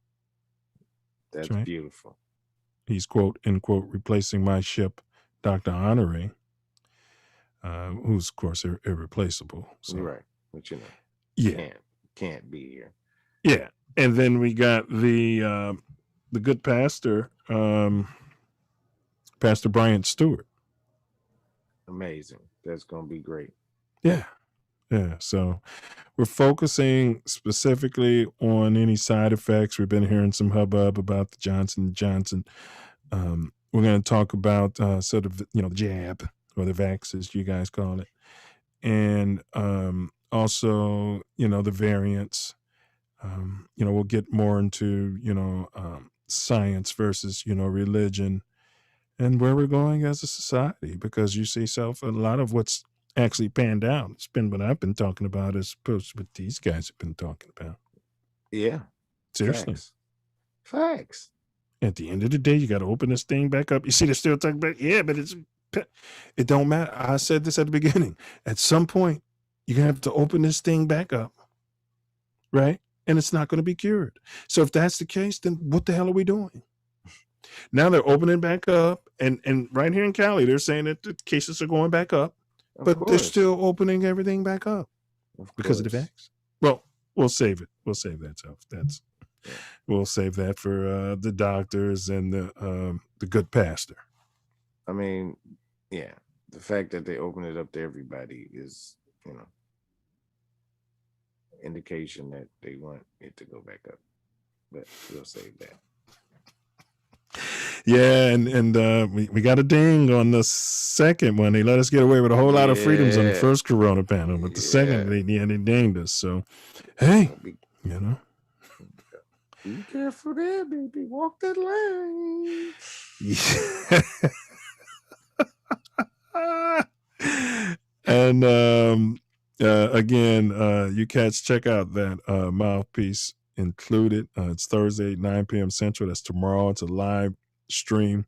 M: That's
B: right.
M: Beautiful.
B: He's, quote, end quote, replacing my ship, Dr. Honore, who's, of course, irreplaceable. So.
M: Right. But, you know,
B: yeah,
M: can't be here.
B: Yeah. And then we got the good pastor, Pastor Bryant Stewart.
M: Amazing. That's going to be great.
B: Yeah. Yeah. So we're focusing specifically on any side effects. We've been hearing some hubbub about the Johnson & Johnson. We're going to talk about sort of, the jab or the vax, as you guys call it. And also, the variants. We'll get more into, science versus, religion and where we're going as a society, because you see, a lot of what's actually panned out. It's been what I've been talking about as opposed to what these guys have been talking about.
M: Yeah.
B: Seriously.
M: Facts.
B: At the end of the day, you got to open this thing back up. You see, they're still talking about, but it don't matter. I said this at the beginning. At some point, you're going to have to open this thing back up. Right? And it's not going to be cured. So if that's the case, then what the hell are we doing? Now they're opening back up. And right here in Cali, they're saying that the cases are going back up. But they're still opening everything back up because of the vax. Well, we'll save it. We'll save that stuff. We'll save that for the doctors and the good pastor.
M: I mean, yeah, the fact that they open it up to everybody is, indication that they want it to go back up. But we'll save that.
B: Yeah, and we got a ding on the second one. They let us get away with a whole lot of freedoms on the first Corona panel, but the second they dinged us. So, hey,
M: Be careful there, baby. Walk that line.
B: And again, you cats check out that Mouthpiece Included. It's Thursday, 9 p.m. Central. That's tomorrow. It's a live stream.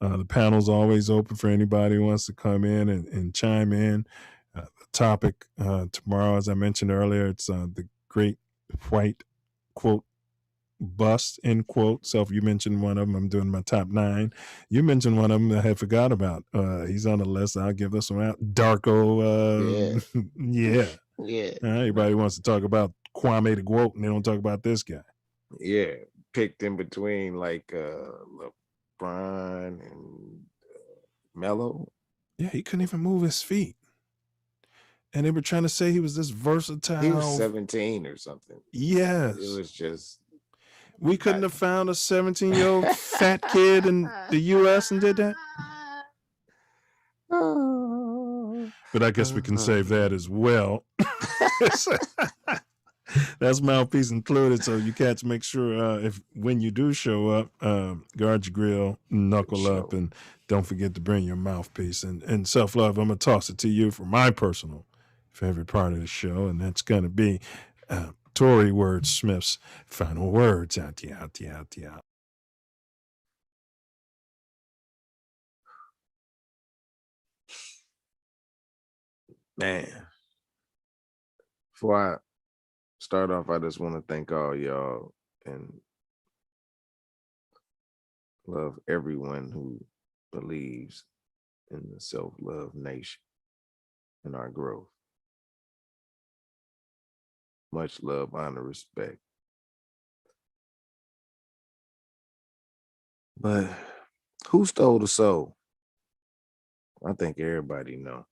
B: The panel's always open for anybody who wants to come in and chime in. The topic tomorrow, as I mentioned earlier, it's the great white, quote, bust, end quote. Self, you mentioned one of them. I'm doing my top 9. You mentioned one of them I had forgot about. He's on the list. I'll give this one out. Darko. Yeah. Everybody wants to talk about Kwame the Quote, and they don't talk about this guy.
M: Yeah. Picked in between like LeBron and Melo.
B: Yeah, he couldn't even move his feet. And they were trying to say he was this versatile.
M: He was 17 or something.
B: Yes.
M: It was just.
B: We couldn't have found a 17-year-old fat kid in the U.S. and did that. But I guess we can save that as well. That's mouthpiece included. So you cats make sure when you do show up, guard your grill, knuckle up, and don't forget to bring your mouthpiece. And self-love, I'm going to toss it to you for my personal favorite part of the show, and that's going to be Tory Wordsmith's final words. Out.
M: Man, before I start off, I just want to thank all y'all and love everyone who believes in the Self Luv Nation and our growth. Much love, honor, respect. But who stole the soul? I think everybody know.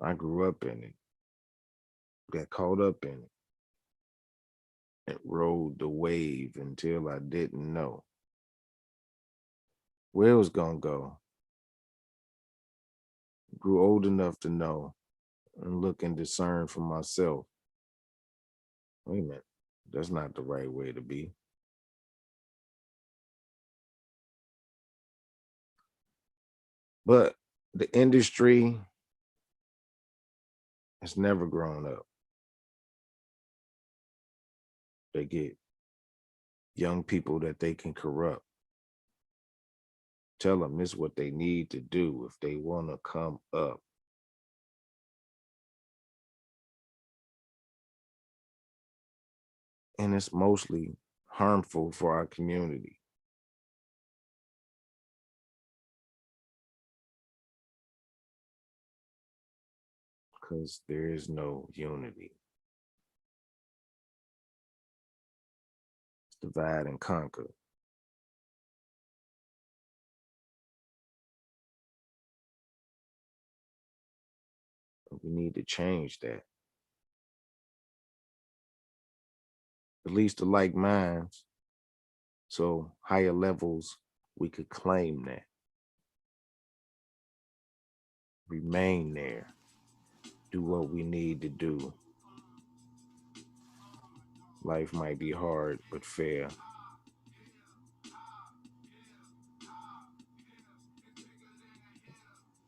M: I grew up in it, got caught up in it, and rode the wave until I didn't know where it was gonna go. Grew old enough to know and look and discern for myself. Wait a minute, that's not the right way to be. But the industry has never grown up. They get young people that they can corrupt. Tell them this is what they need to do if they want to come up. And it's mostly harmful for our community. Because there is no unity. It's divide and conquer. We need to change that. At least the like minds, so higher levels, we could claim that. Remain there. Do what we need to do. Life might be hard, but fair.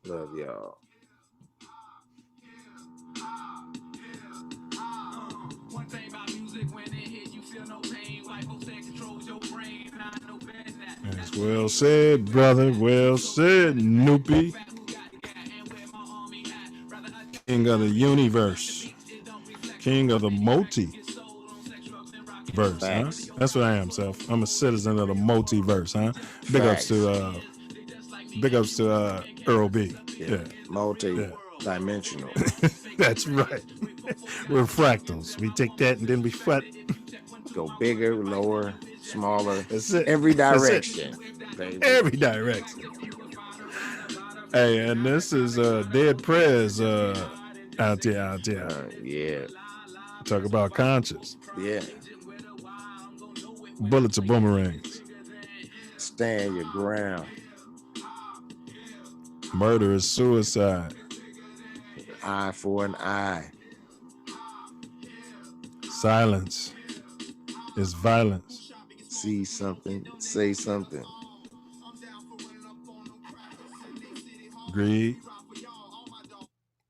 M: Love y'all.
Q: One thing about music, when it hit, you feel no pain. White folks that controls your brain. I know better than that.
B: That's well said, brother. Well said, Noopy. King of the universe. King of the multiverse, huh? That's what I am, Self. I'm a citizen of the multiverse, huh? Big ups to Earl B. Yeah.
M: Multi-dimensional.
B: That's right. We're fractals. We take that and then we
M: go bigger, lower, smaller.
B: That's it.
M: Every direction. Baby.
B: Every direction. Hey, and this is Dead Prez out there.
M: Yeah.
B: Talk about conscious.
M: Yeah.
B: Bullets are boomerangs.
M: Stand your ground.
B: Murder is suicide.
M: Eye for an eye.
B: Silence is violence.
M: See something, say something.
B: Greed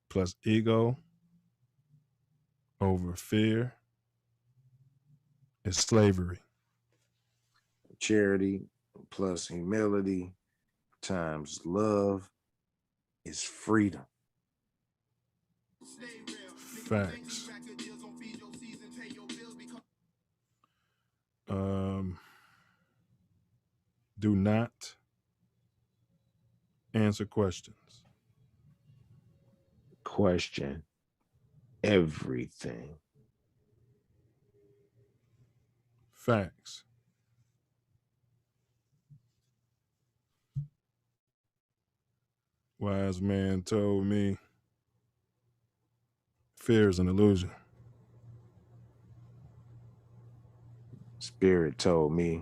B: plus ego over fear is slavery.
M: Charity plus humility times love is freedom.
B: Facts. Do not answer questions.
M: Question everything.
B: Facts. Wise man told me fear is an illusion.
M: Spirit told me